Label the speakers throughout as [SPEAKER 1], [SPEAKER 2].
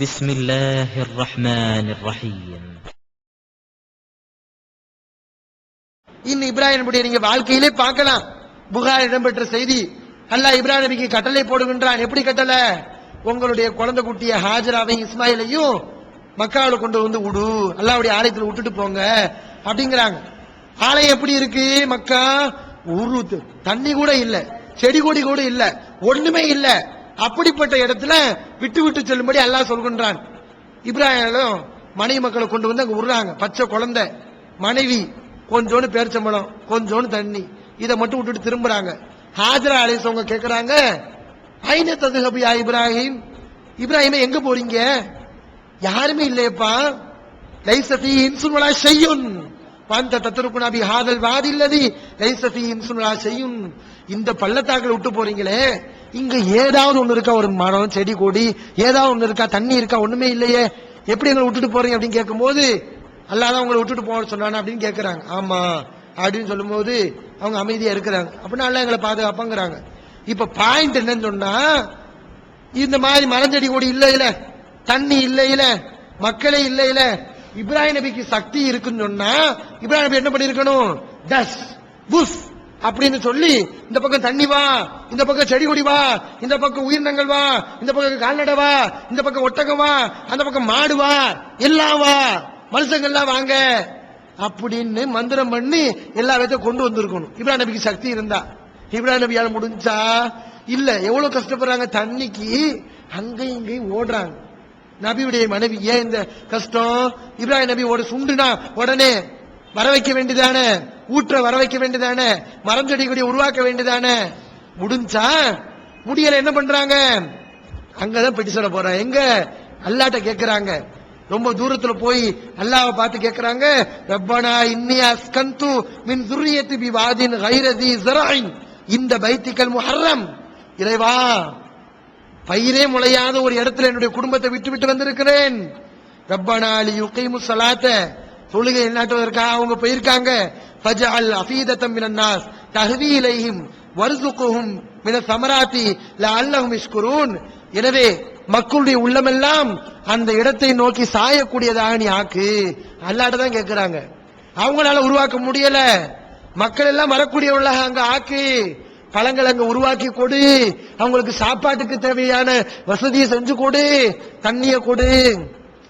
[SPEAKER 1] பிஸ்மில்லாஹிர் ரஹ்மானிர் ரஹீம்.
[SPEAKER 2] இன்னும் இப்ராஹிம் நபியுடைய நீங்க வாழ்க்கையிலே பார்க்கலாம். புகார் இடம்பெற்ற செய்தி, அல்லாஹ் இப்ராஹிம் நபிக்கு கட்டளை போடுகின்றான். எப்படி கட்டளை? உங்களுடைய குழந்தை குட்டிய ஹாஜராவையும் இஸ்மாயிலையும் மக்காவில் கொண்டு வந்து விடு, அல்லாஹ்வுடைய ஆலயத்தில் விட்டுட்டு போங்க அப்படிங்கிறாங்க. ஆலயம் எப்படி இருக்கு? மக்கா ஒரு தண்ணி கூட இல்ல, செடி கொடி கூட இல்ல, ஒண்ணுமே இல்ல. அப்படிப்பட்ட இடத்துல விட்டு விட்டு செல்லும்படி அல்லாஹ் சொல்கின்றான். இப்ராஹிம் மனைவி மக்களை கொண்டு வந்து அங்க விடுறாங்க. பச்சை குழந்தை, மனைவி, கொஞ்சோண்டு பேரிச்சம்பழம், கொஞ்சோண்டு தண்ணி, இதை மட்டும் விட்டுட்டு திரும்புறாங்க. ஹாஜரா அலைஹிஸ்ஸலாம் கேட்கிறாங்க, ஐன ததுஹபு யா இப்ராஹிம், இப்ராஹிமே எங்க போறீங்க? யாருமே இல்லையப்பா. லைஸ ஃபீஹி இன்சுன் வலா ஷையுன் பந்த தத்ருகுனா பி ஹாதல் வாதி அல்லதி லைஸ ஃபீஹி இன்சுன் வலா ஷையுன். இந்த பள்ளத்தாக்குல விட்டு போறீங்களே, இங்க ஏதாவது ஒண்ணு இருக்கா? ஒரு மரம், செடி, கொடி ஏதாவது ஒண்ணு இருக்கா? தண்ணி இருக்கா? ஒண்ணுமே இல்லையே, எப்படி எங்களை விட்டுட்டு போறீங்க அப்படின்னு கேட்கும்போது, அல்லாஹ் தான் உங்களை விட்டுட்டு போக சொன்னானே அப்படின்னு கேட்கறாங்க. ஆமா அப்படின்னு சொல்லும் போது அவங்க அமைதியா இருக்கிறாங்க. அப்படின்னா அல்லாஹ் எங்களை பாதுகாப்பாங்கிறாங்க. இப்ப பாயிண்ட் என்னன்னு சொன்னா, இந்த மாதிரி மரஞ்செடி கொடி இல்ல இல்ல, தண்ணி இல்ல இல்ல, மக்களே இல்ல இல்ல, இப்ராஹிம் நபிக்கு சக்தி இருக்குன்னு சொன்னா இப்ராஹிம் நபி என்ன பண்ணிருக்கணும்? டஸ் புஷ் அப்படின்னு சொல்லி, இந்த பக்கம் தண்ணி வா, இந்த பக்கம் செடி கொடி வா, இந்த பக்கம் உயிரினங்கள் வா, இந்த பக்கம் கால்நடை வா, இந்த பக்கம் ஒட்டகம் வா, அந்த பக்கம் மாடு வா, எல்லாம் வா, மனுஷங்கள்லாம் வாங்க அப்படின்னு மந்திரம் பண்ணி எல்லா விதத்தையும் கொண்டு வந்திருக்கணும். இப்ராஹிம் நபிக்கு சக்தி இருந்தா. இப்ராஹிம் நபியால முடிஞ்சா இல்ல. எவ்வளவு கஷ்டப்படுறாங்க தண்ணிக்கு, அங்கேயும் இங்கேயும் ஓடுறாங்க. நபியுடைய மனைவி ஏன் இந்த கஷ்டம்? இப்ராஹிம் நபி ஒரு சுண்டுனா உடனே வர வைக்க வேண்டியதானே, ஊற்ற வர வைக்க வேண்டியதானே, மரம் செடி கொடி உருவாக்க வேண்டியதானே. முடிஞ்சா முடியல, என்ன பண்றாங்க? அங்கதான் பெட்டி சொல்ல போறாங்க. எங்க? அல்லாஹ்ட்ட கேட்கிறாங்க. ரொம்ப தூரத்துல போய் அல்லாஹ்வை பார்த்து கேட்கிறாங்க, ரப்பனா இன்னி அஸ்கந்து மின் ذُرِّيَّتِي بِوَادٍ غَيْرِ ذِي زَرْعٍ இந்த பைத்திக்கல் முஹர்ரம், இறைவா பயிரே முளையாத ஒரு இடத்துல என்னுடைய குடும்பத்தை விட்டு விட்டு வந்திருக்கிறேன். ரப்பனா லியுகீமுஸ் ஸலாத்த, தொழுகை நிலைநாட்டுவதற்காக அவங்க போயிருக்காங்க. ஃபஜஅல் அஃபீதத்தம் மினன் நாஸ் தஹ்வி இலைஹிம் வர்ஸுகுஹும் மினஸ் ஸமராத்தி லஅல்லஹும் யஷ்குரூன். எனவே மக்களுடைய உள்ளமெல்லாம் அந்த இடத்தை நோக்கி சாயக்கூடியதாக நீ ஆக்கு. அல்லாஹ்ட்ட தான் கேட்கிறாங்க. அவங்களால உருவாக்க முடியல, மக்கள் எல்லாம் வரக்கூடியவர்களாக அங்க ஆக்கு. பழங்கள் அங்க உருவாக்கி கொடு, அவங்களுக்கு சாப்பாட்டுக்கு தேவையான வசதியை செஞ்சு கொடு, தண்ணிய கொடு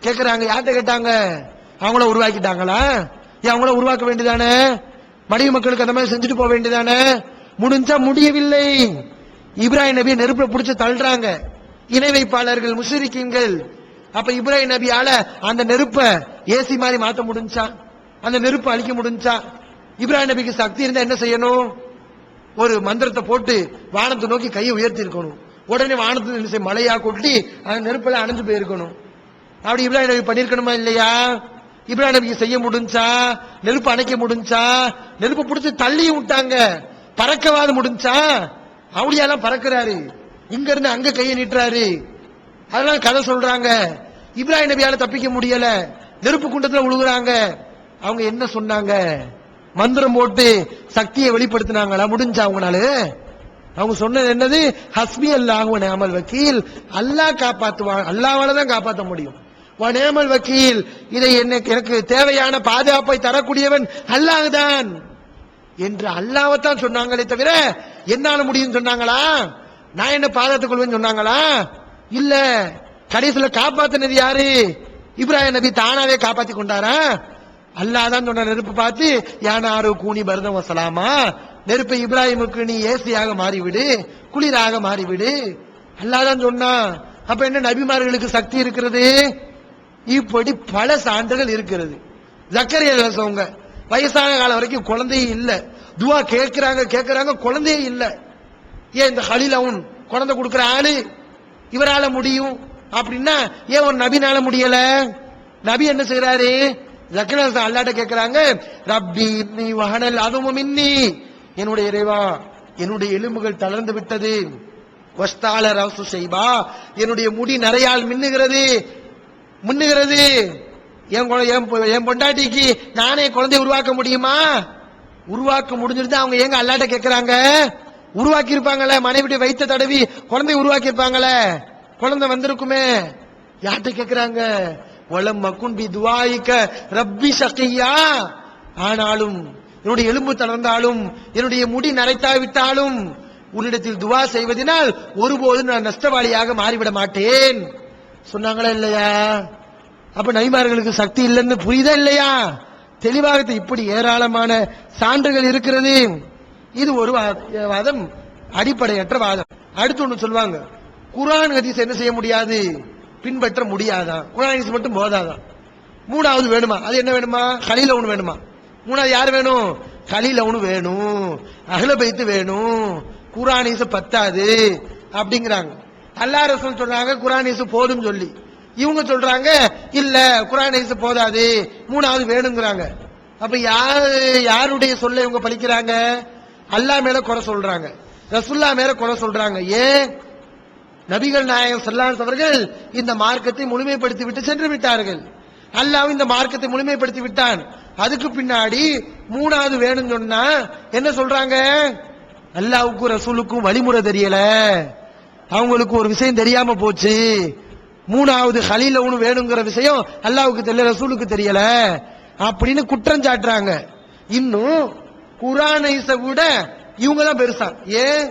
[SPEAKER 2] கேட்கிறாங்க. யார்கிட்ட கேட்டாங்க? அவங்கள உருவாக்கிட்டாங்களா? அவங்கள உருவாக்க வேண்டியதானே, மனைவி மக்களுக்கு அந்த மாதிரி செஞ்சுட்டு போக வேண்டியதானே. முடிஞ்சா முடியவில்லை. இப்ராஹிம் நபியை நெருப்பை பிடிச்சு தள்ளுறாங்க இணை வைப்பாளர்கள், முஷ்ரிக்கீன்கள். அப்ப இப்ராஹிம் நபியால அந்த நெருப்பை ஏசி மாதிரி மாத்த முடிஞ்சா? அந்த நெருப்பை அழிக்க முடிஞ்சா? இப்ராஹிம் நபிக்கு சக்தி இருந்தா என்ன செய்யணும்? ஒரு மந்திரத்தை போட்டு வானத்தை நோக்கி கையை உயர்த்தி இருக்கணும். உடனே வானத்துல மழையா கொட்டி அந்த நெருப்பெல்லாம் அணைஞ்சு போயிருக்கணும். அப்படி இப்ராஹிம் நபி பண்ணிருக்கணுமா இல்லையா? இப்ராஹிம் நபிக்கு செய்ய முடிஞ்சா? நெருப்பு அணைக்க முடிஞ்சா? நெருப்பு பிடிச்சி தள்ளி விட்டாங்க, பறக்கவாது முடிஞ்சா? அவளியெல்லாம் பறக்கிறாரு, இங்க இருந்து அங்க கையை நீட்டுறாரு. அதெல்லாம் கதை சொல்றாங்க. இப்ராஹிம் நபியால தப்பிக்க முடியல, நெருப்பு குண்டத்துல விழுகுறாங்க. அவங்க என்ன சொன்னாங்க? மந்திரம் போட்டு சக்தியை வெளிப்படுத்தினாங்களா? முடிஞ்சா அவங்களால? அவங்க சொன்னது என்னது? ஹஸ்பி அல்லாஹு வ நிஅமல் வக்கீல், அல்லாஹ் காப்பாத்துவான், அல்லாஹ்வால தான் காப்பாற்ற முடியும். வ நிஅமல் வக்கீல், இதை எனக்கு தேவையான பாதுகாப்பை தரக்கூடியவன் அல்லாஹ் தான் என்று அல்லாஹ்வைத்தான் சொன்னாங்களே தவிர என்னால முடியும் சொன்னாங்களா? நான் என்ன பாதுகாத்துக் கொள்வேன்னு சொன்னாங்களா? இல்ல. கடைசியில காப்பாத்தினது யாரு? இப்ராஹிம் நபி தானாவே காப்பாத்தி கொண்டாரா? அல்லாஹ் தான் சொன்ன. நெருப்பு பார்த்து யானாரு கூனி பரதம் வசலாமா, நெருப்பை இப்ராஹிமுக்கு நீ ஏசியாக மாறிவிடு, குளிராக மாறிவிடு. அல்லாஹ் தான் சொன்னா. அப்ப என்ன நபிமார்களுக்கு சக்தி இருக்கிறது? இப்படி பல சான்றுகள் இருக்கிறது. ஜக்கரியா அவங்க வயசான காலம் வரைக்கும் குழந்தையே இல்ல, துவா கேட்கிறாங்க குழந்தையே இல்ல. ஏன் இந்த ஹலீலவுன் குழந்தை கொடுக்கிற ஆளு இவரால முடியும் அப்படின்னா ஏன் ஒரு நபினால முடியல? நபி என்ன செய்யறாரு? ஜக்கரியா அல்லாஹ்ட்ட கேட்கிறாங்க, ரப்பி இன்னி வஹனல் அதுமு மின்னி, என்னுடைய இறைவா என்னுடைய எலும்புகள் தளர்ந்து விட்டது, வஸ்தால ரவ்சு ஷைபா, என்னுடைய முடி நரையால் மின்னுகிறது. என் பொண்டாட்டிக்கு நானே குழந்தை உருவாக்க முடியுமா? உருவாக்க முடிஞ்சிருந்தா அவங்க ஏங்க அல்லாஹ்ட்ட கேட்கிறாங்க? உருவாக்கி இருப்பாங்களே, மனைவிட்டு வைத்த தடவி குழந்தை உருவாக்கி இருப்பாங்களே, குழந்தை வந்திருக்குமே. யார்கிட்ட கேட்கிறாங்க? வலம் மக்குன் பி துஆயிக ரப்பி ஷகியா. ஆனாலும் என்னுடைய எலும்பு தளர்ந்தாலும் என்னுடைய முடி நரைத்தாவிட்டாலும் உன்னிடத்தில் துவா செய்வதனால் ஒருபோதும் நான் நஷ்டவாளியாக மாறிவிட மாட்டேன் சொன்னாங்களா இல்லையா? அப்ப நபிமார்களுக்கு சக்தி இல்லைன்னு புரியுதா இல்லையா? தெளிவாக இப்படி ஏராளமான சான்றுகள் இருக்கிறது. இது ஒரு வாதம், அடிப்படையற்ற வாதம். அடுத்து ஒண்ணு சொல்லுவாங்க, குர்ஆன் ஹதீஸ் என்ன செய்ய முடியாது, பின்பற்ற முடியாதான், குர்ஆன் ஹதீஸ் மட்டும் போதாதான். மூணாவது வேணுமா? அது என்ன வேணுமா? கலீல் ஒண்ணு வேணுமா? மூணாவது யார் வேணும்? கலீல் ஒண்ணு வேணும், அஹ்ல பைத் வேணும், குர்ஆன் ஹதீஸ் பத்தாது அப்படிங்கிறாங்க. அல்லாஹ் ரசூல் சொல்றாங்க குர்ஆன் ஹதீஸ் போதும் சொல்லி, இவங்க சொல்றாங்க இல்ல குர்ஆன் ஹதீஸ் போதாது, மூணாவது வேணுங்கிறாங்க. அப்ப யாருடைய சொல்ல இவங்க பழிக்கிறாங்க? அல்லாஹ் மேல குறை சொல்றாங்க, ரசூலுல்லாஹ் மேல குறை சொல்றாங்க. ஏன்? நபிகள் நாயகம் ஸல்லல்லாஹு அலைஹி அவர்கள் இந்த மார்க்கத்தை முழுமைப்படுத்தி விட்டு சென்று விட்டார்கள். அல்லாஹ் இந்த மார்க்கத்தை முழுமைப்படுத்தி விட்டான். அதுக்கு பின்னாடி மூணாவது வேணும்னு சொன்னா என்ன சொல்றாங்க? அல்லாஹ்வுக்கும் ரசூலுக்கும் வழிமுறை தெரியல, அவங்களுக்கு ஒரு விஷயம் தெரியாம போச்சு, மூணாவது கலீல் ஒண்ணு வேணுங்கிற விஷயம் அல்லாஹ்வுக்கு தெரியல, ரசூலுக்கு தெரியல அப்படின்னு குற்றம் சாட்டுறாங்க. இன்னும் குர்ஆன் ஹதீஸை விட இவங்க தான் பெருசா. ஏன்?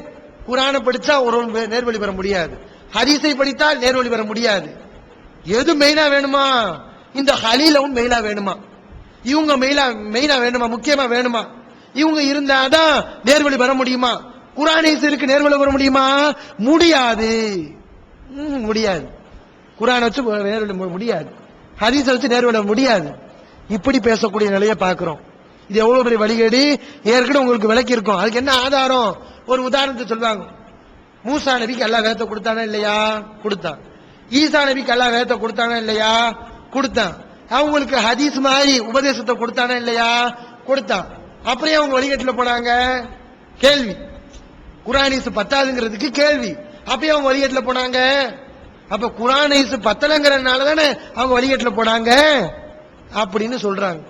[SPEAKER 2] குர்ஆனை படிச்சா ஒரு நேர்வழி பெற முடியாது, ஹதீஸை படித்தால் நேர்வழி பெற முடியாது. எது மெயினா வேணுமா? இந்த கலீலும் மெயினா வேணுமா? இவங்க மெயினா வேணுமா? முக்கியமா வேணுமா? இவங்க இருந்தாதான் நேர்வழி பெற முடியுமா? குர்ஆன் ஹதீஸ் இருக்கு, நேர்வழி பெற முடியுமா? முடியாது, முடியாது. குர்ஆனை வச்சு நேர்வழி முடியாது, ஹதீஸை வச்சு நேர்வழி முடியாது. இப்படி பேசக்கூடிய நிலையை பார்க்கிறோம். இது எவ்வளவு பெரிய வழிகேடு ஏற்கனவே உங்களுக்கு விளக்கி இருக்கும். அதுக்கு என்ன ஆதாரம்? ஒரு உதாரணத்தை சொல்லுவாங்க. மூசா நபிக்கு அல்லாஹ் வேதத்தை கொடுத்தானா இல்லையா? கொடுத்தான். ஈசா நபிக்கு அல்லாஹ் வேதத்தை கொடுத்தானா இல்லையா? கொடுத்தான். அவங்களுக்கு ஹதீஸ் மாதிரி உபதேசத்தை கொடுத்தானா இல்லையா? கொடுத்தான். அப்புறம் அவங்க வழிகேட்டுல போனாங்க. கேள்வி. குர்ஆன் ஹதீஸ் பத்தாதுங்கிறதுக்கு கேள்வி. அப்பயும் அவங்க வழிகேட்டுல போனாங்க. அப்ப குர்ஆன் ஹதீஸ் பத்தலங்கிறதுனால தானே அவங்க வழிகேட்டுல போனாங்க அப்படின்னு சொல்றாங்க.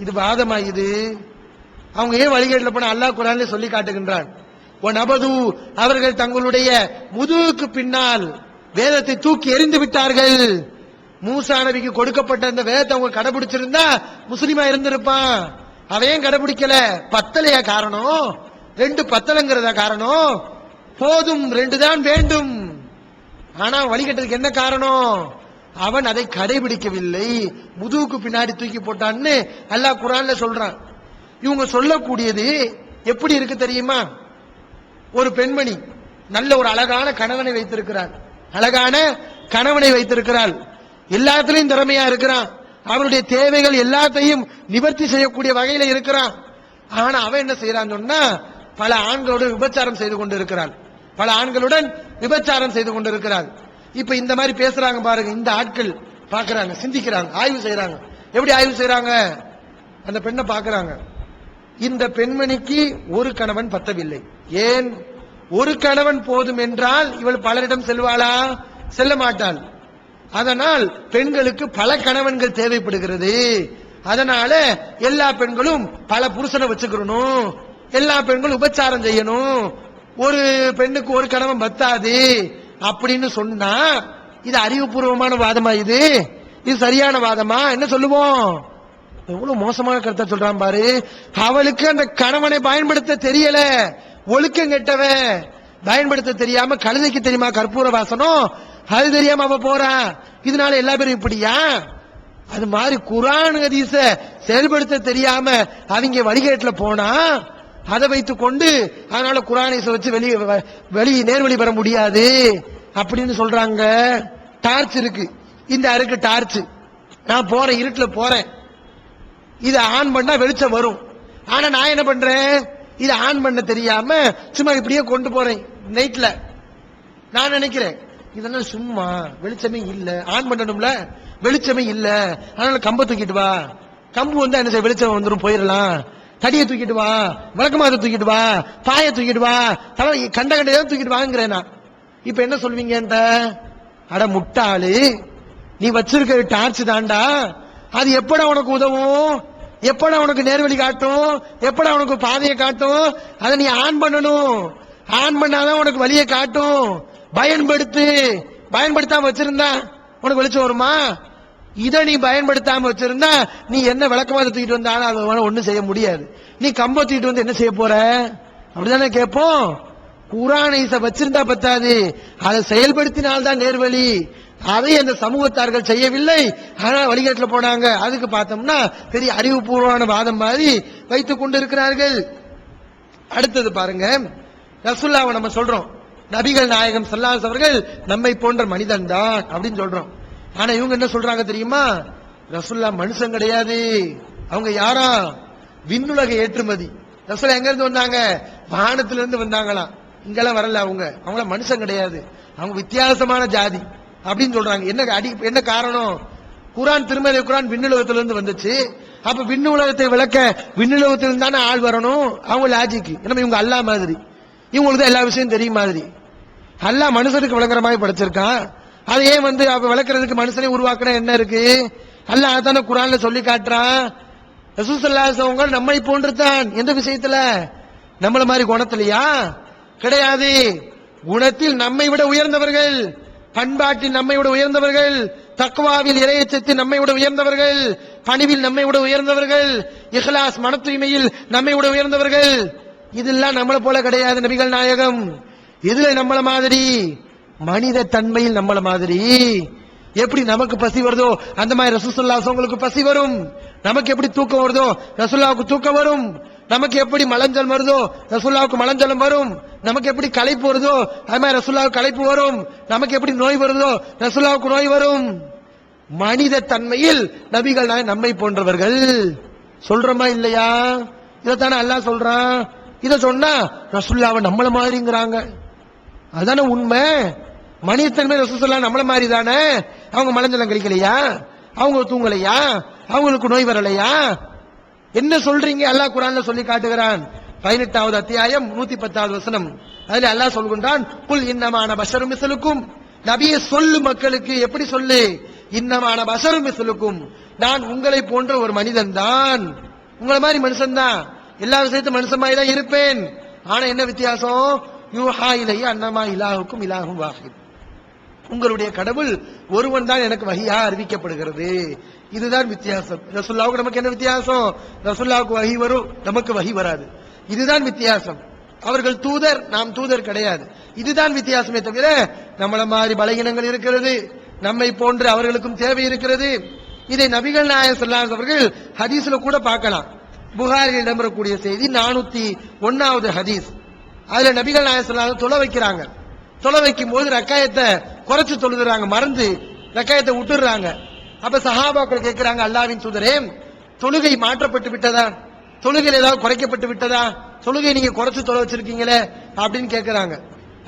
[SPEAKER 2] இது வாதமா? இது அவங்க ஏன் வழிகேட்டுல போன அல்லாஹ் குர்ஆன்ல சொல்லி காட்டுகின்றான். நபது அவர்கள் தங்களுடைய முதுகுக்கு பின்னால் வேதத்தை தூக்கி எறிந்து விட்டார்கள். மூசா நபிக்கு கொடுக்கப்பட்ட அந்த வேதத்தை அவங்க கடைபிடிச்சிருந்தா முஸ்லிமா இருந்திருப்பான். அவையும் கடைபிடிக்கல. பத்தலையா காரணம்? ரெண்டு பத்தலங்கிறதா காரணம்? போதும், ரெண்டு தான் வேண்டும். ஆனா வழிகட்டதுக்கு என்ன காரணம்? அவன் அதை கடைபிடிக்கவில்லை, முதுகுக்கு பின்னாடி தூக்கி போட்டான்னு அல்லாஹ் குர்ஆன்ல சொல்றான். இவங்க சொல்லக்கூடியது எப்படி இருக்கு தெரியுமா? ஒரு பெண்மணி நல்ல ஒரு அழகான கணவனை வைத்திருக்கிறார், அழகான கணவனை வைத்திருக்கிறாள், எல்லாத்திலையும் திறமையா இருக்கிறான், அவருடைய தேவைகள் எல்லாத்தையும் நிவர்த்தி செய்யக்கூடிய வகையில இருக்கிறான். ஆனா அவன் என்ன செய்யறான்னு சொன்னா பல ஆண்களுடன் விபச்சாரம் செய்து கொண்டிருக்கிறாள், பல ஆண்களுடன் விபச்சாரம் செய்து கொண்டிருக்கிறாள். இப்ப இந்த மாதிரி பேசுறாங்க பாருங்க, இந்த ஆட்கள் பாக்குறாங்க, சிந்திக்கிறாங்க, ஆய்வு செய்யறாங்க. எப்படி ஆய்வு செய்யறாங்க? அந்த பெண்ணை பாக்குறாங்க. இந்த பெண்மணிக்கு ஒரு கணவன் பத்தவில்லை. ஏன்? ஒரு கணவன் போதும் என்றால் இவள் பலரிடம் செல்வாளா? செல்ல மாட்டாள். அதனால் பெண்களுக்கு பல கணவன்கள் தேவைப்படுகிறது. அதனால எல்லா பெண்களும் பல புருஷனை வச்சுக்கணும், எல்லா பெண்களும் உபச்சாரம் செய்யணும், ஒரு பெண்ணுக்கு ஒரு கணவன் பத்தாது அப்படின்னு சொன்னா இது அறிவுபூர்வமான வாதமா? இது சரியான வாதமா? என்ன சொல்லுவோம்? எவ்வளவு மோசமான கருத்தை சொல்றான் பாரு. அவளுக்கு அந்த கணவனை பயன்படுத்த தெரியல, ஒழுக்கம் கெட்டவன், பயன்படுத்த தெரியாம, கழுதைக்கு தெரியுமா கற்பூர வாசனம், அது தெரியாம அவ போறான். இதனால எல்லா பேரும் இப்படியா? அது மாதிரி குர்ஆன் ஹதீஸ செயல்படுத்த தெரியாம அவங்க வழிகேட்டுல போனா அதை வைத்துக் கொண்டு அதனால குர்ஆன் ஹதீஸ வச்சு வெளியே நேர்வழி பெற முடியாது அப்படின்னு சொல்றாங்க. டார்ச் இருக்கு, இந்த அருக்கு டார்ச், நான் போறேன், இருட்டுல போறேன், இதை ஆன் பண்ணா வெளிச்சம் வரும். ஆனா நான் என்ன பண்றேன்? இதை ஆன் பண்ண தெரியாம சும்மா இப்படியே கொண்டு போறேன் நைட்ல. நான் நினைக்கிறேன் இதெல்லாம் சும்மா வெளிச்சமே இல்ல, ஆன் பண்ணணும்ல, வெளிச்சமே இல்ல, அதனால கம்ப தூக்கிட்டு வா, கம்பு வந்தா என்ன செய்ய, வெளிச்சம் வந்துடும், போயிடலாம், தடியை தூக்கிட்டு வா, விளக்கமாத தூக்கிட்டு வா, பாய தூக்கிட்டு வா, தலை கண்ட கண்டையா தூக்கிட்டு வாங்குறேன் நான். இப்ப என்ன சொல்வீங்க? அட முட்டாளு, நீ வச்சிருக்க டார்ச் தாண்டா, அது எப்படா உனக்கு உதவும், எப்படா உனக்கு நேர்வழி காட்டும், எப்படா உனக்கு பாதையை காட்டும்? அதை நீ ஆன் பண்ணணும், ஆன் பண்ணாதான் உனக்கு வழியை காட்டும். பயன்படுத்தாம வச்சிருந்தா உனக்கு வெளிச்சம் வருமா? இதை நீ பயன்படுத்தாம வச்சிருந்தா நீ என்ன விளக்கமா தூக்கிட்டு வந்தாலும் அது ஒண்ணும் செய்ய முடியாது. நீ கம்ப தூக்கிட்டு வந்து என்ன செய்ய போற? அப்படிதானே கேட்போம். குர்ஆனை வச்சிருந்தா பத்தாது, அதை செயல்படுத்தினால்தான் நேர்வழி. அதை அந்த சமூகத்தார்கள் செய்யவில்லை, ஆனால் வழிகாட்டுல போனாங்க. அதுக்கு பார்த்தோம்னா பெரிய அறிவுபூர்வமான வாதம் மாதிரி வைத்துக் கொண்டு இருக்கிறார்கள். அடுத்தது பாருங்க, ரசூலுல்லாஹ் நம்ம சொல்றோம் நபிகள் நாயகம் ஸல்லல்லாஹு அலைஹி அவர்கள் நம்மை போன்ற மனிதன் தான் அப்படின்னு சொல்றோம். ஆனா இவங்க என்ன சொல்றாங்க தெரியுமா? ரசூலுல்லாஹ் மனுஷன் கிடையாது, அவங்க யாரா? விண்ணுலக ஏற்றுமதி. ரசூலுல்லாஹ் எங்க இருந்து வந்தாங்க? வானத்திலிருந்து வந்தாங்களாம். இங்கெல்லாம் வரல. அவங்கள மனுஷன் கிடையாது, அவங்க வித்தியாசமான ஜாதி அப்படின்னு சொல்றாங்க. என்ன காரணம்? குர்ஆன், திருமறை குர்ஆன் விண்ணுலகத்திலிருந்து வந்துச்சு. அப்ப விண்ணுலகத்தை விளக்க விண்ணுலகத்திலிருந்து தானே ஆள் வரணும். அவங்க லாஜிக் என்ன, இவங்க அல்லாஹ் மாதிரி, இவங்களுக்கு எல்லா விஷயம் தெரியும் மாதிரி. அல்லாஹ் மனுஷனுக்கு விளங்குற மாதிரி படைச்சிருக்கான். அதை ஏன் விளக்குறதுக்கு மனுஷனை உருவாக்கின என்ன இருக்கு? அல்லாஹ் தானே குர்ஆன்ல சொல்லி காட்டுறான். ரசூல் ஸல்லல்லாஹு அலைஹி வஸல்லம் நம்மை போன்றுதான். எந்த விஷயத்துல? நம்மள மாதிரி குணத்திலையா? கிடையாது. குணத்தில் நம்மை விட உயர்ந்தவர்கள், பண்பாட்டில் நம்மை விட உயர்ந்தவர்கள், தக்வாவில் இறையச்சத்தில் நம்மை விட உயர்ந்தவர்கள், பணிவில் நம்மை விட உயர்ந்தவர்கள், இஹ்லாஸ் மன தூய்மையில் நம்மை விட உயர்ந்தவர்கள். இதெல்லாம் நம்மளை போல கிடையாது. நபிகள் நாயகம் இதுல நம்மள மாதிரி, மனித தன்மையில் நம்மள மாதிரி. எப்படி நமக்கு பசி வருதோ அந்த மாதிரி ரசூலுல்லாஹி ஸல்லல்லாஹு அலைஹி வஸல்லம் பசி வரும். நமக்கு எப்படி தூக்கம் வருதோ ரசூலுல்லாஹ்வுக்கு தூக்கம் வரும். நமக்கு எப்படி மலஞ்சலம் வருதோ ரசூலுல்லாஹ்வுக்கு மலஞ்சலம் வரும். நமக்கு எப்படி களைப்பு வருதோ அது மாதிரி ரசூலுல்லாஹ்வுக்கு களைப்பு வரும். நமக்கு எப்படி நோய் வருதோ ரசூலுல்லாஹ்வுக்கு நோய் வரும். மனித தன்மையில் நபிகள் நாயகம் நம்மை போன்றவர்கள். சொல்றோமா இல்லையா? இதைத்தானே அல்லாஹ் சொல்றான். இதை சொன்னா ரசூலுல்லாஹ்வை நம்மள மாதிரிங்கிறாங்க. அதுதானே உண்மை. மனிதத்தன்மை ரசூலுல்லாஹ் நம்மள மாதிரி தானே. அவங்க மலஞ்சலம் கழிக்கலையா? அவங்க தூங்கலையா? அவங்களுக்கு நோய் வரலையா? என்ன சொல்றீங்க? அல்லாஹ் குர்ஆன்ல சொல்லி காட்டுகிறான். 18வது அத்தியாயம் 110வது வசனம். அதுல அல்லாஹ் சொல்கின்றான், குல் இன்னமான பஷரும் மிஸ்லுக்கும். நபியே சொல்லு மக்களுக்கு. எப்படி சொல்லு? இன்னமான பஷரும் மிஸ்லுக்கும், நான் உங்களை போன்ற ஒரு மனிதன் தான், உங்களை மாதிரி மனுஷன் தான், எல்லா விஷயத்தையும் மனுஷன் மாதிரி தான் இருப்பேன். ஆனா என்ன வித்தியாசம்? யூஹா இலைய அன்னமா இலாஹுக்கும் இலாஹும் வாஹித், உங்களுடைய கடவுள் ஒருவன் தான் எனக்கு வஹியா அறிவிக்கப்படுகிறது. இதுதான் வித்தியாசம். ரசூலுல்லாஹ்வுக்கு நமக்கு என்ன வித்தியாசம்? ரசூலுல்லாஹ்வுக்கு வஹி வரும், நமக்கு வஹி வராது. இதுதான் வித்தியாசம். அவர்கள் தூதர், நாம் தூதர் கிடையாது. இதுதான் வித்தியாசமே தவிர நம்மள மாதிரி பலகீனங்கள் இருக்கிறது, நம்மை போன்று அவர்களுக்கும் தேவை இருக்கிறது. இதை நபிகள் நாயகம் ஸல்லல்லாஹு அலைஹி அவர்கள் ஹதீஸ்ல கூட பார்க்கலாம். புகாரில் இடம்பெறக்கூடிய செய்தி 401வது ஹதீஸ். அதுல நபிகள் நாயகம் ஸல்லல்லாஹு அலைஹி தொலை வைக்கிறாங்க. தொலை வைக்கும் போது ரக்காயத்தை குறைச்சு தொழுதுறாங்க, மறந்து ரக்காயத்தை விட்டுறாங்க. அப்ப சஹாபாக்கள் கேட்கிறாங்க, அல்லாஹ்வின் தூதரே, தொழுகை மாற்றப்பட்டு விட்டதா? தொழுகையில் ஏதாவது குறைக்கப்பட்டு விட்டதா? தொழுகை நீங்க குறைச்சு தொலை வச்சிருக்கீங்களே அப்படின்னு கேட்கிறாங்க.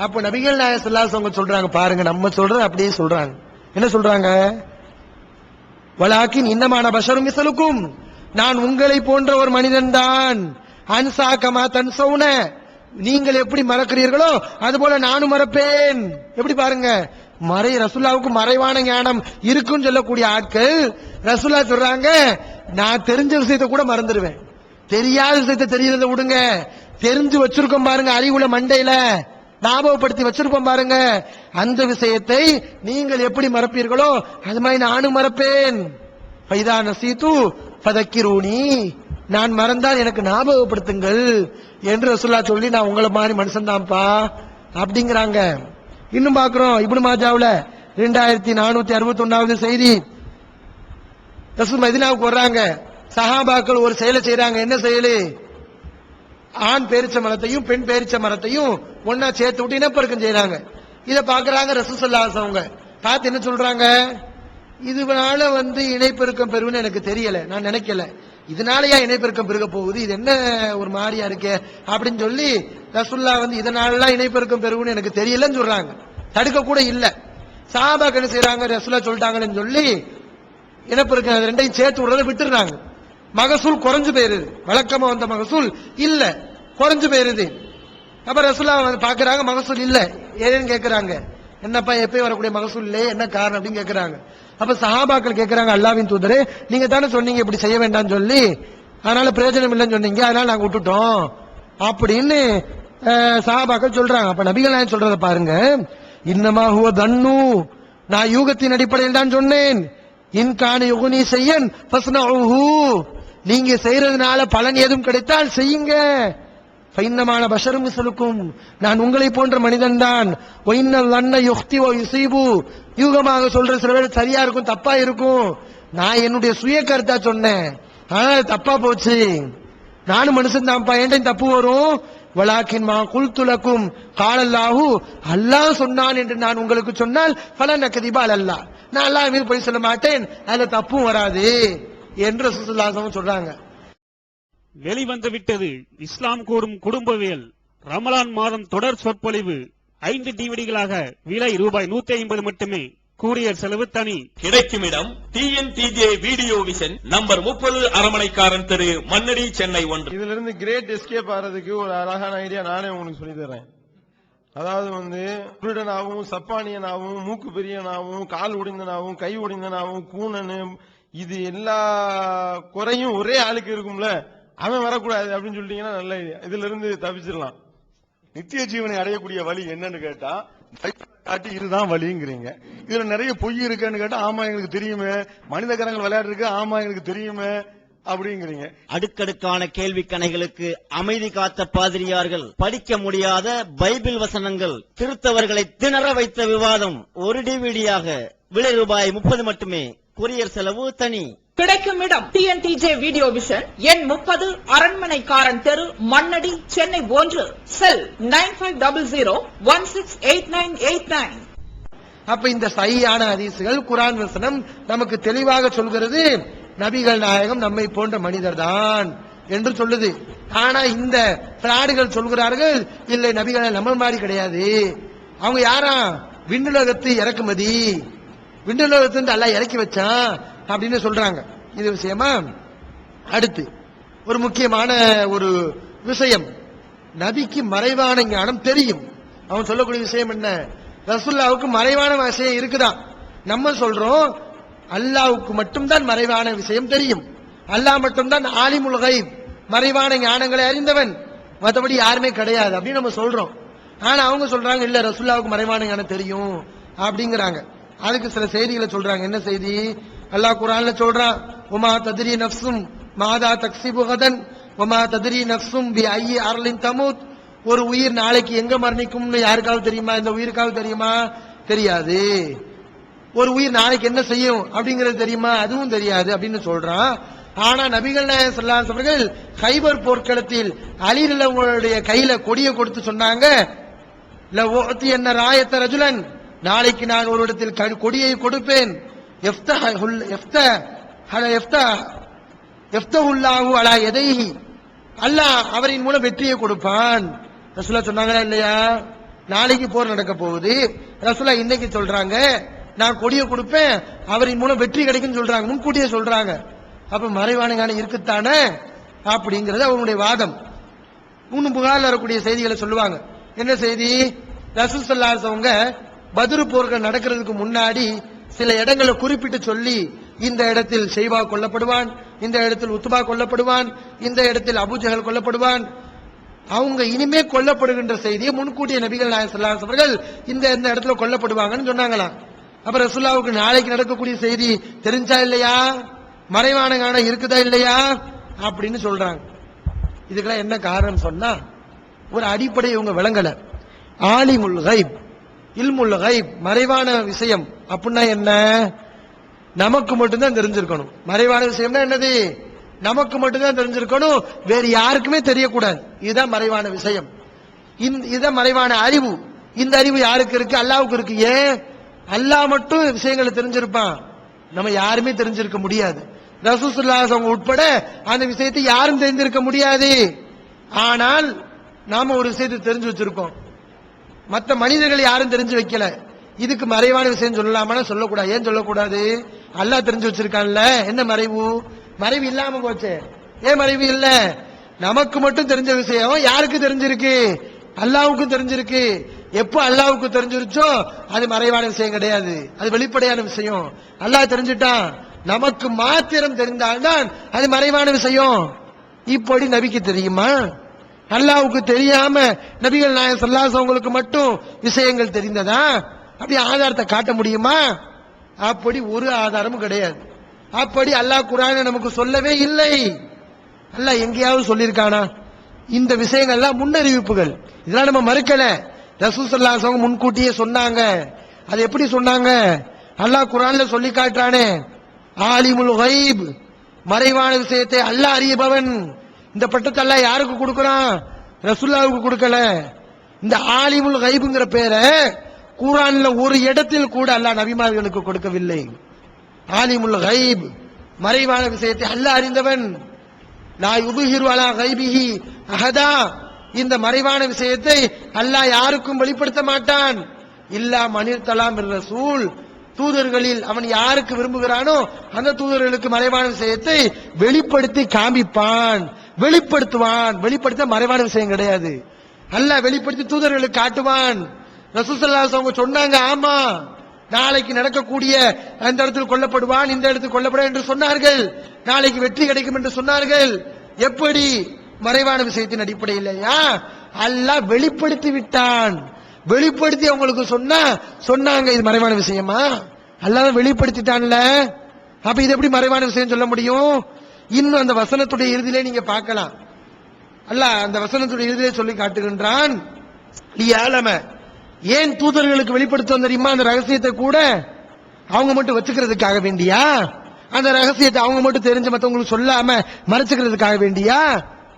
[SPEAKER 2] அப்ப நபிகள் நாயகம் ஸல்லல்லாஹு அலைஹி வஸல்லம் சொல்றாங்க, பாருங்க நம்ம சொல்றது அப்படியே சொல்றாங்க. என்ன சொல்றாங்க? வலாக்கின் இன்னமான பஷரும் மிஸ்லுக்கும், நான் உங்களை போன்ற ஒரு மனிதன் தான். அன்சா கமா தன்சௌன, நீங்கள் எப்படி மறக்கிறீர்களோ அதுபோல நானும் மறப்பேன். எப்படி பாருங்க, ரசூலுல்லாஹ்வுக்கு மறைவான ஞானம் இருக்குன்னு சொல்லக்கூடிய ஆட்கள் ரசூலுல்லாஹ் சொல்றாங்க, நான் தெரிஞ்ச விஷயத்தை கூட மறந்துடுவேன். தெரியாத விஷயத்தை தெரியறத விடுங்க, தெரிஞ்சு வச்சிருக்கோம் பாருங்க, அறிவுல மண்டையில ஞாபகப்படுத்தி வச்சிருப்போம் பாருங்க, அந்த விஷயத்தை நீங்கள் எப்படி மறப்பீர்களோ அது மாதிரி நானும் மறப்பேன். ஃபைதா நசீது ஃபதக்கிரூனி, நான் மறந்தால் எனக்கு ஞாபகப்படுத்துங்கள் என்று ரசூலுல்லாஹ் சொல்லி, நான் உங்களை மாதிரி மனுஷன் தான்ப்பா அப்படிங்கிறாங்க. இன்னும் பாக்குறோம் இப்னு மாஜாவுல 2461வது செய்தி. ரசூல் மதீனாவுக்கு வர்றாங்க, சஹாபாக்கள் ஒரு செயலை செய்யறாங்க. என்ன செயலு? ஆண் பேரிச்ச மரத்தையும் பெண் பேரிச்ச மரத்தையும் ஒன்னா சேர்த்து விட்டு இனப்பெருக்கம் செய்யறாங்க. இதை பாக்குறாங்க ரசூல் ஸல்லல்லாஹு அலைஹி வஸல்லம். பார்த்து என்ன சொல்றாங்க? இதனால இணைப்பெருக்கம் பெறுன்னு எனக்கு தெரியல, நான் நினைக்கல. இதனாலயா இணைப்பெருக்கம் பெருக போகுது? இது என்ன ஒரு மாதிரியா இருக்கே அப்படின்னு சொல்லி ரசூலுல்லாஹ் இதனாலலாம் இணைப்பெருக்கம் பெருகுன்னு எனக்கு தெரியலன்னு சொல்றாங்க. தடுக்க கூட இல்ல. சஹாபாக்கள் என்ன செய்யறாங்க? ரசூலுல்லாஹ் சொல்லிட்டாங்கன்னு சொல்லி இணைப்பெருக்கம் ரெண்டையும் சேர்த்து விடுறத விட்டுறாங்க. மகசூல் குறைஞ்சு போயிருது. வழக்கமா வந்த மகசூல் இல்ல, குறைஞ்சு போயிருது. அப்ப ரசூலுல்லாஹ் பாக்குறாங்க, மகசூல் இல்ல. ஏன்னு கேட்கிறாங்க, என்னப்பா எப்பயும் வரக்கூடிய மகசூல் இல்லையே, என்ன காரணம் அப்படின்னு கேட்கிறாங்க. அப்ப சஹாபாக்கள் கேட்கிறாங்க, அல்லாஹ்வின் தூதரே, நீங்க தானே சொன்னீங்க இப்படி செய்ய வேண்டாம்னு சொல்லி, அதனால பிரயோஜனம் இல்லைன்னு சொன்னீங்க, அதனால நாங்க விட்டுட்டோம் அப்படின்னு சஹாபாக்கள் சொல்றாங்க. அப்ப நபிகள் நாயகம் சொல்றத பாருங்க, இன்னமா ஹுவ தன்னு நான் யூகத்தின் அடிப்படையில் தான் சொன்னேன். இன்கான யுகுனி செய்யன் நீங்க செய்யறதுனால பலன் ஏதும் கிடைத்தால் செய்யுங்க. பைன்னமான பஷரும் மிஸ்லுக்கும், நான் உங்களை போன்ற மனிதன் தான். யூகமாக சொல்ற சில பேர் சரியா இருக்கும், தப்பா இருக்கும். நான் என்னுடைய சுய கருத்தா சொன்னேன், ஆனா தப்பா போச்சு. நானும் மனுஷன் தான்ப்பா, ஏன் தப்பு வரும். வலாக்கின் மா குல்துலக்கும் காலல்லாஹு, அல்லாஹ் சொன்னான் என்று நான் உங்களுக்கு சொன்னால் பலன் கதிபால் அல்லா, நான் அல்லாஹ் மீது போய் சொல்ல மாட்டேன், அதுல தப்பும் வராது என்று ரசூலுல்லாஹ் சொல்றாங்க.
[SPEAKER 3] வெளிவந்து விட்டது இஸ்லாம் கூறும் குடும்பவியல் ரமலான் மாதம் தொடர் சொற்பொழிவு 5 டிவிடிகளாக விலை ரூபாய் 150 மட்டுமே. கூரியர் செலவு தனி.
[SPEAKER 4] கிடைக்கும் இடம் TNTJ வீடியோ விஷன், நம்பர் 30, அரமனைக்காரன் தெரு, மண்ணடி, சென்னை 1.
[SPEAKER 5] இதுல இருந்து கிரேட் எஸ்கேப் ஆறதுக்கு ஒரு அழகான ஐடியா நானே உங்களுக்கு சொல்லி தர்றேன். அதாவது குருடனாகவும் சப்பானியனாகவும் மூக்கு பெரியனாகவும் கால் உடைந்தனாகவும் கை உடைந்தனாகவும் கூணனு, இது எல்லா குறையும் ஒரே ஆளுக்கு இருக்கும்ல, அவன் வரக்கூடாது அப்படின்னு சொல்லிட்டீங்கன்னா நல்ல ஐடியா. இதுல இருந்து தப்பிச்சிடலாம்.
[SPEAKER 6] நித்திய ஜீவனை அடையக்கூடிய வழி என்னன்னு கேட்டா காட்டி இதுதான் வழிங்கிறீங்க. இதுல நிறைய பொய் இருக்குன்னு கேட்டா ஆமா எங்களுக்கு தெரியுமே, மனித கரங்கள் விளையாடு இருக்கு, ஆமா எங்களுக்கு தெரியுமே அப்படிங்கிறீங்க.
[SPEAKER 7] அடுக்கடுக்கான கேள்வி கணைகளுக்கு அமைதி காத்த பாதிரியார்கள், படிக்க முடியாத பைபிள் வசனங்கள், திருத்தவர்களை திணற வைத்த விவாதம் ஒரு டிவிடியாக விலை ரூபாய் 30 மட்டுமே. கொரியர் செலவு தனி.
[SPEAKER 8] கிடைக்கும் இடம் TNTJ வீடியோ விஷன், எண் 30, அரண்மனைக்காரன் தெரு, மண்ணடி, சென்னை 1. செல் 9500168989.
[SPEAKER 2] அப்ப இந்த சஹீஹான ஹதீஸ்கள், குர்ஆன் வசனம் நமக்கு தெளிவாக சொல்கிறது, நபிகள் நாயகம் நம்மை போன்ற மனிதர் தான் என்று சொல்லுது. ஆனா இந்த பிராடுகள் சொல்கிறார்கள், இல்லை நபிகள் நம்ம மாதிரி கிடையாது, அவங்க யாரா விண்ணுலகத்து இறக்குமதி, விண்ணுலகத்து அல்லாஹ் இறக்கி வச்சான் அப்படின்னு சொல்றாங்க. இது விஷயமா. அடுத்து ஒரு முக்கியமான ஒரு விஷயம், நபிக்கு மறைவான ஞானம் தெரியும். அவன் சொல்லக்கூடிய விஷயம் என்ன, ரசூலுல்லாஹ்வுக்கு மறைவான விஷயம் இருக்குதான். நம்ம சொல்றோம் அல்லாஹ்வுக்கு மட்டும்தான் மறைவான விஷயம் தெரியும், அல்லாஹ் மட்டும்தான் ஆலிமுல் கைப், மறைவான ஞானங்களை அறிந்தவன், மற்றபடி யாருமே கிடையாது அப்படின்னு நம்ம சொல்றோம். ஆனா அவங்க சொல்றாங்க இல்ல ரசூலுல்லாஹ்வுக்கு மறைவான ஞானம் தெரியும் அப்படிங்கிறாங்க. அதுக்கு சில செய்திகளை சொல்றாங்க. என்ன செய்தி? அல்லாஹ் குர்ஆன்ல சொல்றான், உமா தத்ரி நஃப்சும் மாதா தக்ஸிபு கதன் உமா தத்ரி நஃப்சும் பி ஐயி அர்லின் தமூத். ஒரு உயிர் நாளைக்கு எங்க மரணிக்கும்னு யாருக்காவது தெரியுமா? இந்த உயிருக்காவது தெரியுமா? தெரியாது. ஒரு உயிர் நாளைக்கு என்ன செய்யும் அப்படிங்கிறது தெரியுமா? அதுவும் தெரியாது அப்படின்னு சொல்றான். ஆனா நபிகள் நாயகம் ஸல்லல்லாஹு அலைஹி வஸல்லம் அவர்கள் கைபர் போர்க்களத்தில் அலி ரலியல்லாஹுடைய கையில கொடியை கொடுத்து சொன்னாங்க, லவூதி என்ன ராயத்த ரஜுலன், நாளைக்கு நான் ஒரு இடத்தில் கொடியை கொடுப்பேன், அல்லாஹ் அவரின் மூலம் வெற்றியை கொடுப்பான். ரசூலுல்லாஹ் சொன்னாங்களா இல்லையா? நாளைக்கு போர் நடக்க போகுது, ரசூலுல்லாஹ் இன்னைக்கு சொல்றாங்க நான் கொடியை கொடுப்பேன், அவரின் மூலம் வெற்றி கிடைக்கும் சொல்றாங்க, முன்கூட்டியே சொல்றாங்க. அப்ப மறைவான ஞானம் இருக்குத்தானே அப்படிங்கிறது அவங்களுடைய வாதம். இன்னும் புகார்ல வரக்கூடிய செய்திகளை சொல்லுவாங்க. என்ன செய்தி? ரசூல் ஸல்லல்லாஹு அலைஹி வஸல்லம் பத்ரு போர்கள் நடக்கிறதுக்கு முன்னாடி சில இடங்களை குறிப்பிட்டு சொல்லி, இந்த இடத்தில் ஷைபா கொல்லப்படுவான், இந்த இடத்தில் உத்பா கொல்லப்படுவான், இந்த இடத்தில் அபூஜஹல் கொல்லப்படுவான். அவங்க இனிமே கொல்லப்படுகின்ற செய்தியை முன்கூட்டிய நபிகள் நாயகம் ஸல்லல்லாஹு அலைஹி வஸல்லம் இந்த இடத்துல கொல்லப்படுவாங்கன்னு சொன்னாங்களாம். அப்ப ரசூலுல்லாஹ்வுக்கு நாளைக்கு நடக்கக்கூடிய செய்தி தெரிஞ்சா இல்லையா? மறைவான ஞானம் இருக்குதா இல்லையா அப்படின்னு சொல்றாங்க. இதுக்கெல்லாம் என்ன காரணம் சொன்னா, ஒரு அடிப்படை இவங்க விளங்கல. ஆலிமுல் கைப், இல்முல் கைப், மறைவான விஷயம் அப்படின்னா என்ன? நமக்கு மட்டும்தான் தெரிஞ்சிருக்கணும். மறைவான விஷயம்னா என்னது? நமக்கு மட்டும்தான் தெரிஞ்சிருக்கணும், வேறு யாருக்குமே தெரியக்கூடாது. இதுதான் மறைவான விஷயம், இதுதான் மறைவான அறிவு. இந்த அறிவு யாருக்கு இருக்கு? அல்லாஹ்வுக்கு இருக்கு. ஏன்? அல்லாஹ் மட்டும் விஷயங்களை தெரிஞ்சிருப்பான், நம்ம யாருமே தெரிஞ்சிருக்க முடியாது. ரசூலுல்லாஹி ஸல்லல்லாஹு அலைஹி வஸல்லம் உட்பட அந்த விஷயத்தை யாரும் தெரிஞ்சிருக்க முடியாது. ஆனால் நாம ஒரு விஷயத்தை தெரிஞ்சு வச்சிருக்கோம், மற்ற மனிதர்கள் யாரும் தெரிஞ்சு வைக்கல. இதுக்கு மறைவான விஷயம் சொல்லலாமா? சொல்லக்கூடாது. ஏன் சொல்லக்கூடாது? அல்லாஹ் தெரிஞ்சு வச்சிருக்கான்ல. என்ன மறைவு? மறைவு இல்லாம போச்சு. ஏன் மறைவு இல்ல? நமக்கு மட்டும் தெரிஞ்ச விஷயம் யாருக்கு தெரிஞ்சிருக்கு? அல்லாஹ்வுக்கு தெரிஞ்சிருக்கு. எப்போ அல்லாஹ்வுக்கு தெரிஞ்சிருச்சோ அது மறைவான விஷயம் கிடையாது, அது வெளிப்படையான விஷயம். அல்லாஹ் தெரிஞ்சுட்டான், நமக்கு மாத்திரம் தெரிந்தால்தான் அது மறைவான விஷயம். இப்படி நபிக்கு தெரியுமா? அல்லாஹ்வுக்கு தெரியாம நபிகள் நாயகம் ஸல்லல்லாஹு அலைஹி வஸல்லம் மட்டும் விஷயங்கள் தெரிந்ததா? அப்படி ஆதாரத்தை காட்ட முடியுமா? அப்படி ஒரு ஆதாரமும் கிடையாது. அப்படி அல்லாஹ் குர்ஆனை நமக்கு சொல்லவே இல்லை. அல்லாஹ் எங்கேயாவது சொல்லியிருக்கானா? இந்த விஷயங்கள்லாம் முன்னறிவிப்புகள், இதெல்லாம் நம்ம மறுக்கல. ரசூல் ஸல்லல்லாஹு அலைஹி வஸல்லம் முன்கூட்டியே சொன்னாங்க. அது எப்படி சொன்னாங்க? அல்லாஹ் குர்ஆன்ல சொல்லி காட்டுறானே, ஆலிமுல் கைப், மறைவான விஷயத்தை அல்லாஹ் அறியபவன். இந்த பட்டத்தை அல்லாஹ் யாருக்கு கொடுக்கறான்? ரசூலுல்லாஹ்வுக்கு கொடுக்கல. இந்த ஆலிமுல் கைப்ங்கிற பேரை குர்ஆன்ல ஒரு இடத்தில் கூட அல்லாஹ் நபிமார்களுக்கு கொடுக்கவில்லை. ஆலிமுல் கைப், மறைவான விஷயத்தை அல்லாஹ் அறிந்தவன். லா யுதுஹிரு அலா கைபிஹி அஹதா, இந்த மறைவான விஷயத்தை அல்லாஹ் யாருக்கும் வெளிப்படுத்த மாட்டான். இல்லா மனிர் தலாம் ரசூல், தூதர்களில் அவன் யாருக்கு விரும்புகிறானோ அந்த தூதர்களுக்கு மறைவான விஷயத்தை வெளிப்படுத்தி காண்பிப்பான், வெளிப்படுத்துவான். வெளிப்படுத்த மறைவான விஷயம் கிடையாது. அல்லாஹ் வெளிப்படுத்தி தூதர்களுக்கு காட்டுவான். ரசூல் ஸல்லல்லாஹு அலைஹி வஸல்லம் சொன்னாங்க, ஆமா நாளைக்கு நடக்கக்கூடிய அந்த இடத்தில் கொல்லப்படுவான், இந்த இடத்தில் கொல்லப்படுவான் என்று சொன்னார்கள். நாளைக்கு வெற்றி கிடைக்கும் என்று சொன்னார்கள். எப்படி? மறைவான விஷயத்தின் அடிப்படையில்லையா? அல்லாஹ் வெளிப்படுத்தி விட்டான். வெளிப்படுத்தி அவங்களுக்கு சொன்னாங்க இது மறைவான விஷயமா? அல்லாஹ் வெளிப்படுத்திட்டான்ல, அப்ப இது எப்படி மறைவான விஷயம் சொல்ல முடியும்? இன்னும் அந்த வசனத்துடைய இறுதியிலே நீங்க பார்க்கலாம். அல்லாஹ் அந்த வசனத்துடைய இறுதியிலே சொல்லி காட்டுகின்றான், லியாலம, ஏன் தூதர்களுக்கு வெளிப்படுத்த தெரியுமா? அந்த ரகசியத்தை கூட அவங்க மட்டும் வச்சுக்கிறதுக்காக வேண்டியா? அந்த ரகசியத்தை அவங்க மட்டும் தெரிஞ்சு மற்றவங்களுக்கு சொல்லாம மறைச்சுக்கிறதுக்காக வேண்டியா?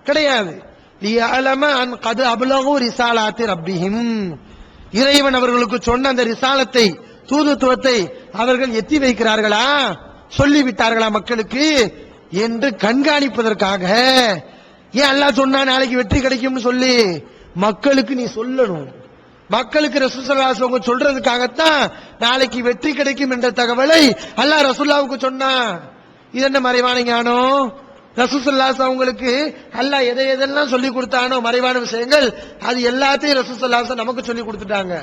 [SPEAKER 2] கிடையாது. லியாலம அன் கது அபலகு ரிசாலாத்தி ரப்பிஹிம், இறைவன் அவர்களுக்கு சொன்ன அந்த ரிசாலத்தை, தூதுத்துவத்தை அவர்கள் எத்தி வைக்கிறார்களா, சொல்லிவிட்டார்களா மக்களுக்கு என்று கண்காணிப்பதற்காக. ஏன் அல்லாஹ் சொன்னா நாளைக்கு வெற்றி கிடைக்கும்னு சொல்லி? மக்களுக்கு நீ சொல்லணும். மக்களுக்கு ரசூல் ஸல்லல்லாஹு அலைஹி வஸல்லம் சொல்றதுக்காகத்தான் நாளைக்கு வெற்றி கிடைக்கும் என்ற தகவலை அல்லாஹ் ரசூலுல்லாஹ்வுக்கு சொன்னா. இது என்ன மறைவான ஞானம்? ரசூல் ஸல்லல்லாஹு அலைஹி வஸல்லம் அவங்களுக்கு அல்லாஹ் எதெல்லாம் சொல்லி கொடுத்தானோ மறைவான விஷயங்கள், அது எல்லாத்தையும் ரசூல் ஸல்லல்லாஹு அலைஹி வஸல்லம் நமக்கு சொல்லி கொடுத்துட்டாங்க.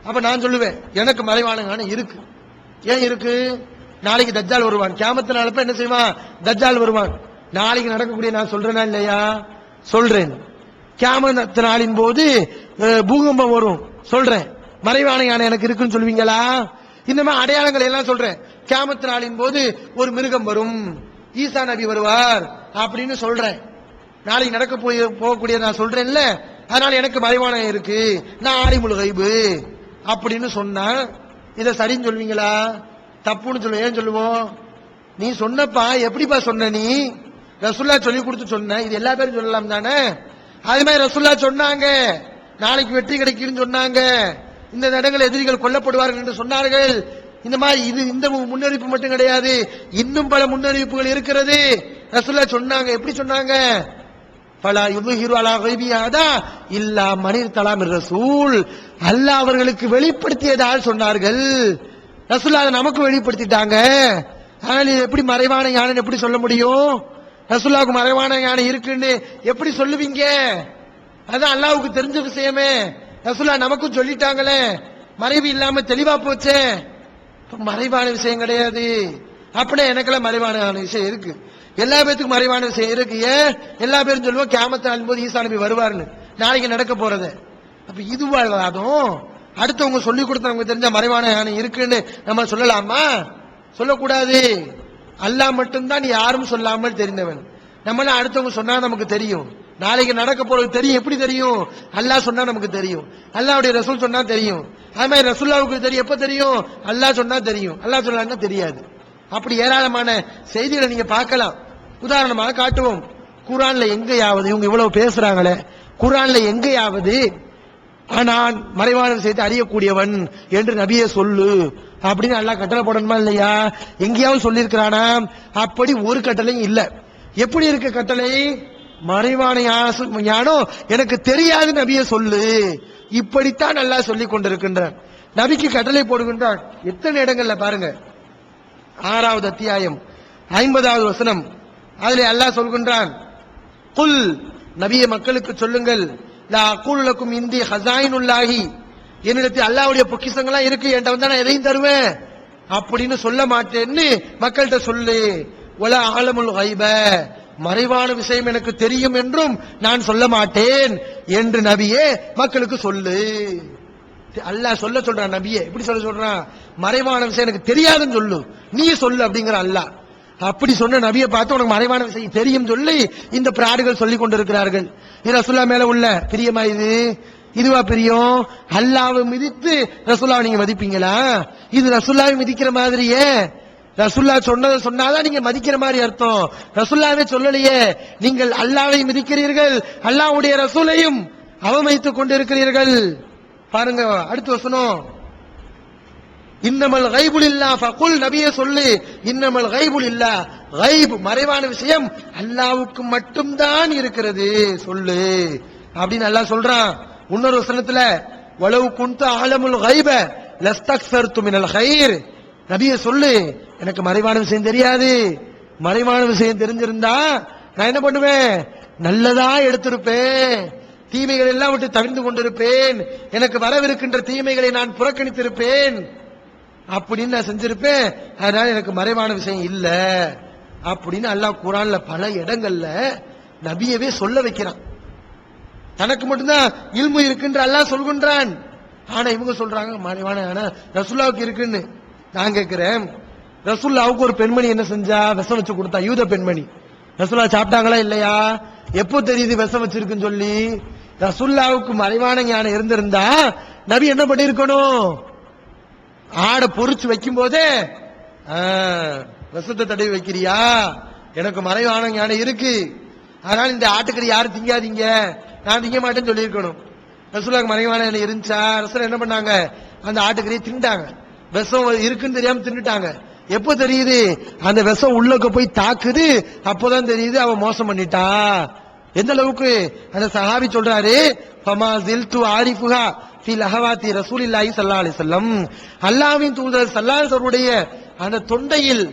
[SPEAKER 2] அப்ப நான் சொல்லுவேன், எனக்கு மறைவான ஞானம் இருக்கு. ஏன் இருக்கு? நாளைக்கு தஜ்ஜால் வருவான். கியாமத் நாளப்ப என்ன செய்வான்? தஜ்ஜால் வருவான். நாளைக்கு நடக்கக்கூடிய நான் சொல்றேனா இல்லையா? சொல்றேன். கியாமத் நாளின் போது பூகம்பம் வரும் சொல்றேன். மறைவான ஞானம் எனக்கு இருக்குன்னு சொல்லுவீங்களா? இந்த மாதிரி அடையாளங்களை எல்லாம் சொல்றேன். கியாமத் நாளின் போது ஒரு மிருகம் வரும், ஈசா நபி வருவார் அப்படின்னு சொல்றேன். நாளைக்கு நடக்க போகக்கூடிய நான் சொல்றேன்ல, அதனால எனக்கு மறைவான இருக்கு, நான் ஆலிமுல் கைபு அப்படின்னு சொன்னா இதை சரின்னு சொல்வீங்களா? தப்புன்னு சொல்லுவேன். ஏன் சொல்லுவோம்? நீ சொன்னப்பா, எப்படிப்பா சொன்ன? நீ ரசூலுல்லாஹ் சொல்லி கொடுத்து சொன்ன, இது எல்லா பேரும் சொல்லலாம் தானே? அது மாதிரி ரசூலுல்லாஹ் சொன்னாங்க நாளைக்கு வெற்றி கிடைக்கும்னு சொன்னாங்க, இந்த இடங்கள் எதிரிகள் கொல்லப்படுவார்கள் என்று சொன்னார்கள். இந்த மாதிரி இது இந்த முன்னறிவிப்பு மட்டும் கிடையாது, இன்னும் பல முன்னறிவிப்புகள் இருக்கிறது. ரசூலுல்லாஹ் சொன்னாங்க. எப்படி சொன்னாங்க? ஃபலா யுதுஹிரு அலா கைபி அஹதா இல்லா மனிர் தலாம் ரசூல், அல்லாஹ் அவர்களுக்கு வெளிப்படுத்தியதால் சொன்னார்கள். ரசூலுல்லாஹ் நமக்கு வெளிப்படுத்திட்டாங்க. ஆனால் இது எப்படி மறைவான ஞானம் எப்படி சொல்ல முடியும்? ரசூலுல்லாஹ்வுக்கு மறைவான ஞானம் இருக்குன்னு எப்படி சொல்லுவீங்க? அதான் அல்லாஹ்வுக்கு தெரிஞ்ச விஷயமே. ரசூலுல்லாஹ் நமக்கும் சொல்லிட்டாங்களே, மறைவு இல்லாம தெளிவா போச்சே. மறைவான விஷயம் கிடையாது. அப்படின்னா எனக்கெல்லாம் மறைவான விஷயம் இருக்கு, எல்லா பேருக்கும் மறைவான விஷயம் இருக்கு. ஏன் எல்லா பேரும் சொல்லுவோம் கியாமத் நாளின் போது ஈசா நபி வருவார்னு, நாளைக்கு நடக்க போறது. அப்ப இதுவாதும் அடுத்தவங்க சொல்லி கொடுத்த நமக்கு தெரிஞ்ச மறைவான ஞானம் இருக்குன்னு நம்ம சொல்லலாமா? சொல்லக்கூடாது. அல்லாஹ் மட்டும்தான் யாரும் சொல்லாமல் தெரிந்தவன். நம்மள அடுத்தவங்க சொன்னா நமக்கு தெரியும், நாளைக்கு நடக்க போறது தெரியும். எப்படி தெரியும்? அல்லாஹ் சொன்னா நமக்கு தெரியும், அல்லாஹ்வுடைய ரசூல் சொன்னா தெரியும். அது மாதிரி ரசூலுல்லாஹ்வுக்கு தெரியும். எப்ப தெரியும்? அல்லாஹ் சொன்னா தெரியும், அல்லாஹ் சொன்னா தெரியாது. அப்படி ஏராளமான செய்திகளை நீங்க பார்க்கலாம். உதாரணமாக காட்டுவோம். குர்ஆன்ல எங்கேயாவது இவங்க இவ்வளவு பேசுறாங்களே, குர்ஆன்ல எங்கேயாவது நான் மறைவான விஷயத்தை அறியக்கூடியவன் என்று நபியே சொல்லு அப்படின்னு அல்லாஹ் கட்டளை போடணுமா இல்லையா? எங்கேயாவது சொல்லி இருக்கிறானா? அப்படி ஒரு கட்டளையும் இல்ல. எப்படி இருக்க கட்டளை? மறைவான ஞானம் எனக்கு தெரியாது நபியே சொல்லு, இப்படித்தான் அல்லாஹ் சொல்லிக் கொண்டிருக்கின்றான். நபிக்கு கட்டளை போடுகின்றான். எத்தனை இடங்கள்ல பாருங்க. 6வது அத்தியாயம் 50வது வசனம், அதிலே அல்லாஹ் சொல்கின்றான், குல், நபியே மக்களுக்கு சொல்லுங்கள், லா அகூலு லக்கும் இந்தி ஹஸாயினுல்லாஹி, என்னிடத்தில் அல்லாஹ்வுடைய பொக்கிஷங்கள்லாம் இருக்கு, என்கிட்ட வந்தா நான் எதையும் தருவேன் அப்படின்னு சொல்ல மாட்டேன்னு மக்கள்கிட்ட சொல்லு. வலா ஆலமுல் கைப, மறைவான விஷயம் எனக்கு தெரியும் என்றும் நான் சொல்ல மாட்டேன் என்று நபியே மக்களுக்கு சொல்லு. அல்லாஹ் சொல்றான் நபியே. எப்படி சொல்றான்? மறைவான விஷயம் எனக்கு தெரியாதுன்னு சொல்லு, நீ சொல்லு அப்படிங்கிற அல்லாஹ். அப்படி சொன்ன நபியை பார்த்து உனக்கு மறைவான விஷயம் தெரியும் சொல்லி இந்த பிராடுகள் சொல்லிக் கொண்டிருக்கிறார்கள். இது ரசூலுல்லாஹ் மேல உள்ள பிரியமா? இதுவா பிரியம்? அல்லாஹ்வை மிதித்து ரசூலுல்லாஹ் நீங்க மதிப்பீங்களா? இது ரசூலுல்லாஹ் மிதிக்கிற மாதிரியே. ரசூலுல்லாஹ் சொன்னதை சொன்னாதான் நீங்க மதிக்கிற மாதிரி அர்த்தம். ரசூலுல்லாஹ்வே சொல்லலையே. நீங்கள் அல்லாஹ்வை மிதிக்கிறீர்கள், அல்லாஹ்வுடைய ரசூலையும் அவமதித்துக் கொண்டிருக்கிறீர்கள். பாருங்க அடுத்த வசனம். இன்னமல் கைபுல் இல்லா ஃபகுல், நபியே சொல்லு, இன்னமல் கைபுல் இல்லா, கைப் மறைவான விஷயம் அல்லாஹ்வுக்கு மட்டும்தான் இருக்கிறது சொல்லு அப்படின்னு அல்லாஹ் சொல்றான். இன்னொரு வசனத்துல வலவு குன்த அலமுல் கைப லஸ்தக்ஸர்து மினல் கைர், நபியே சொல்லு எனக்கு மறைவான விஷயம் தெரியாது, மறைவான விஷயம் தெரிஞ்சிருந்தா நான் என்ன பண்ணுவேன்? நல்லதா எடுத்திருப்பேன், தீமைகள் எல்லாம் விட்டு தவிர்த்து கொண்டிருப்பேன், எனக்கு வரவிருக்கின்ற தீமைகளை நான் புறக்கணித்திருப்பேன் அப்படின்னு நான் செஞ்சிருப்பேன். அதனால எனக்கு மறைவான விஷயம் இல்ல அப்படின்னு அல்லாஹ் குர்ஆன்ல பல இடங்கள்ல நபியவே சொல்ல வைக்கிறான். தனக்கு மட்டும்தான் இல்மு இருக்குன்ற அல்லாஹ் சொல்கின்றான். ஆனா இவங்க சொல்றாங்க மறைவான ரசூலுல்லாஹ்வுக்கு இருக்குன்னு. நான் கேட்கிறேன், ரசூலுல்லாஹ்வுக்கு ஒரு பெண்மணி என்ன செஞ்சா? விஷம் வச்சு கொடுத்தா, யூத பெண்மணி. ரசூலுல்லாஹ் சாப்பிட்டாங்களா இல்லையா? எப்போ தெரியுது விஷம் வச்சிருக்குன்னு சொல்லி? ரசூலுல்லாஹ்வுக்கு மறைவான ஞானம் இருந்திருந்தா நபி என்ன பண்ணிருக்கணும்? ஆடை பொறிச்சு வைக்கும் போதே விஷத்தை தடவி வைக்கிறியா? எனக்கு மறைவான ஞானம் இருக்கு, அதனால இந்த ஆட்டுக்கறி யாரும் திங்காதீங்க, நான் திங்க மாட்டேன்னு சொல்லியிருக்கணும். ரசூலுல்லாஹ்வுக்கு மறைவான ஞானம் இருந்துச்சா? ரசூலுல்லாஹ் என்ன பண்ணாங்க? அந்த ஆட்டுக்கறியை திண்டாங்க. விஷம் இருக்குன்னு தெரியாம தின்னுட்டாங்க. எப்போ தெரியுது? அந்த விஷம் உள்ளக்க போய் தாக்குது, அப்போதான் தெரியுது அவன் மோசம் பண்ணிட்டா. எந்த அளவுக்கு அந்த சஹாபி சொல்றாரு, ஃபமா ஜில்து ஆரிஃபுஹா ஃபீ லஹவாத்தி ரசூலில்லாஹி ஸல்லல்லாஹு அலைஹி வஸல்லம், அல்லாஹ்வின் தூதர் ஸல்லல்லாஹு அலைஹி வஸல்லுடைய அந்த தொண்டையில்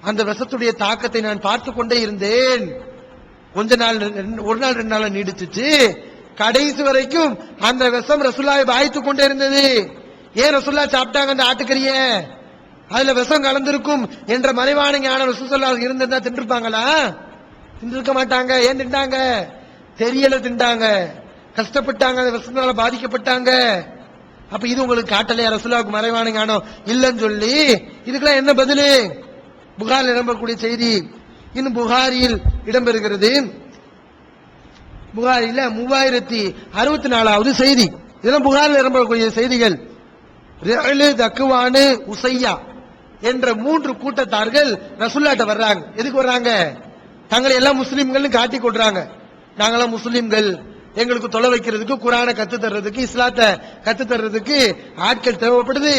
[SPEAKER 2] அந்த விஷத்துடைய தாக்கத்தை நான் பார்த்து கொண்டே இருந்தேன். கொஞ்ச நாள், ஒரு நாள் 2 நாள் நீடிச்சிச்சு. கடைசி வரைக்கும் அந்த விஷம் ரசூலுல்லாஹை பாய்த்து கொண்டே இருந்தது. ஏன் ரசூலுல்லாஹ் சாப்பிட்டாங்க அந்த ஆட்டுக்கறிய? அதுல விஷம் கலந்திருக்கும் என்ற மறைவான ஞானம் ரசூலுல்லாஹ் இருந்திருந்தா தின்றுப்பாங்களா? தின்றுக்க மாட்டாங்க. ஏன் திண்டாங்க? தெரியல திண்டாங்க, கஷ்டப்பட்டாங்க, அந்த விஷத்தினால பாதிக்கப்பட்டாங்க. அப்ப இது உங்களுக்கு காட்டலையா ரசூலுல்லாஹ்வுக்கு மறைவான ஞானம் இல்லைன்னு சொல்லி? இதுக்கெல்லாம் என்ன பதிலு? புகாரில் இடம்பெறக்கூடிய செய்தி இன்னும் புகாரியில் இடம்பெறுகிறது. புகாரில 3064வது செய்தி. இதெல்லாம் புகாரில் இடம்பெறக்கூடிய செய்திகள். ரிஅலு, தக்வானு, உசையா என்ற 3 கூட்டத்தார்கள் ரசூலுல்லாஹ்ட்ட வர்றாங்க. எதுக்கு வர்றாங்க? தங்களை எல்லாம் முஸ்லிம்கள் காட்டிக் கொள்றாங்க. நாங்கெல்லாம் முஸ்லிம்கள், எங்களுக்கு தொலை வைக்கிறதுக்கு, குர்ஆனை கத்து தர்றதுக்கு, இஸ்லாத்தை கத்து தர்றதுக்கு ஆட்கள் தேவைப்படுது.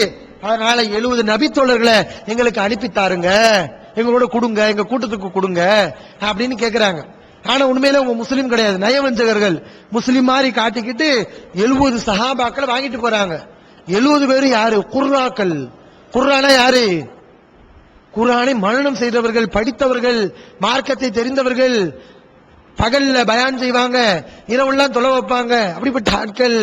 [SPEAKER 2] அதனால 70 நபித்தோழர்களை எங்களுக்கு அனுப்பித்தாருங்க, எங்களோட கொடுங்க, எங்க கூட்டத்துக்கு கொடுங்க அப்படின்னு கேக்குறாங்க. ஆனா உண்மையில உங்க முஸ்லீம் கிடையாது, நயவஞ்சகர்கள். முஸ்லீம் மாதிரி காட்டிக்கிட்டு 70 சஹாபாக்களை வாங்கிட்டு போறாங்க. 70 பேரும் யாரு? குர்ஆக்கள். குர்ஆனா யாரு? குர்ஆனை மனனம் செய்தவர்கள், படித்தவர்கள், மார்க்கத்தை தெரிந்தவர்கள். பகல்ல பயான் செய்வாங்க, இரவுலாம் தொலை வைப்பாங்க. அப்படிப்பட்ட ஆட்கள்.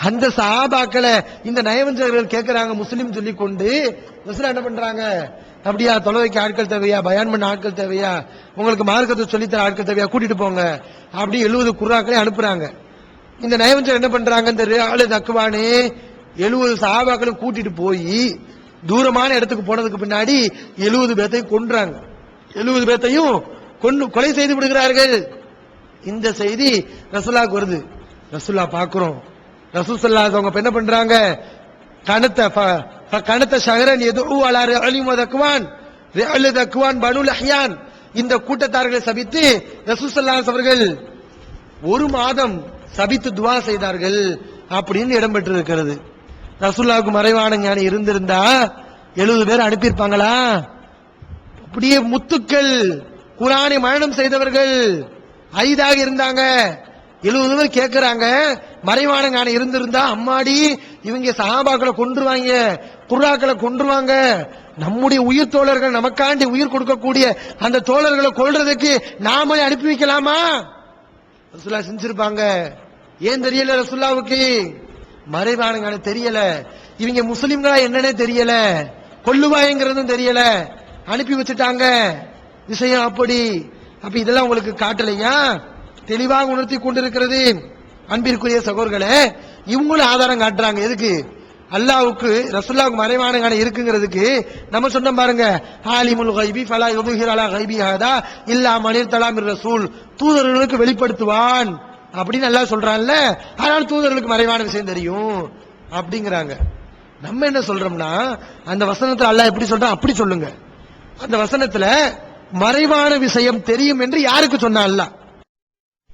[SPEAKER 2] அந்த சஹாபாக்களை இந்த நயவஞ்சகர்கள் கேட்கிறாங்க, முஸ்லீம் சொல்லி கொண்டு. ரசூலுல்லாஹ் என்ன பண்றாங்க? அப்படியா, தொலை வைக்க ஆட்கள் தேவையா? பயான் பண்ண ஆட்கள் தேவையா? உங்களுக்கு மார்க்கத்தை சொல்லித்தர ஆட்கள் தேவையா? கூட்டிட்டு போங்க அப்படி 70 குர்ஆக்களை அனுப்புறாங்க. இந்த நயவஞ்சகர் என்ன பண்றாங்க? இந்த ரிஅலு, தக்வானு 70 சஹாபாக்களும் கூட்டிட்டு போய் தூரமான இடத்துக்கு போனதுக்கு பின்னாடி 70 பேத்தையும் கொன்றாங்க. 70 பேத்தையும் கொலை செய்து விடுகிறார்கள். இந்த செய்தி ரசூலுல்லாஹ்க்கு வருது. ரசூலுல்லாஹ் பார்க்கிறோம். ரசூல் ஸல்லல்லாஹு அலைஹி வஸல்லம் என்ன பண்றாங்க? கனத்த ஷஹரன் யதுஉ அலா ரிஅலி வ தக்வான், ரிஅலு, தக்வான், பனுல் அஹ்யான் இந்த கூட்டத்தார்களை சபித்து ரசூல் ஸல்லல்லாஹு அலைஹி அவர்கள் 1 மாதம் சபித்து துஆ செய்தார்கள் அப்படின்னு இடம்பெற்றிருக்கிறது. ரசூலுல்லாஹ்வுக்கு மறைவான ஞானம் இருந்திருந்தா 70 பேர் அனுப்பியிருப்பாங்களா? அப்படியே முத்துக்கள், குர்ஆனை மனனம் செய்தவர்கள் ஐதாக இருந்தாங்க. 70 பேர் கேட்கிறாங்க, மறைவான ஞானம் இருந்திருந்தா அம்மாடி இவங்க சஹாபாக்களை கொன்றுவாங்க, குர்ஆக்களை கொன்றுவாங்க, நம்முடைய உயிர் தோழர்கள், நமக்காண்டி உயிர் கொடுக்கக்கூடிய அந்த தோழர்களை கொல்றதுக்கு நாமளே அனுப்பி வைக்கலாமா? ரசூலுல்லாஹ் செஞ்சிருப்பாங்க. ஏன் தெரியல ரசூலுல்லாஹ்வுக்கு? மறைவான ஞானம் தெரியல. இவங்க முஸ்லிம்களா என்னன்னே தெரியல, கொல்லுவாயங்கிறதும் தெரியல, அனுப்பி வச்சுட்டாங்க. விஷயம் அப்படி. அப்ப இதெல்லாம் உங்களுக்கு காட்டலையா? தெளிவாக உணர்த்தி கொண்டிருக்கிறது. அன்பிற்குரிய சகோதரர்களே, இவங்களும் ஆதாரம் காட்டுறாங்க. எதுக்கு? அல்லாஹ்வுக்கு ரசூலுல்லாஹ்வுக்கு மறைவான ஞானம் இருக்குங்கிறதுக்கு நம்ம சொன்னோம் பாருங்க, ஆலிமுல் கைபி ஃபலா யுதுஹிர் அலா கைபி ஹதா இல்லா மனிர் தலாமிர் ரசூல், தூதர்களுக்கு வெளிப்படுத்துவான் அப்படின்னு அல்லாஹ் சொல்றான்ல, அதனால தூதர்களுக்கு மறைவான விஷயம் தெரியும் அப்படிங்கிறாங்க. நம்ம என்ன சொல்றோம்னா, அந்த வசனத்துல அல்லாஹ் எப்படி சொல்றான் அப்படி சொல்லுங்க. அந்த வசனத்துல மறைவான விஷயம் தெரியும் என்று யாருக்கு சொன்னா அல்லாஹ்?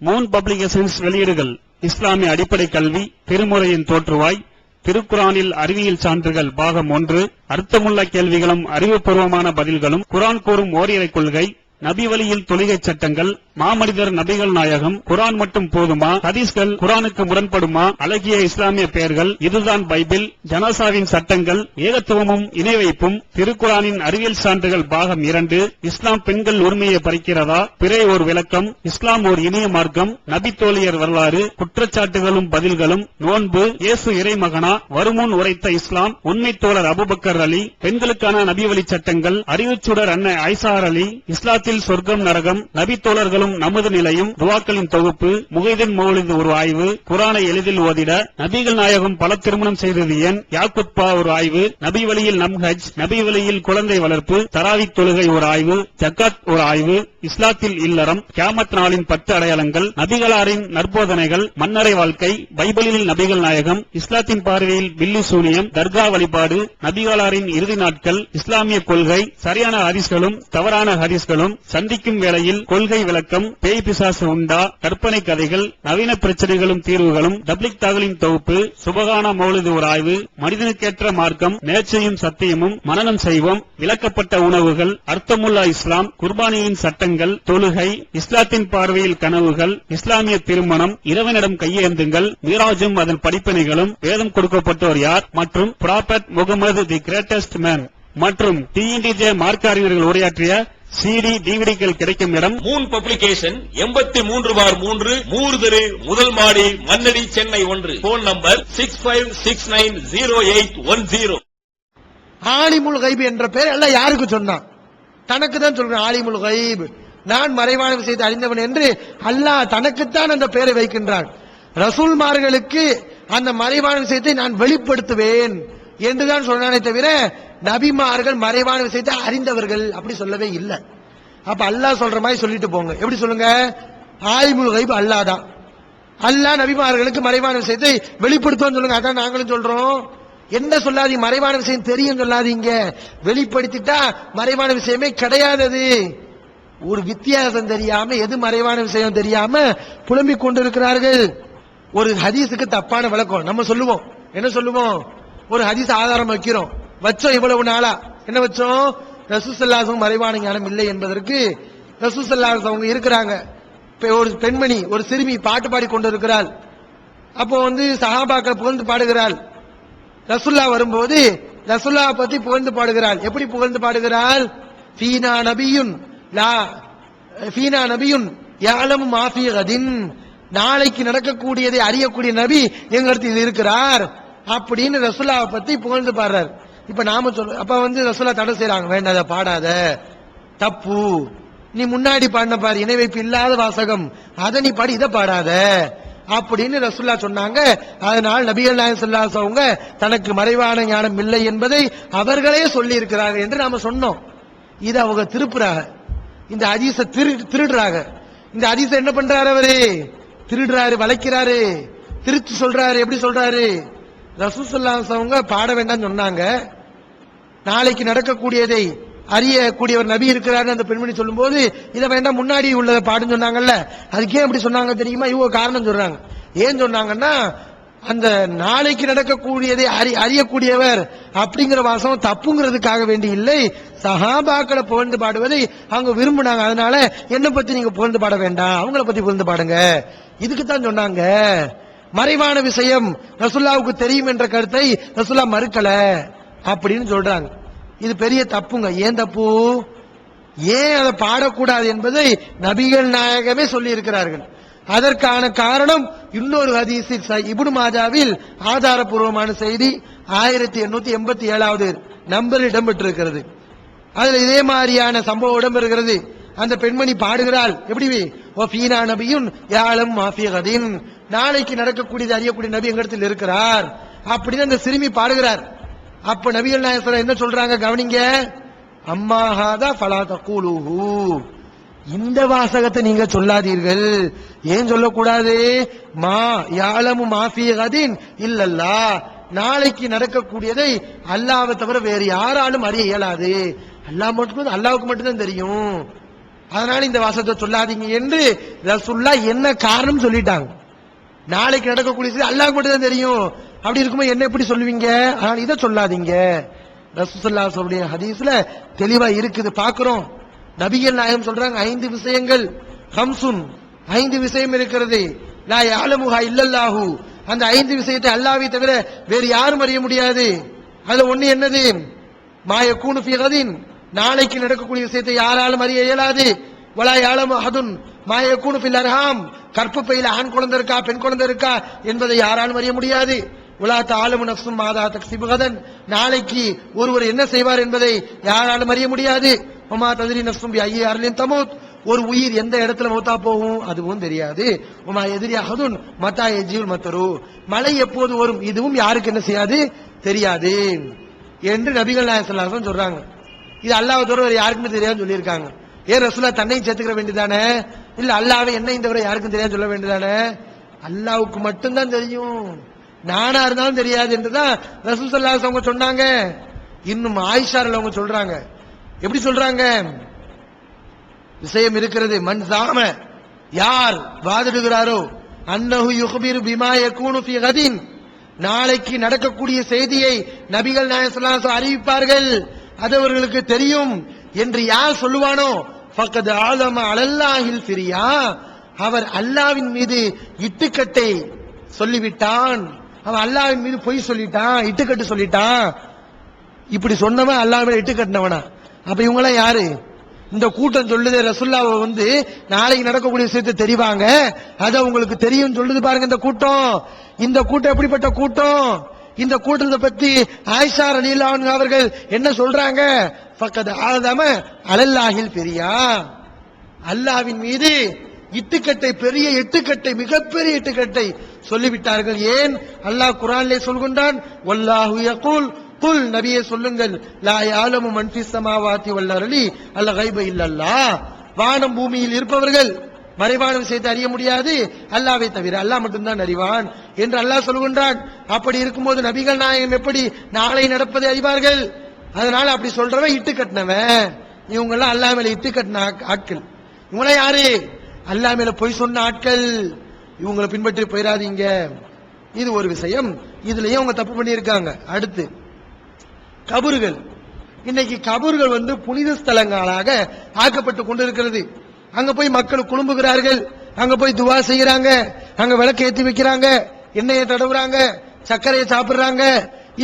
[SPEAKER 3] மூன் பப்ளிகேஷன்ஸ் வெளியீடுகள் இஸ்லாமிய அடிப்படை கல்வி, திருமுறையின் தோற்றுவாய், திருக்குரானில் அறிவியல் சான்றுகள் பாகம் 1, அர்த்தமுள்ள கேள்விகளும் அறிவுபூர்வமான பதில்களும், குரான் கூறும் ஓரிரை கொள்கை, நபி வழியில் தொழுகை சட்டங்கள், மாமனிதர் நபிகள் நாயகம், குரான் மட்டும் போதுமா, ஹதீஸ்கள் குரானுக்கு முரண்படுமா, அழகிய இஸ்லாமிய பெயர்கள், இதுதான் பைபிள், ஜனாசாவின் சட்டங்கள், ஏகத்துவமும் இணை வைப்பும், திருக்குரானின் அறிவியல் சான்றுகள் பாகம் 2, இஸ்லாம் பெண்கள் உரிமையை பறிக்கிறதா, பிறை ஓர் விளக்கம், இஸ்லாம் ஓர் இனிய மார்க்கம், நபி தோழியர் வரலாறு, குற்றச்சாட்டுகளும் பதில்களும், நோன்பு, இயேசு இறைமகனா, வருமுன் உரைத்த இஸ்லாம், உண்மை தோழர் அபுபக்கர் அலி, பெண்களுக்கான நபி வழி சட்டங்கள், அறிவுச்சுடர் அன்னை ஐசார் அலி, இஸ்லாத்தில் சொர்க்கம் நரகம், நபி தோழர்களும் நமது நிலையும், துவாக்களின் தொகுப்பு, முகைதீன் மௌலித் ஒரு ஆய்வு, குரானை எளிதில் ஓதிட, நபிகள் நாயகம் பல திருமணம் செய்தது ஏன், யாக்குத்பா ஒரு ஆய்வு, நபி வழியில் நம்ஹஜ், நபி வழியில் குழந்தை வளர்ப்பு, தராவித் தொழுகை ஒரு ஆய்வு, ஜக்காத் ஒரு ஆய்வு, இஸ்லாத்தில் இல்லறம், கியாமத் நாளின் 10 அடையாளங்கள், நபிகளாரின் நற்போதனைகள், மன்னரை வாழ்க்கை, பைபிளில் நபிகள் நாயகம், இஸ்லாத்தின் பார்வையில் பில்லி சூனியம், தர்கா வழிபாடு, நபிகளாரின் இறுதி நாட்கள், இஸ்லாமிய கொள்கை, சரியான ஹதீஸ்களும் தவறான ஹதீஸ்களும், சந்திக்கும் வேளையில் கொள்கை விளக்கம், பேய் பிசாசு உண்டா, கற்பனை கதைகள், நவீன பிரச்சனைகளும் தீர்வுகளும், தப்லிக் தாகலின் தொகுப்பு, சுபகான மௌலிது ஒரு ஆய்வு, மனிதனுக்கேற்ற மார்க்கம், நேர்ச்சையும் சத்தியமும், மனனம் செய்வோம், விளக்கப்பட்ட உணவுகள், அர்த்தமுல்லா இஸ்லாம், குர்பானியின் சட்டங்கள், தொழுகை, இஸ்லாத்தின் பார்வையில் கனவுகள், இஸ்லாமிய திருமணம், இறைவனிடம் கையேந்துங்கள், மீராஜும் அதன் படிப்பினைகளும், வேதம் கொடுக்கப்பட்டோர் யார், மற்றும் prophet Mohammed the greatest man மற்றும் டிஎன்டிஜே மார்க்க அறிஞர்கள் உரையாற்றிய சிடி டிவிடிகள் கிடைக்கும் இடம்
[SPEAKER 4] மூன் பப்ளிகேஷன் 83/3 மூர் தெரு, முதல் மாடி, மன்னடி, சென்னை 1. Phone number 65690810.
[SPEAKER 2] ஆலிமுல் கைப் என்ற பெயர் எல்லாம் யாருக்கு சொன்னான்? தனக்கு தான் சொல்றேன். ஆலிமுல் கைப், நான் மறைவான விஷயத்தை அறிந்தவன் என்று அல்லாஹ் தனக்குத்தான் அந்த பெயரை வைக்கின்றான். ரசூல்மார்களுக்கு அந்த மறைவான விஷயத்தை நான் வெளிப்படுத்துவேன் என்றுதான் சொன்னானே தவிர நபிமார்கள் மறைவான விஷயத்தை அறிந்தவர்கள் அப்படி சொல்லவே இல்லை. அப்ப அல்லாஹ் சொல்ற மாதிரி சொல்லிட்டு போங்க. எப்படி சொல்லுங்க? ஆலிமுல் கைப் அல்லாஹ் தான். அல்லாஹ் நபிமார்களுக்கு மறைவான விஷயத்தை வெளிப்படுத்துவோம் சொல்லுங்க. அதான் நாங்களும் சொல்றோம். என்ன சொல்லாதீங்க, மறைவான விஷயம் தெரியும் சொல்லாதீங்க. வெளிப்படுத்திட்டா மறைவான விஷயமே கிடையாது. ஒரு வித்தியாசம் தெரியாம, எது மறைவான விஷயம் தெரியாம புலம்பிக் கொண்டிருக்கிறார்கள். ஒரு ஹதீஸுக்கு தப்பான விளக்கம் நம்ம சொல்லுவோம். என்ன சொல்லுவோம்? ஒரு ஹதீஸ் ஆதாரம் வைக்கிறோம். வச்சோம் இவ்வளவு நாளா. என்ன வச்சோம்? ரசூல் ஸல்லல்லாஹு அலைஹி மறைவான ஞானம் இல்லை என்பதற்கு ரசூல் ஸல்லல்லாஹு அலைஹி அவங்க இருக்கிறாங்க. ஒரு பெண்மணி, ஒரு சிறுமி பாட்டு பாடி கொண்டிருக்கிறாள். அப்போ சஹாபாக்கள் புகழ்ந்து பாடுகிறாள். ரசூல்லா வரும்போது ரசூல்லா பத்தி புகழ்ந்து பாடுகிறாள். எப்படி புகழ்ந்து பாடுகிறாள்? ஃபீனா நபியுன் யஅலமு மா ஃபீ கதின், நாளைக்கு நடக்கக்கூடியதை அறியக்கூடிய நபி எங்களிடத்தில் இருக்கிறார் அப்படின்னு ரசூல்லாவை பத்தி புகழ்ந்து பாடுறார். இப்ப நாம சொல்ல, அப்ப ரசூல்லா தடை செய்யறாங்க, வேண்டாத பாடாத, தப்பு, நீ முன்னாடி பாடின பாரு இணை வைப்பு இல்லாத வாசகம், அதை நீ பாடி இதை பாடாத அப்படின்னு ரசூல்லா சொன்னாங்க. அதனால் நபிகள் நாயகம் ஸல்லல்லாஹு அலைஹி அவங்க தனக்கு மறைவான ஞானம் இல்லை என்பதை அவர்களே சொல்லி இருக்கிறார்கள் என்று நாம சொன்னோம். இதை அவங்க திருப்புறாங்க, இந்த ஹதீஸை திருடுறாங்க. இந்த ஹதீஸை என்ன பண்றாரு? அவரு திருடுறாரு, வளைக்கிறாரு, திருச்சி சொல்றாரு. எப்படி சொல்றாரு? ரசூல் ஸல்லல்லாஹு அலைஹி அவங்க பாட வேண்டாம்னு சொன்னாங்க. நாளைக்கு நடக்கக்கூடியதை அறியக்கூடியவர் நபி இருக்கிறார் அந்த பெண்மணி சொல்லும் போது இதை வேண்டாம் முன்னாடி உள்ளதை பாடுன்னு சொன்னாங்கல்ல. அதுக்கே அப்படி சொன்னாங்க தெரியுமா? இவங்க காரணம் சொல்றாங்க. ஏன் சொன்னாங்கன்னா, அந்த நாளைக்கு நடக்கக்கூடியதை அறியக்கூடியவர் அப்படிங்கிற வாசம் தப்புங்கிறதுக்காக வேண்டி இல்லை, சஹாபாக்களை புகழ்ந்து பாடுவதை அவங்க விரும்பினாங்க. அதனால என்ன பத்தி நீங்க புகழ்ந்து பாட வேண்டாம், அவங்கள பத்தி புகழ்ந்து பாடுங்க, இதுக்குத்தான் சொன்னாங்க. மறைவான விஷயம் ரசூலுல்லாஹ்வுக்கு தெரியும் என்ற கருத்தை ரசூலுல்லாஹ் மறுக்கல அப்படின்னு சொல்றாங்க. இது பெரிய தப்புங்க. ஏன் தப்பு? ஏன் அதை பாடக்கூடாது என்பதை நபிகள் நாயகமே சொல்லி இருக்கிறார்கள். அதற்கான காரணம் இன்னொரு ஹதீஸில் இப்னு மாஜாவில் ஆதாரபூர்வமான செய்தி 1887வது நம்பர் இடம்பெற்றிருக்கிறது. அதுல இதே மாதிரியான சம்பவம் இடம்பெறுகிறது. அந்த பெண்மணி பாடுகிறாள். எப்படி? ஓ ஃபீனா நபியுன் யஅலமு மா ஃபீ கதின், நாளைக்கு நடக்கக்கூடியது அறியக்கூடிய நபி எங்களிடத்தில் இருக்கிறார் அப்படின்னு அந்த சிறுமி பாடுகிறார். அப்ப நபிகள் நாயகம் என்ன சொல்றாங்க கவனிங்க, அம்மா ஹாதா ஃபலா தகூலுஹு, இந்த வாசகத்தை நீங்க சொல்லாதீர்கள். ஏன் சொல்லக்கூடாது? மா யாலமு மாஃபி கதின் இல்லல்லாஹ், நாளைக்கு நடக்கக்கூடியதை அல்லாஹ்வை தவிர வேறு யாராலும் அறிய இயலாது, அல்லாஹ்வுக்கு மட்டும்தான் தெரியும். அதனால இந்த வாசகத்தை சொல்லாதீங்க என்று ரசூலுல்லாஹ் என்ன காரணம் சொல்லிட்டாங்க. நாளைக்கு நடக்கக்கூடிய அல்லாஹ்வுக்கு மட்டும்தான் தெரியும், அப்படி இருக்கும்போது என்ன எப்படி சொல்லுவீங்க? ஆனால் இதை சொல்லாதீங்க. ரசூலுல்லாஹ் சொல்லுடைய ஹதீஸ்ல தெளிவா இருக்குது, பாக்குறோம். நபிகள் நாயகம் சொல்றாங்க 5 விஷயங்கள், ஹம்சுன் 5 விஷயம் இருக்கிறது, லா யஅலமுஹா இல்லல்லாஹு, அந்த 5 விஷயத்தை அல்லாஹ்வை தவிர வேறு யாரும் அறிய முடியாது. அதுல ஒண்ணு என்னது? மா யகூனு ஃபீ கதின், நாளைக்கு நடக்கக்கூடிய விஷயத்தை யாராலும் அறிய இயலாது. வலா யஅலமு அஹதுன் மா யகூனு ஃபில் அர்ஹாம், கற்பு பையில ஆண் குழந்தை இருக்கா பெண் குழந்தை இருக்கா என்பதை யாராலும் அறிய முடியாது. வலா தஅலமு நஃப்சும் மாதா தக்ஸிபு கதன், நாளைக்கு ஒருவர் என்ன செய்வார் என்பதை யாராலும் அறிய முடியாது. வமா தத்ரி நஃப்சும் பிஅய்யி அர்லின் தமூத், ஒரு உயிர் எந்த இடத்துல மௌத்தா போகும் அதுவும் தெரியாது. வமா யத்ரி அஹதுன் மத்தா யஜில் மத்ரு, மழை எப்போது வரும் இதுவும் யாருக்கு என்ன செய்யாது தெரியாது என்று நபிகள் நாயகம் ஸல்லல்லாஹு அலைஹி வஸல்லம் சொல்றாங்க. இது அல்லாஹ்வை தவிர வேற யாருக்குமே தெரியாதுன்னு சொல்லியிருக்காங்க. ஏன் ரசூலுல்லாஹ் தன்னையும் சேர்த்துக்கிற வேண்டியதானே? இல்ல அல்லாஹ்வை என்னையும் தவிர யாருக்கும் தெரியாது சொல்ல வேண்டியதானே? அல்லாஹ்வுக்கு மட்டும்தான் தெரியும், நானா இருந்தாலும் தெரியாது என்றுதான் ரசூல் ஸல்லல்லாஹு அலைஹி வஸல்லம் சொன்னாங்க. இன்னும் ஆயிஷா அவங்க சொல்றாங்க, எப்படி சொல்றாங்க? விஷயம் இருக்கிறது. மன் ஸாம, யார் வாதிடுகிறாரோ, அன்னஹு யுக்பிரு பிமா யகூனு ஃபீ கதின், நாளைக்கு நடக்கக்கூடிய செய்தியை நபிகள் நாயகம் ஸல்லல்லாஹு அலைஹி வஸல்லம் அறிவிப்பார்கள், அது அவர்களுக்கு தெரியும் என்று யார் சொல்லுவானோ, ஃபக்கத் ஆலம அலல்லாஹில் ஃபிரியா, அவர் அல்லாஹ்வின் மீது இட்டுக்கட்டை சொல்லிவிட்டான், அவன் அல்லாஹ்வின் மீது பொய் சொல்லிட்டான், இட்டுக்கட்டு சொல்லிட்டான். இப்படி சொன்னவன் அல்லாஹ் மேல இட்டுக்கட்டினவனா? அப்ப இவங்களாம் யாரு? இந்த கூட்டம் சொல்லுது ரசூலுல்லாஹ் வந்து நாளைக்கு நடக்கக்கூடிய விஷயத்தை தெரிவாங்க, அது உங்களுக்கு தெரியும் சொல்லுது பாருங்க. இந்த கூட்டம் எப்படிப்பட்ட கூட்டம்? இந்த கூட்டத்தை பத்தி ஆயிஷா ரலியல்லாஹு அன்ஹா அவர்கள் என்ன சொல்றாங்க? ஃபக்கத் ஆதம அலல்லாஹில் ஃபிரியா, அல்லாஹ்வின் மீது இட்டுக்கட்டை, பெரிய இட்டுக்கட்டை, மிகப்பெரிய இட்டுக்கட்டை சொல்லிவிட்டார்கள். ஏன்? அல்லாஹ் குர்ஆனிலே சொல்கின்றான், வல்லாஹு யகூல், குல் நபியே சொல்லுங்கள், லா யஅலமு மன் ஃபிஸ் ஸமாவாதி வல் அர்லி அல் கைப இல்லல்லாஹ், வானம் பூமியில் இருப்பவர்கள் மறைவான விஷயத்தை அறிய முடியாது அல்லாஹ்வை தவிர, அல்லாஹ் மட்டும்தான் அறிவான் என்று அல்லாஹ் சொல்கின்றான். அப்படி இருக்கும்போது நபிகள் நாயகம் எப்படி நாளை நடப்பதை அறிவார்கள்? அதனால அப்படி சொல்றவன் இட்டு கட்டினவன். இவங்க எல்லாம் அல்லாஹ் மேல இட்டு கட்டின ஆட்கள். இவங்கள யாரு? அல்லாஹ் மேல பொய் சொன்ன ஆட்கள். இவங்களை பின்பற்றி போயிடாதீங்க. இது ஒரு விஷயம். இதுலயும் அவங்க தப்பு பண்ணி இருக்காங்க. அடுத்து கபறுகள். இன்னைக்கு கபறுகள் வந்து புனித ஸ்தலங்களாக ஆக்கப்பட்டு கொண்டிருக்கிறது. அங்க போய் மக்கள் குழும்புகிறார்கள், அங்க போய் துவா செய்யறாங்க, அங்க விளக்கு ஏற்றி வைக்கிறாங்க, எண்ணெயை தடவுறாங்க, சர்க்கரையை சாப்பிடுறாங்க.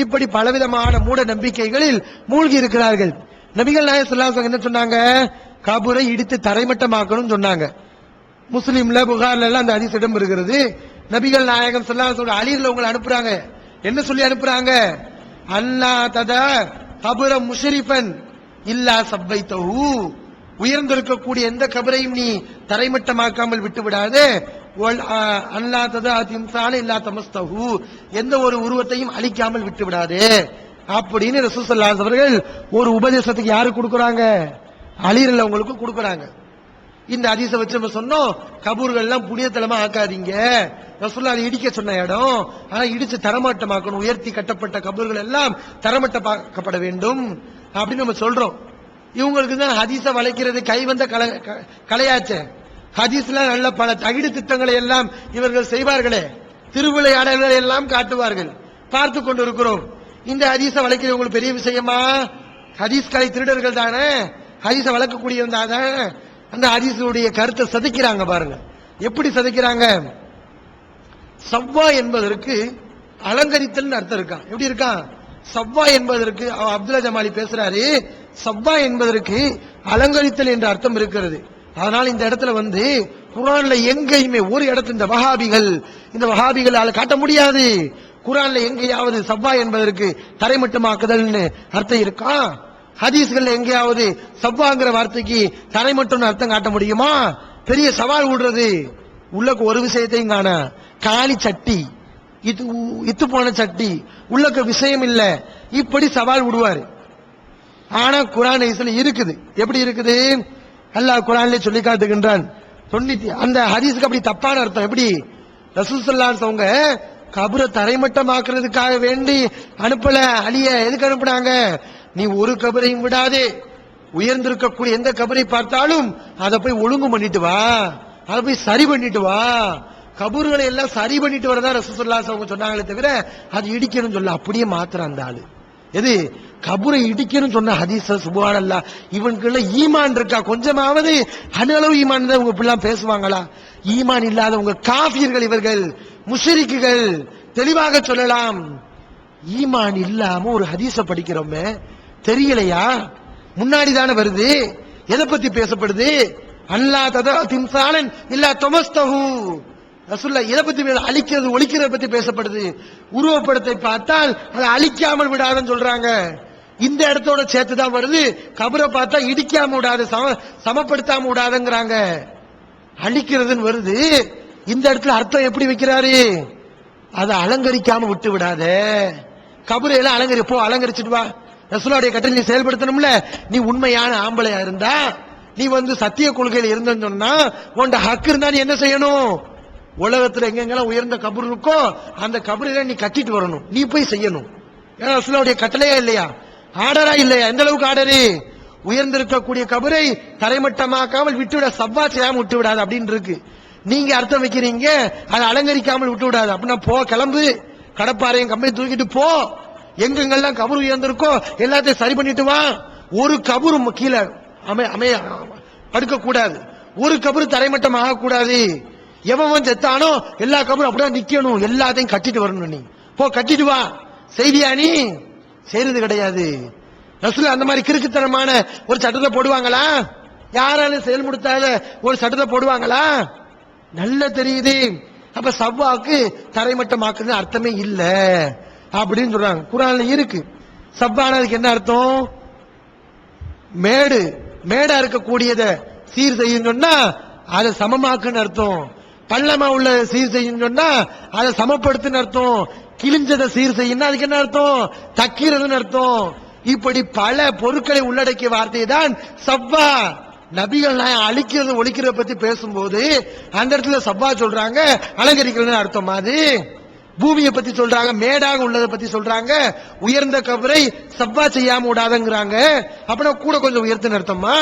[SPEAKER 2] இப்படி பலவிதமான மூட நம்பிக்கைகளில் மூழ்கி இருக்கிறார்கள். நபிகள் நாயகம் ஸல்லல்லாஹு அலைஹி வஸல்லம் என்ன சொன்னாங்க? கபரை இடித்து தரைமட்டமாக்கணும் சொன்னாங்க. முஸ்லிம்ல புகார்ல எல்லாம் அந்த ஹதீஸ் இடம் இருக்கிறது. நபிகள் நாயகம் ஸல்லல்லாஹு அலைஹி வஸல்லம் அலில உங்களை அனுப்புறாங்க. என்ன சொல்லி அனுப்புறாங்க? அல்லா ததா கபர முஷ்ரிஃபன் இல்லா சப்பைத்தஹு, உயர்ந்திருக்கக்கூடிய எந்த கபரையும் நீ தரைமட்டமாக்காமல் விட்டு விடாதே. அல்லா ததா திம்சான இல்லா தமஸ்தஹு, எந்த ஒரு உருவத்தையும் அழிக்காமல் விட்டு விடாதே அப்படின்னு ரசூல் ஸல்லல்லாஹு அலைஹி அவர்கள் ஒரு உபதேசத்துக்கு யாரு கொடுக்கறாங்க? அலிரல்ல உங்களுக்கு கொடுக்கறாங்க. இந்த ஹதீஸை வச்சு நம்ம சொன்னோம், கபூர்கள் எல்லாம் புனிதத்தலமா ஆக்காதீங்க, ரசூலுல்லாஹ் இடிக்க சொன்ன இடம், ஆனா இடிச்சு தரமட்டமாக்கணும், உயர்த்தி கட்டப்பட்ட கபூர்கள் எல்லாம் தரமட்டமாக்கப்பட வேண்டும் அப்படின்னு நம்ம சொல்றோம். இவங்களுக்கு தான் ஹதீஸ வளைக்கிறது கை வந்த கலையாச்சே. ஹதீஸ்ல நல்ல பல தகிடு திட்டங்களை எல்லாம் இவர்கள் செய்வார்களே, திருவிளையாடல்களை எல்லாம் காட்டுவார்கள், பார்த்து கொண்டு இருக்கிறோம். இந்த ஹதீஸ வளைக்கிறது உங்களுக்கு பெரிய விஷயமா? ஹதீஸ் கலை திருடர்கள் தானே, ஹதீஸ வளர்க்கக்கூடியவன் தானே. அந்த ஹதீஸுடைய கருத்தை சதைக்கிறாங்க பாருங்க, எப்படி சதைக்கிறாங்க. சவ்வா என்பதற்கு அலங்கரித்தல் அர்த்தம் இருக்கான். எப்படி இருக்கான்? சவ்வா என்பதற்கு அப்துல்லா ஜமாலி பேசுறாரு, சவ்வா என்பதற்கு அலங்கரித்தல் என்ற அர்த்தம் இருக்கிறது. அதனால இந்த இடத்துல வந்து குர்ஆன்ல எங்கேயுமே ஒரு இடத்துல இந்த வஹாபிகளால காட்ட முடியாது. குர்ஆன்ல எங்கேயாவது சவ்வா என்பதற்கு தரைமட்டமாக்குதல்னு அர்த்தம் இருக்கா? ஹதீஸ்கள் எங்கேயாவது சவ்வாங்கிற வார்த்தைக்கு தரைமட்டம் அர்த்தம் காட்ட முடியுமா? பெரிய சவால் விடுறது. உள்ள ஒரு விஷயத்தையும் காண, காலி சட்டி இத்து போன சட்டி உள்ளக்க விஷயம் இல்ல, இப்படி சவால் விடுவாரு. ஆனா குர்ஆன் ஹதீஸ்ல இருக்குது. எப்படி இருக்குது? அல்லாஹ் குர்ஆன்ல சொல்லி காட்டுகின்றான். அந்த ஹதீஸ்க்கு அப்படி தப்பான அர்த்தம். எப்படி? ரசூல் ஸல்லல்லாஹு அலைஹி வஸல்லம் கபரை தரைமட்டமாக்குறதுக்காக வேண்டி அனுப்பல அலிய. எதுக்கு அனுப்புனாங்க? நீ ஒரு கபரையும் விடாதே, உயர்ந்திருக்கக்கூடிய எந்த கபரை பார்த்தாலும் அதை போய் ஒழுங்கு பண்ணிட்டு வா, அதை போய் சரி பண்ணிட்டு வா. கபூர்களை எல்லாம் சரி பண்ணிட்டு வரதா ரசூல் ஸல்லல்லாஹு அலைஹி வஸல்லம் சொன்னாங்களே தவிர அது இடிக்கணும் சொல்ல அப்படியே மாத்திரம் அந்த ஆளு. எது? கபூரை இடிக்கணும் சொன்ன ஹதீஸ். சுப்ஹானல்லாஹ். இவனுக்குள்ள ஈமான் இருக்கா? கொஞ்சமாவது அணு ஈமான் தான். உங்க பிள்ளை பேசுவாங்களா? ஈமான் இல்லாதவங்க காஃபிர்கள், இவர்கள் முஷ்ரிக்குகள். தெளிவாக சொல்லலாம். ஈமான் இல்லாம ஒரு ஹதீஸ படிக்கிறோமே, தெரியலையா? முன்னாடி தானே வருது. எதை பத்தி பேசப்படுது? அல்லாஹ் ததா திம்சாலன் இல்லா தமஸ்தஹு. ரசூலுல்லாஹ் எதை பத்தி அழிக்கிறது ஒழிக்கிறது பத்தி பேசப்படுது. உருவப்படத்தை பார்த்தால் அதை அழிக்காமல் விடாதுன்னு சொல்றாங்க. இந்த இடத்தோட சேர்த்துதான் வருது. கபரை பார்த்தா இடிக்காம விடாது, சமப்படுத்தாம விடாதுங்கிறாங்க. அழிக்கிறதுன்னு வருது. இந்த இடத்துல அர்த்தம் எப்படி வைக்கிறாரு? அதை அலங்கரிக்காம விட்டு விடாத. கபரை எல்லாம் அலங்கரிச்சுட்டு வா. ரசூலுடைய கட்டளை நீ செயல்படுத்தணும்ல. நீ உண்மையான ஆம்பளையா இருந்தா, நீ சத்திய கொள்கையில இருந்தன்னு சொன்னா, உன்ட ஹக்கு இருந்தா நீ என்ன செய்யணும்? உலகத்துல எங்கெங்கெல்லாம் உயர்ந்த கபர் இருக்கோ அந்த கபரில நீ கட்டிட்டு வரணும். நீ போய் செய்யணும். ஏன்னா ரசூலுடைய கட்டளையா இல்லையா? ஆர்டரா இல்லையா? எந்த அளவுக்கு ஆர்டரு? உயர்ந்திருக்கக்கூடிய கபரை தரைமட்டமாக்காமல் விட்டுவிட, சவ்வா செய்யாம விட்டு விடாது அப்படின்னு இருக்கு. நீங்க அர்த்தம் வைக்கிறீங்க அதை அலங்கரிக்காமல் விட்டு விடாது. அப்படின்னா போ, கிளம்பு, கடப்பாறையும் கம்பெனி தூக்கிட்டு போ. எங்கெங்கெல்லாம் கபர் உயர்ந்திருக்கோ எல்லாத்தையும் சரி பண்ணிட்டு வா. ஒரு கபரு கீழே அமைய படுக்க கூடாது. ஒரு கபரு தரைமட்டம் ஆகக்கூடாது. எவன் செத்தானோ எல்லா கபரும் அப்படியே நிக்கணும். எல்லாத்தையும் கட்டிட்டு வரணும். நீ போ, கட்டிட்டு வா. செய்தியா? நீ செய்யறது கிடையாது. ரசூல் அந்த மாதிரி கிறுக்குத்தனமான ஒரு சட்டத்தை போடுவாங்களா? யாராலும் செயல்படுத்தாத ஒரு சட்டத்தை போடுவாங்களா? நல்ல தெரியுது. அப்ப சவ்வாக்கு தரைமட்டமாக்குறது அர்த்தமே இல்ல அப்படின்னு சொல்றாங்க. குர்ஆன்ல இருக்கு. சவ்வானதுக்கு என்ன அர்த்தம்? மேடா இருக்கக்கூடியத சீர் செய்யும் சொன்னா அதை சமமாக்குன்னு அர்த்தம். பள்ளமா உள்ள சீர் செய்யும் சொன்னா அதை சமப்படுத்துன்னு அர்த்தம். கிழிஞ்சதை சீர் செய்யணும் அதுக்கு என்ன அர்த்தம்? தக்கிறதுன்னு அர்த்தம். இப்படி பல பொருட்களை உள்ளடக்கிய வார்த்தை தான் சவ்வா. நபிகள் அழிக்கிறது ஒழிக்கிறத பத்தி பேசும்போது அந்த இடத்துல சவ்வா சொல்றாங்க, அலங்கரிக்கிறது அர்த்தம். அது பூமியை பத்தி சொல்றாங்க, மேடாக உள்ளதை பத்தி சொல்றாங்க. உயர்ந்த கபரை சவ்வா செய்யாம விடாதங்கிறாங்க. அப்படின்னா கூட கொஞ்சம் உயர்த்து அர்த்தமா?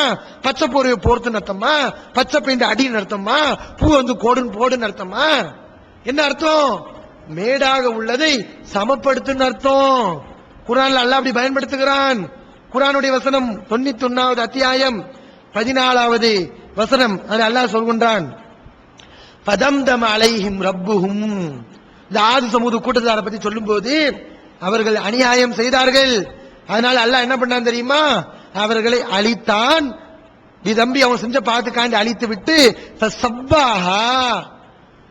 [SPEAKER 2] பச்சை போர்வை போர்த்து அர்த்தமா? பச்சை பெயிண்ட் அடின்னு அர்த்தமா? பூ கோடுன்னு போடுன்னு அர்த்தமா? என்ன அர்த்தம்? மேடாக உள்ளதை சமப்படுத்துன்னு அர்த்தம். குர்ஆன்ல அல்லாஹ் அப்படி பயன்படுத்துகிறான். குர்ஆனுடைய வசனம் 91வது அத்தியாயம் 14வது வசனம். அதில் அல்லாஹ் சொல்கின்றான், பதம்தம அலைஹிம் ரப்புஹும். இந்த ஆது சமூக கூட்டத்தாரை பத்தி சொல்லும் போது அவர்கள் அநியாயம் செய்தார்கள். அதனால அல்லாஹ் என்ன பண்ணான் தெரியுமா? அவர்களை அழித்தான். தம்பி அவன் செஞ்ச பாத்துக்காண்டி அழித்து விட்டு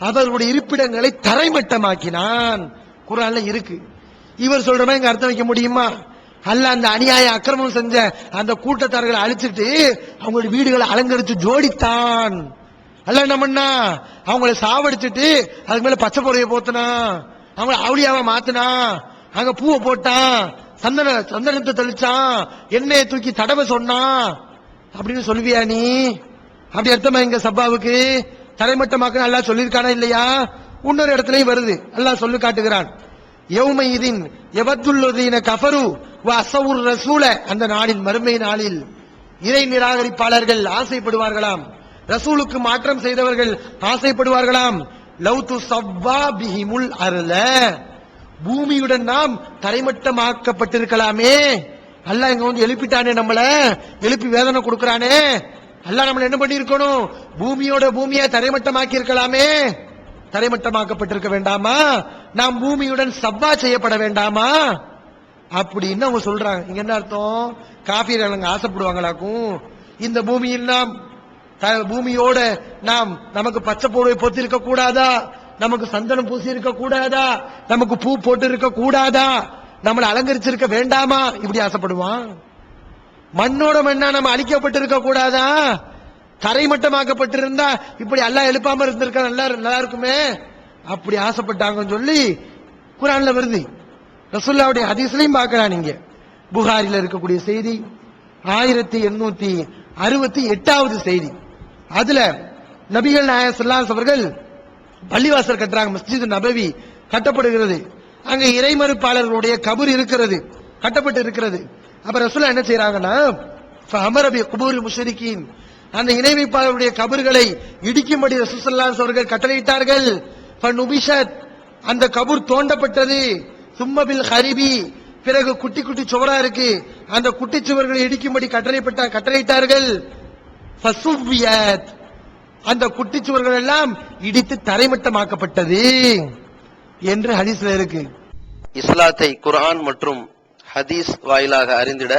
[SPEAKER 2] அவர்களுடைய இருப்பிடங்களை தரைமட்டமாக்கினான். குர்ஆன்ல இருக்கு. இவர் சொல்ற மாதிரி அர்த்தம் வைக்க முடியுமா? அல்லாஹ் அந்த அநியாய அக்கிரமம் செஞ்ச அந்த கூட்டத்தார்களை அழிச்சிட்டு அவங்களுடைய வீடுகளை அலங்கரித்து ஜோடித்தான். அல்லாஹ் என்ன பண்ணா? அவங்களை சாவடிச்சுட்டு அதுக்கு மேல பச்சை பொறையை போத்தனா, அவங்களை அவுளியாவை மாத்தினா, அங்க பூவை போட்டான், சந்தனத்தை தெளிச்சான், எண்ணெயை தூக்கி தடவை சொன்னான் அப்படின்னு சொல்லுவியா நீ? அப்படி அர்த்தமா இங்க சப்பாவுக்கு தரைமட்டமாக்க அல்லாஹ் சொல்லியிருக்கானா இல்லையா? இன்னொரு இடத்துலயும் வருது. அல்லாஹ் சொல்லி காட்டுகிறான், யௌமையிதின் யவத்துல்லதீன கஃபரு வ அஸவுர் ரசூல. அந்த நாளில், மறுமை நாளில் இறை நிராகரிப்பாளர்கள் ஆசைப்படுவார்களாம், ரசூலுக்கு மாற்றம் செய்தவர்கள் ஆசைப்படுவார்களாம். லவ் துஸவ்வா பிஹிமுல் அர்ல. பூமியுடன் நாம் தரைமட்டமாக்கப்பட்டிருக்கலாமே. அல்லாஹ் இங்க எழுப்பிட்டானே, நம்மள எழுப்பி வேதனை கொடுக்கறானே. அல்லாஹ் நம்மள என்ன பண்ணி இருக்கணும்? பூமியோட பூமியை தரைமட்டமாக்கி இருக்கலாமே. தரைமட்டமாக்கப்பட்டிருக்க வேண்டாமா? நாம் பூமியுடன் சவ்வா செய்யப்பட வேண்டாமா அப்படின்னு அவங்க சொல்றாங்க. இங்க என்ன அர்த்தம்? காபீர்கள் ஆசைப்படுவாங்களாக்கும், இந்த பூமியில் நாம் பூமியோட நாம் நமக்கு பச்சை போர்வை போத்தி இருக்க கூடாதா, நமக்கு சந்தனம் பூசி இருக்க கூடாதா, நமக்கு பூ போட்டு இருக்க கூடாதா, நம்மளை அலங்கரிச்சிருக்க வேண்டாமா? இப்படி ஆசைப்படுவான். மண்ணோட மண்ணா நம்ம அழிக்கப்பட்டிருக்க கூடாதா? தரைமட்டமாக்கப்பட்டிருந்தா இப்படி அல்லாஹ் எழுப்பாம இருந்திருக்க நல்லா இருக்குமே. அப்படி ஆசைப்பட்டாங்கன்னு சொல்லி குர்ஆன்ல வருது, ரசூலுல்லாஹ்வுடைய ஹதீஸ்லயும் பார்க்கலாம். நீங்க புகாரில இருக்கக்கூடிய செய்தி 1868வது செய்தி. அதுல நபிகள் நாயகம் ஸல்லல்லாஹு அலைஹி அவர்கள் பள்ளிவாசல் கட்டுறாங்க, மஸ்ஜித் நபவி கட்டப்படுகிறது. அங்க இறைமறுப்பாளர்களுடைய கபர் இருக்கிறது, கட்டப்பட்டு இருக்கிறது. அப்ப ரசூலுல்லாஹ் என்ன செய்யறாங்கன்னா, ஃபஅமர பி குபூரில் முஷ்ரிகீன், அந்த இணை வைப்பாளருடைய கபர்களை இடிக்கும்படி ரசூல் ஸல்லல்லாஹு அலைஹி அவர்கள் கட்டளையிட்டார்கள். ஃபனுபிஷத், அந்த கபர் தோண்டப்பட்டது. சும்மபில் ஹரிபி, பிறகு குட்டி குட்டி சுவரா இருக்கு, அந்த குட்டி சுவர்களை இடிக்கும்படி கட்டளையிட்டார்கள். ஃபசுவ்வியத், அந்த குட்டி சுவர்கள் எல்லாம் இடித்து தரைமட்டமாக்கப்பட்டது என்று ஹதீஸ்ல இருக்கு.
[SPEAKER 9] இஸ்லாத்தை குர்ஆன் மற்றும் ஹதீஸ் வாயிலாக அறிந்திட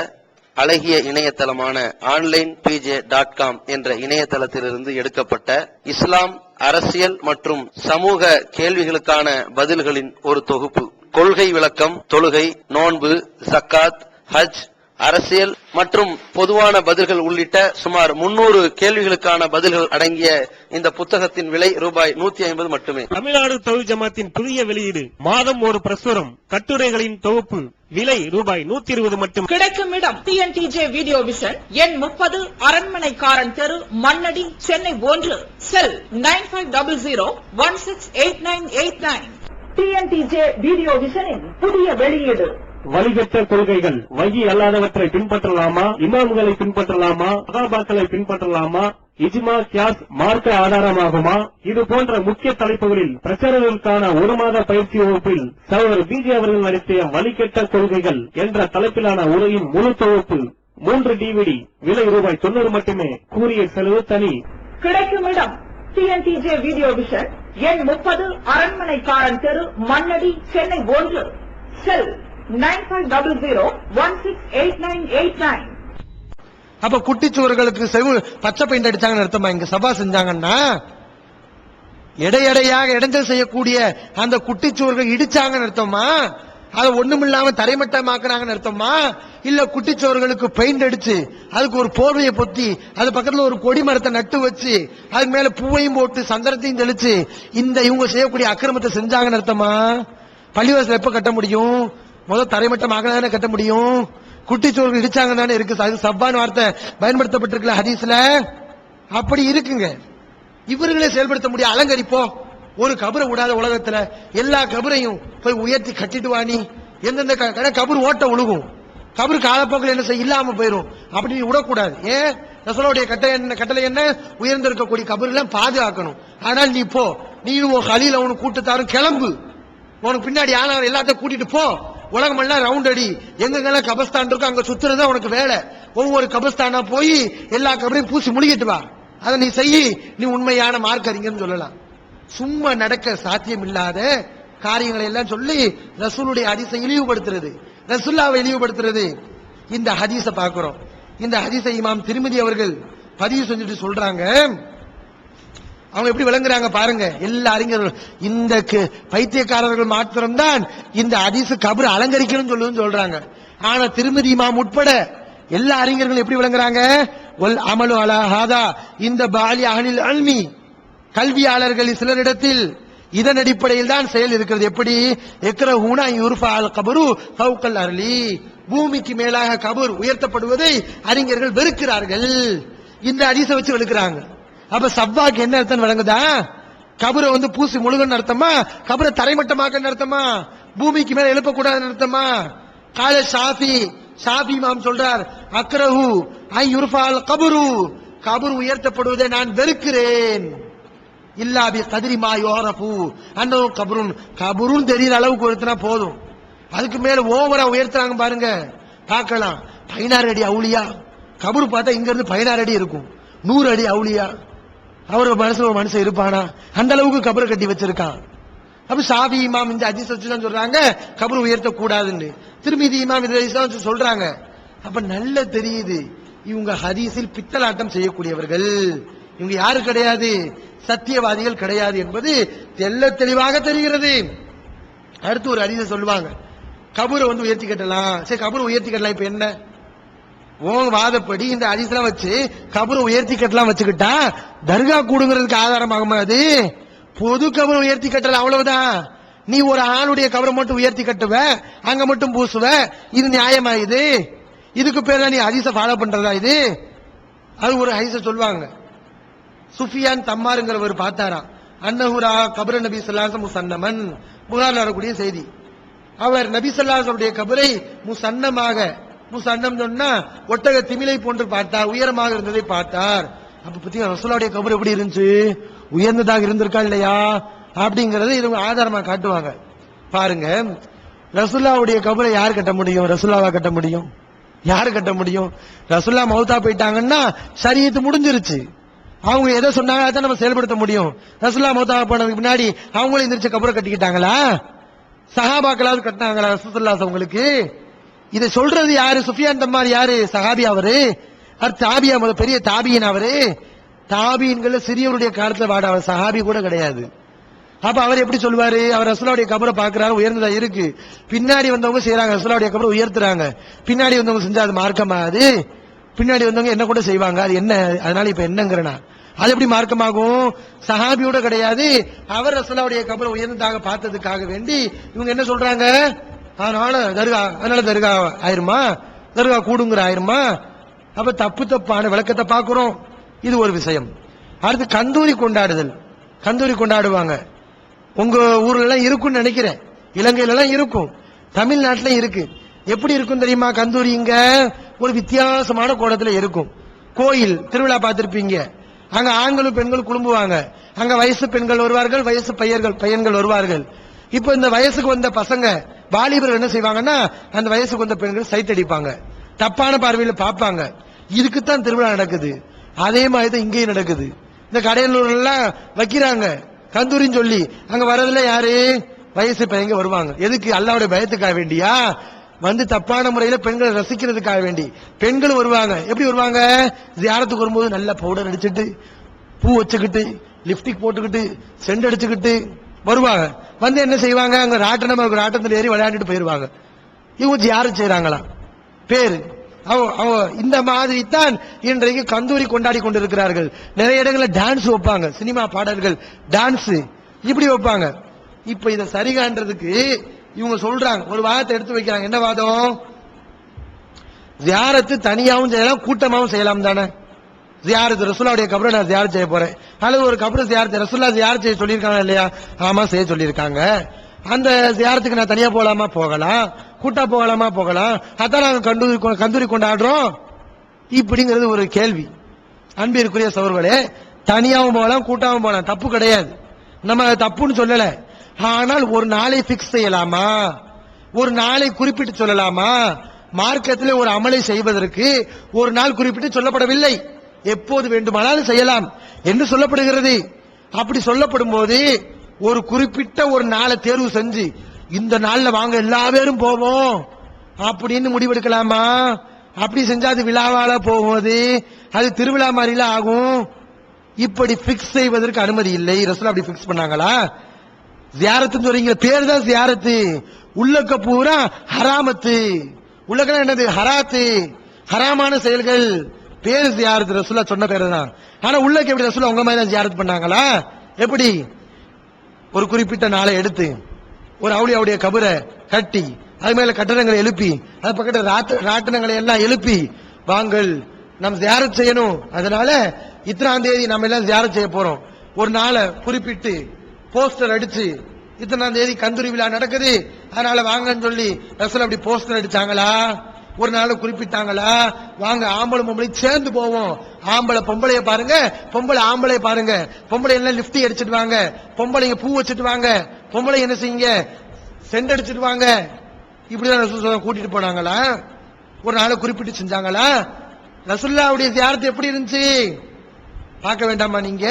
[SPEAKER 9] அழகிய இணையதளமான onlinepj.com என்ற இணையதளத்திலிருந்து எடுக்கப்பட்ட இஸ்லாம், அரசியல் மற்றும் சமூக கேள்விகளுக்கான பதில்களின் ஒரு தொகுப்பு. கொள்கை விளக்கம், தொழுகை, நோன்பு, ஜக்காத், ஹஜ், அரசியல் மற்றும் பொதுவான பதில்கள் உள்ளிட்ட சுமார் 300 கேள்விகளுக்கான பதில்கள் அடங்கிய இந்த புத்தகத்தின் விலை ரூபாய் 150 மட்டுமே.
[SPEAKER 3] தமிழ்நாடு தௌஹீத் ஜமாத்தின் புதிய வெளியீடு, மாதம் ஒரு பிரசுரம், கட்டுரைகளின் தொகுப்பு, விலை ரூபாய் 120 மட்டும்.
[SPEAKER 8] கிடைக்கும் இடம் TNTJ வீடியோ விஷன், எண் 30, அரண்மனைக்காரன் தெரு, மண்ணடி, சென்னை 1. செல் 9500168989. TNTJ வீடியோ விஷனின் புதிய வெளியீடு.
[SPEAKER 3] வழிகட்ட கொள்கைகள், வகி அல்லாதவற்றை பின்பற்றலாமா, இமாம்களை பின்பற்றலாமா, சஹாபாக்களை பின்பற்றலாமா, இஜ்மா, கியாஸ் மார்க்க ஆதாரமாகுமா, இது போன்ற முக்கிய தலைப்புகளில் பிரச்சாரங்களுக்கான 1 மாத பயிற்சி வகுப்பில் சகோதரர் பிஜே அவர்கள் நடத்திய வழிகட்ட கொள்கைகள் என்ற தலைப்பிலான உரையின் முழு தொகுப்பு 3 DVD, விலை ரூபாய் 90 மட்டுமே. கூரியர் செலவு தனி.
[SPEAKER 8] கிடைக்கும் இடம் TNTJ வீடியோ விஷன், எண் 30, அரண்மனைக்காரன் தெரு, மண்ணடி, சென்னை 1. செல் 9500168989.
[SPEAKER 2] அப்ப குட்டிச்சுவர்களுக்கு பச்சை பெயிண்ட் அடிச்சாங்கன்னு அர்த்தமா? இங்க சபா செஞ்சாங்கன்னா எடையடையாக இடைஞ்சல் செய்யக்கூடிய அந்த குட்டிச்சுவர்கள் இடிச்சாங்கன்னு அர்த்தமா? அதை ஒண்ணுமில்லாம தரைமட்டமாக்குறாங்கன்னு அர்த்தமா? இல்ல குட்டிச்சுவர்களுக்கு பெயிண்ட் அடிச்சு அதுக்கு ஒரு போர்வையை பொத்தி அது பக்கத்துல ஒரு கொடி மரத்தை நட்டு வச்சு அதுக்கு மேல பூவையும் போட்டு சந்தனத்தையும் தெளிச்சு இந்த இவங்க செய்யக்கூடிய அக்கிரமத்தை செஞ்சாங்கன்னு அர்த்தமா? பள்ளிவாசல் எப்ப கட்ட முடியும்? முதல் தரைமட்டமாக தானே கட்ட முடியும். குட்டிச்சோர்கள் இடிச்சாங்க தானே இருக்கு. அது சப்பான வார்த்தை பயன்படுத்தப்பட்டிருக்கல ஹதீஸ்ல, அப்படி இருக்குங்க. இவர்களே செயல்படுத்த முடியும். அலங்கரிப்போ, ஒரு கபரை விடாத உலகத்துல எல்லா கபரையும் போய் உயர்த்தி கட்டிட்டு வாணி, எந்தெந்த கபர் ஓட்ட ஒழுகும், கபரு காலப்போக்கில் என்ன செய்ய இல்லாம போயிரும், அப்படி விடக்கூடாது. ஏன் ரசூலுடைய கட்டளை என்ன? உயர்ந்திருக்கக்கூடிய கபரெல்லாம் பாதுகாக்கணும். ஆனால் நீ போ, நீ ஹலீல் அவனு கூட்டத்தாரும் கிளம்பு, உனக்கு பின்னாடி ஆனவர் எல்லாத்தையும் கூட்டிட்டு போ, உலகம் எல்லாம் ரவுண்ட் அடி, எங்கெங்கெல்லாம் கபஸ்தான் இருக்கோ அங்க சுத்துறதா உனக்கு வேலை. ஒவ்வொரு கபஸ்தானா போய் எல்லா கபரையும் பூசி முழுகிட்டு வா, அதை நீ செய்யி, நீ உண்மையான மார்க்கறிஞர்னு சொல்லலாம். சும்மா நடக்க சாத்தியம் இல்லாத காரியங்களை எல்லாம் சொல்லி ரசூலுடைய ஹதீஸை இழிவுபடுத்துறது, ரசூலுல்லாஹ்வை இழிவுபடுத்துறது. இந்த ஹதீஸை பார்க்கிறோம். இந்த ஹதீஸை இமாம் திர்மிதி அவர்கள் பதிவு செஞ்சுட்டு சொல்றாங்க. அவங்க எப்படி விளங்குறாங்க பாருங்க. எல்லா அறிஞர்கள், இந்த பைத்தியக்காரர்கள் மாத்திரம்தான் இந்த ஹதீஸ் கபர் அலங்கரிக்கணும் சொல்றாங்க. ஆனா திர்மிதி இமாம் உட்பட எல்லா அறிஞர்களும் எப்படி விளங்குறாங்க? வல் அமலு அலா ஹாதா, இந்த பாலி அஹ்லில் இல்மி, கல்வியாளர்கள் சிலரிடத்தில் இதன் அடிப்படையில் தான் செயல் இருக்கிறது. எப்படி? இக்ரஹூனா யுர்ஃபா அல் கபரு ஃபௌகல் அர்லி, பூமிக்கு மேலாக கபர் உயர்த்தப்படுவதை அறிஞர்கள் வெறுக்கிறார்கள். இந்த ஹதீஸை வச்சு வெறுக்கிறாங்க. அப்ப சவ்வாக்கு என்ன அர்த்தம் விளங்குதா? கபரை பூசி முழுகன்னு அர்த்தமா? கபரை தரைமட்டமாக்க அர்த்தமா? பூமிக்கு மேல எழுப்பக்கூடாதுன்னு அர்த்தமா? கால ஷாஃபி இமாம் சொல்றார், அக்ரஹு ஐ யுர்ஃபா அல் கபரு, கபர் உயர்த்தப்படுவதை நான் வெறுக்கிறேன். இல்லா பி கத்ரி மா யுரஃபு அன்னஹு கபருன், கபருன் தெரியுற அளவுக்கு உயர்த்தினா போதும். அதுக்கு மேல ஓவரா உயர்த்துறாங்க பாருங்க, பார்க்கலாம். 16 அடி அவுலியா, கபர் பார்த்தா இங்க இருந்து 16 அடி இருக்கும். 100 அடி அவுலியா, அவர் மனசுல ஒரு மனுஷன் இருப்பானா? அந்த அளவுக்கு கபரை கட்டி வச்சிருக்கான். அப்ப ஷாஃபி இமாம் இந்த ஹதீஸ் வச்சு தான் சொல்றாங்க கபர் உயர்த்த கூடாதுன்னு. திருமிதி இமாம் இதை சொல்றாங்க. அப்ப நல்ல தெரியுது, இவங்க ஹதீஸில் பித்தலாட்டம் செய்யக்கூடியவர்கள். இவங்க யாரு கிடையாது? சத்தியவாதிகள் கிடையாது என்பது தெல்ல தெளிவாக தெரிகிறது. அடுத்து ஒரு ஹதீஸை சொல்லுவாங்க, கபரை உயர்த்தி கட்டலாம். சரி, கபரை உயர்த்தி கட்டலாம். இப்ப என்ன உங்க வாதப்படி இந்த ஹதீஸ்லாம் வச்சு கபரை உயர்த்தி கட்டலாம் வச்சுக்கிட்டா தர்கா கூடுங்கிறதுக்கு ஆதாரமாகுமா? அது பொது கபரை உயர்த்தி கட்டலாம், அவ்வளவுதான். நீ ஒரு ஆளுடைய கபரை மட்டும் உயர்த்தி கட்டுவ, அங்க மட்டும் பூசுவ, இது நியாயமா? இதுக்கு பேர் தான் நீ ஹதீஸ ஃபாலோ பண்றதா? இது அது ஒரு ஹதீஸ சொல்வாங்க. சுஃபியான் தம்மாருங்கிறவர் பார்த்தாராம், அன்னஹுரா கபர நபி ஸல்லல்லாஹு அலைஹி முஸன்னமன், புகார்ல வரக்கூடிய செய்தி. அவர் நபி ஸல்லல்லாஹு அலைஹி வஸல்லம் கபரை முசன்னமாக, முசன்னம் சொன்னா ஒட்டக திமிலை போன்று பார்த்தார், உயரமாக இருந்ததை பார்த்தார். அப்ப பத்தி ரசூலுடைய கபர் எப்படி இருந்துச்சு, உயர்ந்ததாக இருந்திருக்கா இல்லையா அப்படிங்கறது இது ஆதாரமா காட்டுவாங்க. பாருங்க, ரசூலுல்லாவுடைய கபரை யார் கட்ட முடியும்? ரசூலுல்லாவா கட்ட முடியும்? யாரு கட்ட முடியும்? ரசூலுல்லாஹ் மௌத்தா போயிட்டாங்கன்னா ஷரியத் முடிஞ்சிருச்சு. அவங்க எதை சொன்னாங்க அதான் நம்ம செயல்படுத்த முடியும். ரசூலுல்லாஹ் மௌத்தா போனதுக்கு முன்னாடி அவங்களும் எந்திரிச்ச கபரை கட்டிக்கிட்டாங்களா? சஹாபாக்களாவது கட்டினாங்களா ரசூலுல்லாஹ் அவங்களுக்கு? இதை சொல்றது யாரு? சுஃபியான் தம்மார் யாரு? சஹாபி அவரு. தாபியா, பெரிய தாபியின் அவரு. தாபியின்கள் சிறியவருடைய காலத்துல வாட, அவர் சஹாபி கூட கிடையாது. அப்ப அவர் எப்படி சொல்லுவாரு? அவர் ரசூலுல்லாஹ்வுடைய கபரை பாக்குறாரு, உயர்ந்ததா இருக்கு. பின்னாடி வந்தவங்க செய்யறாங்க, ரசூலுல்லாஹ்வுடைய கபரை உயர்த்துறாங்க. பின்னாடி வந்தவங்க செஞ்சா அது மார்க்கமா? அது பின்னாடி வந்தவங்க என்ன கூட செய்வாங்க, அது என்ன? அதனால இப்ப என்னங்கிறனா அது எப்படி மார்க்கமாகும்? சஹாபியோட கிடையாது. அவர் ரசூலுல்லாஹ்வுடைய கபரை உயர்ந்ததாக பார்த்ததுக்காக வேண்டி இவங்க என்ன சொல்றாங்க? அதனால தர்கா ஆயிருமா, தர்கா கூடுங்கிற ஆயிருமா? அப்ப தப்பான விளக்கத்தை பாக்குறோம். இது ஒரு விஷயம். அடுத்து கந்தூரி கொண்டாடுதல். கந்தூரி கொண்டாடுவாங்க. உங்க ஊர்ல எல்லாம் இருக்கும்னு நினைக்கிறேன், இலங்கையில எல்லாம் இருக்கும், தமிழ்நாட்டுல இருக்கு. எப்படி இருக்கும் தெரியுமா? கந்தூரி இங்க ஒரு வித்தியாசமான கோணத்துல இருக்கும். கோயில் திருவிழா பார்த்திருப்பீங்க, அங்க ஆண்களும் பெண்களும் குழும்புவாங்க. அங்க வயசு பெண்கள் வருவார்கள், வயசு பையன்கள் வருவார்கள். இப்ப இந்த வயசுக்கு வந்த பசங்க வாலிபர்கள் என்ன செய்வாங்கன்னா, அந்த வயசுக்கு வந்த பெண்கள் சைட் அடிப்பாங்க, தப்பான பார்வையில பார்ப்பாங்க. இதுக்குத்தான் திருவிழா நடக்குது. அதே மாதிரி தான் இங்கேயும் நடக்குது. இந்த கடையலூர் எல்லாம் வைக்கிறாங்க கந்தூரின்னு சொல்லி, அங்க வர்றதுல யாரு? வயசு பையங்க வருவாங்க. எதுக்கு? அல்லாஹ்வுடைய பயத்துக்காக வேண்டியா? வந்து தப்பான முறையில பெண்களை ரசிக்கிறதுக்காக வேண்டி பெண்கள் வருவாங்க. எப்படி வருவாங்க? ஜியாரத்துக்கு வரும்போது நல்ல பவுடர் அடிச்சுட்டு, பூ வச்சுக்கிட்டு, லிப்ஸ்டிக் போட்டுக்கிட்டு, சென்ட் அடிச்சுக்கிட்டு வருவாங்க. வந்து என்ன செய்வாங்க? அங்க ராட்டத்தில் ஏறி விளையாண்டுட்டு போயிருவாங்க. இவங்க ஜியாரத் செய்யறாங்களாம் பேரு. இந்த மாதிரி தான் இன்றைக்கு கந்தூரி கொண்டாடி கொண்டிருக்கிறார்கள். நிறைய இடங்களில் டான்ஸ் வைப்பாங்க, சினிமா பாடல்கள், டான்ஸ் இப்படி வைப்பாங்க. இப்ப இதை சரிகான்றதுக்கு இவங்க சொல்றாங்க, ஒரு வாதத்தை எடுத்து வைக்கிறாங்க. என்ன வாதம்? ஜியாரத்து தனியாவும் செய்யலாம், கூட்டமாவும் செய்யலாம் தானே? ஜியாரத் ரசூலுல்லாஹ்வுடைய கபரை நான் ஜியாரத் செய்ய போறேன், அல்லது ஒரு கபரை ஜியாரத் ரசூலுல்லாஹ் ஜியாரத் செய்ய சொல்லியிருக்காங்க இல்லையா? ஆமா, செய்ய சொல்லியிருக்காங்க. அந்த ஜியாரத்துக்கு நான் தனியா போகலாமா? போகலாம். கூட்டா போகலாமா? போகலாம். அதான் நாங்க கந்தூரி கொண்டாடுறோம் இப்படிங்கிறது ஒரு கேள்வி. அன்பிற்குரிய சகோதரர்களே, தனியாவும் போகலாம், கூட்டாவும் போகலாம், தப்பு கிடையாது. நம்ம தப்புன்னு சொல்லல. ஆனால் ஒரு நாளை பிக்ஸ் செய்யலாமா? ஒரு நாளை குறிப்பிட்டு சொல்லலாமா? மார்க்கத்தில் ஒரு அமலை செய்வதற்கு ஒரு நாள் குறிப்பிட்டு சொல்லப்படவில்லை. எப்போது வேண்டுமானாலும் செய்யலாம் என்று சொல்லப்படுகிறது. அப்படி சொல்லப்படும் போது ஒரு குறிப்பிட்ட ஒரு நாளை தேர்வு செஞ்சு இந்த நாள்ல வாங்க எல்லா பேரும் போவோம் அப்படின்னு முடிவெடுக்கலாமா? அப்படி செஞ்சா அது விழாவால போகும்போது அது திருவிழா மாதிரில ஆகும். இப்படி பிக்ஸ் செய்வதற்கு அனுமதி இல்லை. ரசூலுல்லாஹ் அப்படி பிக்ஸ் பண்ணாங்களா? ஜியாரத்துன்னு சொல்றீங்க, பேர் தான் ஜியாரத்து, உள்ளக்க பூரா ஹராமத்து. உள்ளக்க என்னது? ஹராத்து, ஹராமான செயல்கள். பேரு ஜியாரத், ரசூலுல்லாஹ் சொன்ன பேரு தான். ஆனா உள்ளக்க எப்படி? ரசூலுல்லாஹ் உங்க மாதிரி தான் ஜியாரத் பண்ணாங்களா? எப்படி? ஒரு குறிப்பிட்ட நாளை எடுத்து ஒரு அவுலியாவுடைய கபரை கட்டி அது மேல கட்டடங்களை எழுப்பி அது பக்கத்துல ராட்டனங்களை எல்லாம் எழுப்பி வாங்கள் நம்ம ஜியாரத் செய்யணும், அதனால இத்தனாம் தேதி நம்ம எல்லாம் ஜியாரத் செய்ய போறோம், ஒரு நாளை குறிப்பிட்டு போஸ்டர் அடிச்சு இத்தனாம் தேதி கந்தூரி விழா நடக்குது அதனால வாங்கன்னு சொல்லி ரசூலுல்லாஹ் அப்படி போஸ்டர் அடிச்சாங்களா? ஒரு நாள் குறிப்பிட்டாங்களா? வாங்க ஆம்பளை பொம்பளை சேர்ந்து போவோம், ஆம்பளை பொம்பளைய பாருங்க, பொம்பளை ஆம்பளை பாருங்க, பொம்பளை எல்லாம் லிப்டி அடிச்சிட்டு வாங்க, பொம்பளைங்க பூ வச்சுட்டு வாங்க, பொம்பளை என்ன செய்யுங்க சென்ட் அடிச்சிட்டு வாங்க, இப்படிதான் ரசூலுல்லாஹ் கூட்டிட்டு போனாங்களா? ஒரு நாளை குறிப்பிட்டு செஞ்சாங்களா? ரசூலுல்லாஹ்வுடைய ஜியாரத் எப்படி இருந்துச்சு பார்க்க வேண்டாமா நீங்க?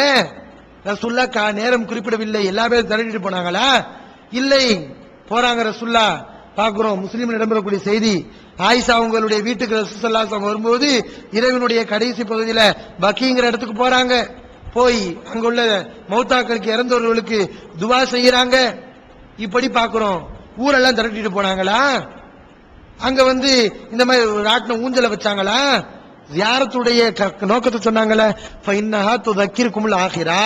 [SPEAKER 2] ரசூலுல்லாஹ் நேரம் குறிப்பிடவில்லை, எல்லா பேரும் தள்ளிட்டு போனாங்களா? இல்லை, போறாங்க ரசூலுல்லாஹ். பார்க்கிறோம் முஸ்லீம் இடம்பெறக்கூடிய செய்தி, ஆயிஷா அவங்களுடைய வீட்டுக்கு ரசூலுல்லாஹ் ஸல்லல்லாஹு அலைஹி வஸல்லம் வரும்போது இரவினுடைய கடைசி பகுதியில பக்கீங்கிற இடத்துக்கு போறாங்க. போய் அங்குள்ள மௌத்தாக்களுக்கு இறந்தவர்களுக்கு துவா செய்யறாங்க. இப்படி பார்க்கிறோம். ஊரெல்லாம் திரட்டிட்டு போனாங்களா? அங்க வந்து இந்த மாதிரி ராட்டின ஊஞ்சல வச்சாங்களா? ஜியாரத்துடைய நோக்கத்தை சொன்னாங்களே, ஃபைன்னஹா துதக்கிருக்குமுல் ஆகிரா,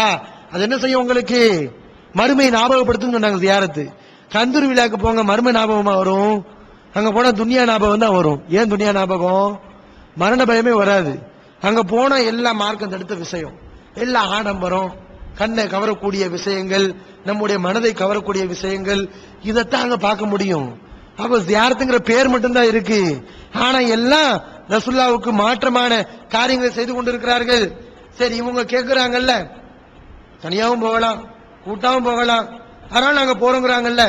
[SPEAKER 2] அது என்ன செய்யும் உங்களுக்கு? மறுமை ஞாபகப்படுத்துன்னு சொன்னாங்க. ஜியாரத்து கந்தூரி விழாக்கு போங்க, மர்ம ஞாபகமா வரும். அங்க போனா துனியா ஞாபகம் தான் வரும். ஏன் துனியா ஞாபகம்? மரண பயமே வராது. அங்க போனா எல்லா மார்க்கம் தடுத்த விஷயம், எல்லா ஆடம்பரம், கண்ணை கவரக்கூடிய விஷயங்கள், நம்முடைய மனதை கவரக்கூடிய விஷயங்கள், இதைத்தான் அங்க பார்க்க முடியும். அப்ப ஜியாரத்துங்கிற பேர் மட்டும்தான் இருக்கு. ஆனா எல்லாம் ரசூலுல்லாஹ்வுக்கு மாற்றமான காரியங்களை செய்து கொண்டிருக்கிறார்கள். சரி, இவங்க கேட்கிறாங்கல்ல, தனியாவும் போகலாம், கூட்டாவும் போகலாம், அதனால நாங்க போறோங்கிறாங்கல்ல.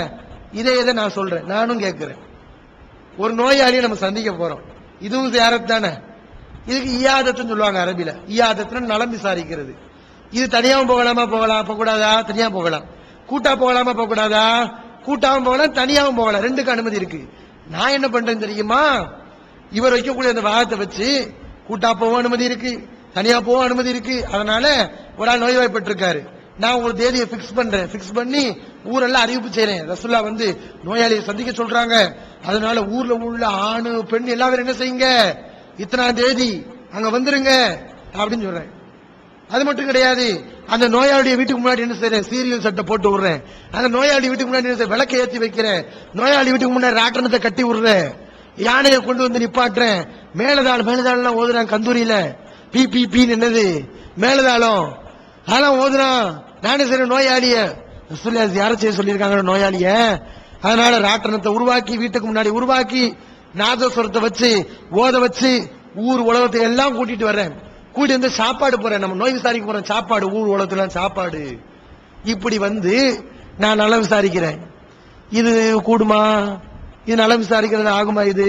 [SPEAKER 2] இதை நான் சொல்றேன், நானும் கேட்கிறேன். ஒரு நோயாளியை நம்ம சந்திக்க போறோம், இதுவும் ஜியாரத் தானே. இதுக்கு இயாதத்துன்னு சொல்லுவாங்க அரபில. இயாதத்துன்னு நலம் விசாரிக்கிறது. இது தனியாவும் போகலாமா? போகலாம். போக கூடாதா? தனியா போகலாம். கூட்டா போகலாமா? போக கூடாதா? கூட்டாவும் போகலாம், தனியாவும் போகலாம். ரெண்டுக்கு அனுமதி இருக்கு. நான் என்ன பண்றேன் தெரியுமா? இவர் வைக்கக்கூடிய அந்த வாதத்தை வச்சு கூட்டா போக அனுமதி இருக்கு, தனியா போக அனுமதி இருக்கு. அதனால ஒரு ஆள் நோய்வாய்ப்பட்டிருக்காரு, நான் உங்களுக்கு தேதியை பிக்ஸ் பண்றேன். பிக்ஸ் பண்ணி ஊரெல்லாம் அறிவிப்பு செய்யறேன். ரசூலுல்லாஹ் வந்து நோயாளியை சந்திக்க சொல்றாங்க, அதனால ஊர்ல உள்ள ஆணு பெண் எல்லாரும் என்ன செய்யுங்க, இத்தனாம் தேதி அங்க வந்துருங்க அப்படின்னு சொல்றேன். அது மட்டும் கிடையாது, அந்த நோயாளிய வீட்டுக்கு முன்னாடி என்ன செய்யறேன், சீரியல் சட்டை போட்டு விடுறேன். அந்த நோயாளி வீட்டுக்கு முன்னாடி என்ன செய்ய, விளக்கை ஏற்றி வைக்கிறேன். நோயாளி வீட்டுக்கு முன்னாடி ராட்டனத்தை கட்டி விடுறேன். யானையை கொண்டு வந்து நிப்பாட்டுறேன். மேலதாளம் ஓதுறான் கந்தூரியில. பி என்னது மேலதாளம், அதெல்லாம் ஓதுறான். நானே சரி நோயாளிய யார செய்ய சொல்லியிருக்காங்க நோயாளிய. அதனால ராட்டனத்தை உருவாக்கி வீட்டுக்கு முன்னாடி உருவாக்கி நாதஸ்வரத்தை வச்சு ஓத வச்சு ஊர் உலகத்தை எல்லாம் கூட்டிட்டு வர்றேன். கூட்டி வந்து சாப்பாடு போறேன், நம்ம நோய் விசாரிக்க போறேன். சாப்பாடு ஊர் உலகத்துல சாப்பாடு. இப்படி வந்து நான் நலம் விசாரிக்கிறேன். இது கூடுமா? இது நலம் விசாரிக்கிறது ஆகுமா? இது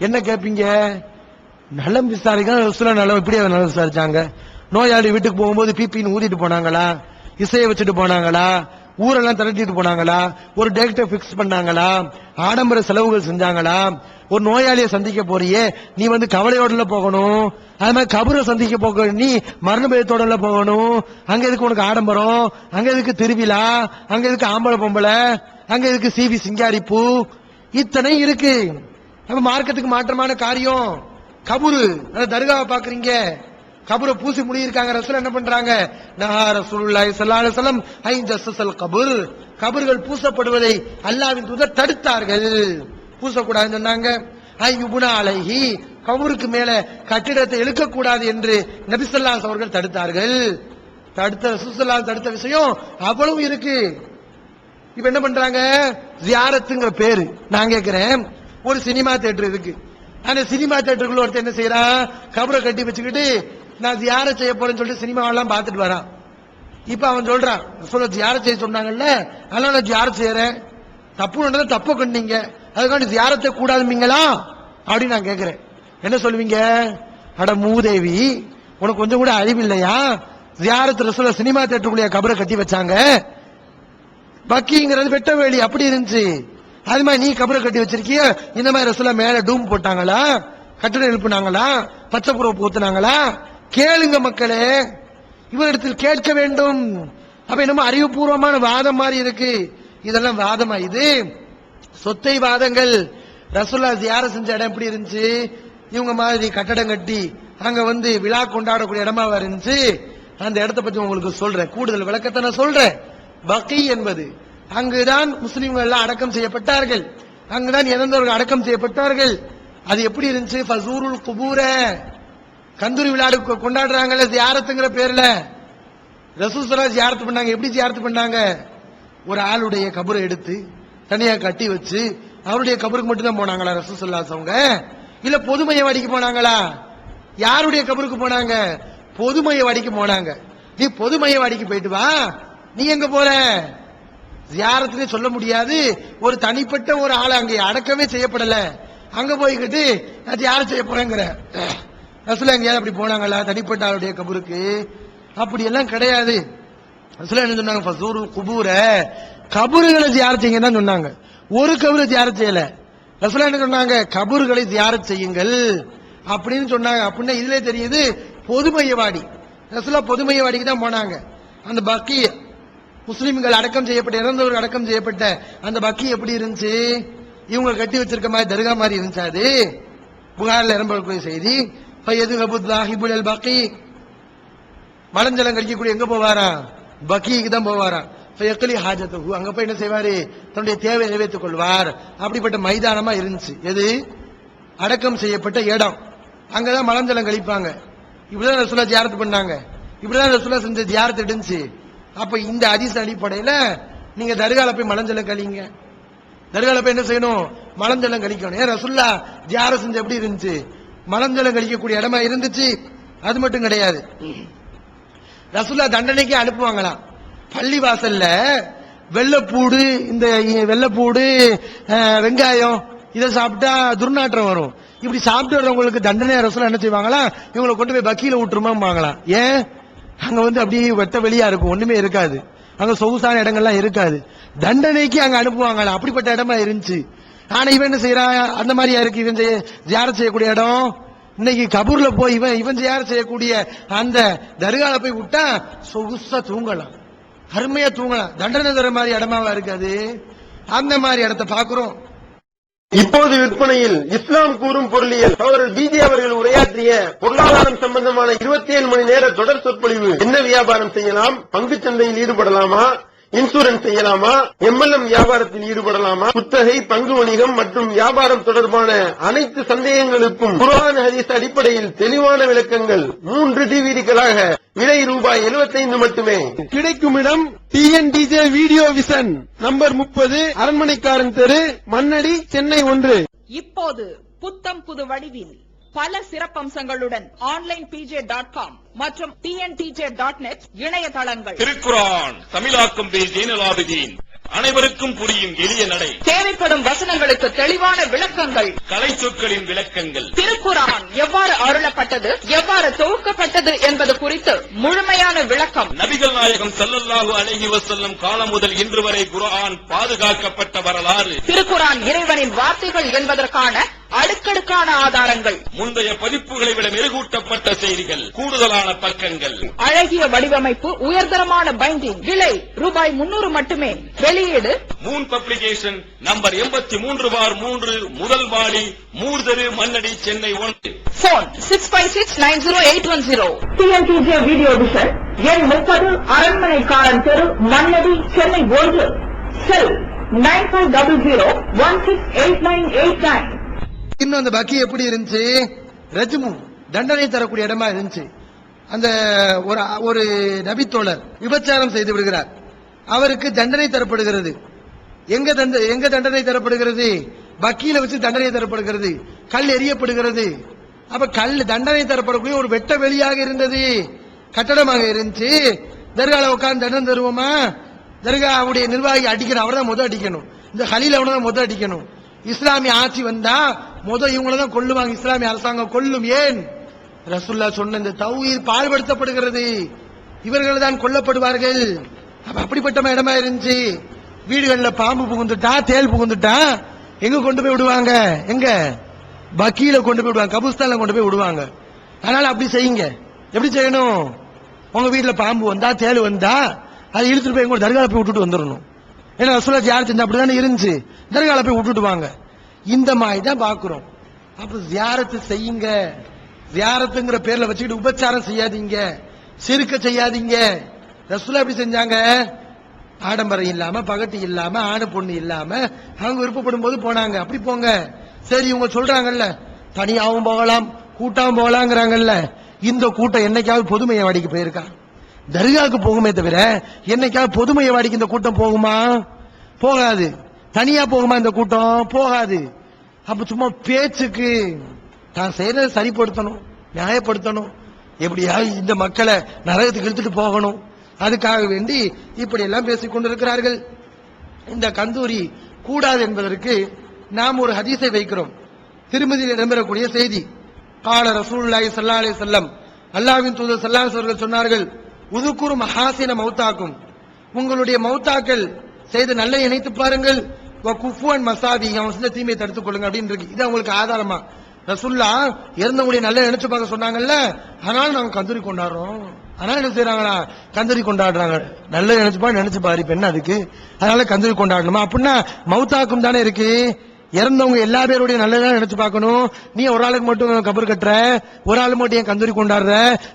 [SPEAKER 2] என்ன கேட்பீங்க? நலம் விசாரிக்க நலம் இப்படியே நலம் விசாரிச்சாங்க. நோயாளி வீட்டுக்கு போகும்போது பிபின்னு ஊதிட்டு போனாங்களா? இசையை வச்சுட்டு போனாங்களா? ஊரெல்லாம் திரட்டிட்டு போனாங்களா? ஒரு டேட்டை பிக்ஸ் பண்ணாங்களா? ஆடம்பர செலவுகள் செஞ்சாங்களா? ஒரு நோயாளியை சந்திக்க போறியே, நீ வந்து கவலையோட போகணும். அது மாதிரி கபரை சந்திக்க போக நீ மரண பயத்தோட போகணும். அங்க எதுக்கு உனக்கு ஆடம்பரம்? அங்க எதுக்கு திருவிழா? அங்க எதுக்கு ஆம்பளை பொம்பளை? அங்க எதுக்கு சிவி சிங்காரிப்பு? இத்தனை இருக்கு. அப்ப மார்க்கத்துக்கு மாற்றமான காரியம் கபுரு. தர்காவை பாக்குறீங்க, கபரை பூசி முடியிருக்காங்க. ரசூல் என்ன பண்றாங்க? நஹா ரசூலுல்லாஹி ஸல்லல்லாஹு அலைஹி வஸல்லம் ஐன் ஜஸ்ஸல் கபர், கபர்கள் பூசப்படுவதை அல்லாஹ்வின் தூதர் தடுத்தார்கள். பூசக்கூடாதுன்னு சொன்னாங்க. ஐயுபுனா அலைஹி, கபருக்கு மேல கட்டிடத்தை எழுக்கக்கூடாது என்று நபி ஸல்லல்லாஹு அலைஹி அவர்கள் தடுத்தார்கள். ரசூல் ஸல்லல்லாஹு தடுத்த விஷயம் அவ்வளவு இருக்கு. இப்ப என்ன பண்றாங்க? ஜியாரத்துங்கிற பேரு. நான் கேட்கிறேன், ஒரு சினிமா தியேட்டர் இருக்கு. அந்த சினிமா தியேட்டருக்குள்ள ஒருத்தர் என்ன செய்யறான், கபரை கட்டி வச்சுக்கிட்டு நான் ஜியாரத் செய்ய போறேன்னு சொல்லிட்டு சினிமாவெல்லாம் பார்த்துட்டு வரான். இப்ப அவன் சொல்றான், சொல்ல ஜியாரத் செய்ய சொன்னாங்கல்ல, அதனால நான் ஜியாரத் செய்யறேன். தப்பு தப்ப கண்டீங்க, அதுக்காண்டி ஜியாரத்தை கூடாதுங்களா அப்படின்னு நான் கேட்கிறேன். என்ன சொல்லுவீங்க? அட மூதேவி, உனக்கு கொஞ்சம் கூட அறிவு இல்லையா? ஜியாரத் ரசூலுல்லாஹ் சினிமா தியேட்டருக்குள்ள கபரை கட்டி வச்சாங்க. பக்கிங்கிறது வெட்ட வேலி அப்படி இருந்துச்சு. அது மாதிரி நீ கபரை கட்டி வச்சிருக்கிய. இந்த மாதிரி ரசூலுல்லாஹ் மேல டூம் போட்டாங்களா? கட்டிடம் எழுப்பினாங்களா? பச்சை புறவு போத்துனாங்களா? கேளுங்க மக்களே, இவரிடத்தில் கேட்க வேண்டும். அப்ப என்னமோ அறிவுபூர்வமான வாதம் மாதிரி இருக்கு. இதெல்லாம் வாதமா? இது சொத்தை வாதங்கள். ரசூலுல்லாஹ் ஜியாரத் செஞ்ச இடம் எப்படி இருந்துச்சு? இவங்க மாதிரி கட்டடம் கட்டி அங்க வந்து விழா கொண்டாடக்கூடிய இடமா இருந்துச்சு. அந்த இடத்தை பத்தி உங்களுக்கு சொல்றேன், கூடுதல் விளக்கத்தை நான் சொல்றேன். பக்கி என்பது அங்குதான் முஸ்லிம்கள் எல்லாம் அடக்கம் செய்யப்பட்டார்கள். அங்குதான் இறந்தவர்கள் அடக்கம் செய்யப்பட்டார்கள். அது எப்படி இருந்துச்சு? ஃபஸூருல் குபூர, கந்தூரி விழாடு கொண்டாடுறாங்கல்ல ஜியாரத்துங்கிற பேர்ல. ரசூல் ஸல்லல்லாஹு ஜியாரத் பண்ணாங்க. எப்படி ஜியாரத் பண்ணாங்க? ஒரு ஆளுடைய கபரை எடுத்து தனியா கட்டி வச்சு அவருடைய கபருக்கு மட்டும் தான் போனாங்களா ரசூல் ஸல்லல்லாஹு அவங்க? இல்ல பொதுமையவாடிக்கு போனாங்களா? யாருடைய கபருக்கு போனாங்க? பொதுமையவாடிக்கு போனாங்க. நீ பொதுமையவாடிக்கு போயிட்டு வா, நீ எங்க போற? ஜியாரத்துன்னு சொல்ல முடியாது. ஒரு தனிப்பட்ட ஒரு ஆளை அங்கே அடக்கமே செய்யப்படல, அங்க போய்கிட்டு நான் ஜியாரத் செய்ய போறேங்கிற. ரசூலுல்லாஹ் எங்கேயாவது அப்படி போனாங்களா தனிப்பட்ட ஆளுடைய கபருக்கு? அப்படி எல்லாம் கிடையாது. ரசூலுல்லாஹ் என்ன சொன்னாங்க? ஃபஸூருல் குபூர, கபறுகளை ஜியாரத் செய்யுங்க தான் சொன்னாங்க. ஒரு கபரை ஜியாரத் செய்யல. ரசூலுல்லாஹ் என்ன சொன்னாங்க? கபறுகளை ஜியாரத் செய்யுங்கள் அப்படின்னு சொன்னாங்க. அப்படின்னா இதுல தெரியுது பொதுமையவாடி. ரசூலுல்லாஹ் பொதுமையவாடிக்கு தான் போனாங்க. அந்த பக்கி, முஸ்லிம்கள் அடக்கம் செய்யப்பட்ட இறந்தவர்கள் அடக்கம் செய்யப்பட்ட அந்த பக்கி எப்படி இருந்துச்சு? இவங்க கட்டி வச்சிருக்க மாதிரி தர்கா மாதிரி இருந்துச்சு. அது புகாரில் இடம்பெறக்கூடிய செய்தி. பக்கி மலஞ்சலம் கடிக்கக்கூடிய எங்க போவாரா? பக்கிக்கு தான் போவாரா. ஃபயக்லி ஹாஜத்துஹு, அங்க போய் என்ன செய்வாரு, தன்னுடைய தேவை நிறைவேற்றிக் கொள்வார். அப்படிப்பட்ட மைதானமா இருந்துச்சு. எது? அடக்கம் செய்யப்பட்ட இடம். அங்கதான் மலஞ்சலம் கழிப்பாங்க. இப்படிதான் ரசூலுல்லாஹ் ஜியாரத் பண்ணாங்க. இப்படிதான் ரசூலுல்லாஹ் செஞ்ச ஜியாரத் இருந்துச்சு. அப்ப இந்த ஹதீஸ் அடிப்படையில நீங்க தர்கால போய் மலஞ்சலம் கழிங்க. தர்கால போய் என்ன செய்யணும்? மலஞ்சலம் கழிக்கணும். ஏன் ரசூலுல்லாஹ் ஜியாரத் செஞ்ச எப்படி இருந்துச்சு? மலஞ்சலம் கழிக்கக்கூடிய இடமா இருந்துச்சு. அது மட்டும் கிடையாது, ரசூலுல்லாஹ் தண்டனைக்கு அனுப்புவாங்களாம். பள்ளி வாசல்ல வெள்ளப்பூடு, இந்த வெள்ளப்பூடு வெங்காயம் இதை சாப்பிட்டா துர்நாற்றம் வரும். இப்படி சாப்பிட்டு வர்றவங்களுக்கு தண்டனை ரசூலுல்லாஹ் என்ன செய்வாங்களா, இவங்களை கொண்டு போய் பக்கீல விட்டுருமாங்களாம். ஏன்? அங்க அப்படியே வெட்ட வெளியா இருக்கும், ஒண்ணுமே இருக்காது, அங்க சொகுசான இடங்கள்லாம் இருக்காது. தண்டனைக்கு அங்க அனுப்புவாங்களாம். அப்படிப்பட்ட இடமா இருந்துச்சு. ஆனா இவன் என்ன செய்யறான்? அந்த மாதிரியா இருக்கு இவன் ஜியாரத் செய்யக்கூடிய இடம். இன்னைக்கு கபூர்ல போய் இவன் ஜியாரத் செய்யக்கூடிய அந்த தர்கால போய் விட்டா சொகுசா தூங்கலாம், அருமையா தூங்கலாம். தண்டனை தர மாதிரி இடமாவா இருக்காது. அந்த மாதிரி இடத்தை பாக்குறோம்.
[SPEAKER 5] இப்போது விற்பனையில் இஸ்லாம் கூறும் பொருளியல் அவர்கள் பிஜே அவர்கள் உரையாற்றிய பொருளாதாரம் சம்பந்தமான 27 மணி நேர தொடர் சொற்பொழிவு. என்ன வியாபாரம் செய்யலாம், பங்கு சந்தையில் ஈடுபடலாமா, இன்சூரன்ஸ் செய்யலாமா, எம்எல்எம் வியாபாரத்தில் ஈடுபடலாமா, குத்தகை, பங்கு வணிகம் மற்றும் வியாபாரம் தொடர்பான அனைத்து சந்தேகங்களுக்கும் குர்ஆன் ஹதீஸ் அடிப்படையில் தெளிவான விளக்கங்கள் 3 டிவிடிகளாக விலை ரூபாய் 75 மட்டுமே. கிடைக்கும் இடம் டிஎன்டிஜே வீடியோ விஷன், நம்பர் 30, அரண்மனைக்காரன் தெரு, மண்ணடி, சென்னை 1.
[SPEAKER 8] இப்போது புத்தம் புது வடிவில் பல சிறப்பம்சங்களுடன் onlinepj.com மற்றும் tntj.net இணையதளங்கள்.
[SPEAKER 4] திருக்குரான் தமிழாக்கம் பே ஜெய்னலாபிதீன், அனைவருக்கும் புரியும் எளிய நடை,
[SPEAKER 8] தேவைப்படும் வசனங்களுக்கு தெளிவான விளக்கங்கள்,
[SPEAKER 4] கலை சொற்களின் விளக்கங்கள்,
[SPEAKER 8] திருக்குரான் எவ்வாறு அருளப்பட்டது, எவ்வாறு தொகுக்கப்பட்டது என்பது குறித்து முழுமையான விளக்கம்.
[SPEAKER 4] நபிகள் நாயகம் ஸல்லல்லாஹு அலைஹி வஸல்லம் காலம் முதல் இன்று வரை குர்ஆன் பாதுகாக்கப்பட்ட வரலாறு,
[SPEAKER 8] திருக்குரான் இறைவனின் வார்த்தைகள் என்பதற்கான அடுக்கடுக்கான ஆதாரங்கள்,
[SPEAKER 4] முந்தைய பதிப்புகளை விட மெருகூட்டப்பட்ட செய்திகள், கூடுதலான பக்கங்கள்,
[SPEAKER 8] அழகிய வடிவமைப்பு, உயர்தரமான பைண்டிங். விலை ரூபாய் 300 மட்டுமே. வெளியீடு
[SPEAKER 4] மூன் பப்ளிகேஷன், நம்பர் 83/3, முதல் மாடி, மூர்தரு, Mannadi, Chennai 1.
[SPEAKER 8] Phone 65690810. TNTJ video vision, எண் 30, அரண்மனைக்காரன் தெரு, மண்ணடி, சென்னை 1. செல் 9500168989.
[SPEAKER 2] இன்னும் அந்த பக்கி எப்படி இருந்துச்சு? ரஜ்மு, தண்டனை தரக்கூடிய இடமா இருந்துச்சு. அந்த ஒரு நபித்தோழர் விபச்சாரம் செய்து விடுகிறார், அவருக்கு தண்டனை தரப்படுகிறது. எங்க தண்டனை தரப்படுகிறது? பக்கியில வச்சு தண்டனை தரப்படுகிறது, கல் எரியப்படுகிறது. அப்ப கல் தண்டனை தரப்படக்கூடிய ஒரு வெட்ட வெளியாக இருந்தது, கட்டடமாக இருந்துச்சு. தர்கால உட்கார்ந்து தண்டனை தருவோமா? தர்காவுடைய நிர்வாகி அடிக்கணும், அவர் தான் முதல் அடிக்கணும். இந்த ஹலீல் அவனை தான் முதல் அடிக்கணும். இஸ்லாமிய ஆட்சி வந்தா இவங்களை தான் கொல்லுவாங்க, இஸ்லாமிய அரசாங்கம் கொல்லும். ஏன்? ரசூலுல்லாஹ் சொன்ன இந்த தௌஹீத் பாழ்படுத்தப்படுகிறது, இவர்கள் தான் கொல்லப்படுவார்கள். அப்படிப்பட்ட இடமா இருந்துச்சு. வீடுகள்ல பாம்பு புகுந்துட்டா, தேல் புகுந்துட்டா எங்க கொண்டு போய் விடுவாங்க? எங்க? பக்கீல கொண்டு போய் விடுவாங்க, கபூஸ்தான்ல கொண்டு போய் விடுவாங்க. அதனால அப்படி செய்யுங்க. எப்படி செய்யணும்? உங்க வீட்டுல பாம்பு வந்தா, தேல் வந்தா அதை இழுத்துட்டு போய் எங்க தர்கால போய் விட்டுட்டு வந்துடணும். ஏன்னா ரசூலுல்லாஹ் ஜியாரத் செஞ்சா அப்படிதானே இருந்துச்சு, தர்கால போய் விட்டுட்டு வாங்க. இந்த மாதிரி தான் பாக்குறோம். அப்ப ஜியாரத்து செய்யுங்க. ஜியாரத்துங்கிற பேர்ல வச்சுக்கிட்டு உபச்சாரம் செய்யாதீங்க, சிறுக்க செய்யாதீங்க. ரசூலுல்லாஹ் எப்படி செஞ்சாங்க? ஆடம்பரம் இல்லாம, பகட்டு இல்லாம, ஆணு பொண்ணு இல்லாம அவங்க விருப்பப்படும் போது போனாங்க. அப்படி போங்க. சரி, இவங்க சொல்றாங்கல்ல தனியாவும் போகலாம், கூட்டாவும் போகலாங்கிறாங்கல்ல, இந்த கூட்டம் என்னைக்காவது பொதுமையவாடிக்கு போயிருக்கா? தர்காவுக்கு போகுமே தவிர என்னைக்காவது பொதுமையவாடிக்கு இந்த கூட்டம் போகுமா? போகாது. தனியா போகுமா இந்த கூட்டம்? போகாது. அப்ப சும்மா பேச்சுக்கு தான் செய்யறதை சரிப்படுத்தணும், நியாயப்படுத்தணும், எப்படியாவது இந்த மக்களை நரகத்துக்கு இழுத்துட்டு போகணும். அதுக்காக வேண்டி இப்படி எல்லாம் பேசிக் கொண்டிருக்கிறார்கள். இந்த கந்தூரி கூடாது என்பதற்கு நாம் ஒரு ஹதீஸை வைக்கிறோம். திருமதியில் இடம்பெறக்கூடிய செய்தி. கால ரசூலுல்லாஹி ஸல்லல்லாஹு அலைஹி வஸல்லம், அல்லாஹ்வின் தூதர் ஸல்லல்லாஹு அலைஹி வஸல்லம் சொன்னார்கள், உதுகுரு மஹாசின மௌத்தாக்கும், உங்களுடைய மௌத்தாக்கள் செய்து நல்ல நினைத்து பாருங்கள், குஃபுவன் மசாபி, அவன் செஞ்ச தீமையை தடுத்துக் கொள்ளுங்க அப்படின்னு இருக்கு. இது அவங்களுக்கு ஆதாரமா. ரசூலுல்லாஹ் இறந்தவங்களுடைய நல்ல நினைச்சு பார்க்க சொன்னாங்கல்ல, அதனால நாங்க கந்தூரி கொண்டாடுறோம். அதனால என்ன செய்யறாங்களா? கந்தூரி கொண்டாடுறாங்க. நல்ல நினைச்சு பாரு, பெண் அதுக்கு, அதனால கந்தூரி கொண்டாடணுமா? அப்படின்னா மௌத்தாக்கும் தானே இருக்கு. இறந்தவங்க எல்லா பேருடைய நல்லதான் நினைச்சு பார்க்கணும். நீ ஒரு ஆளுக்கு மட்டும் கபர் கட்டுற, ஒரு ஆளு மட்டும் ஏன் கந்தூரி கொண்டாடுற?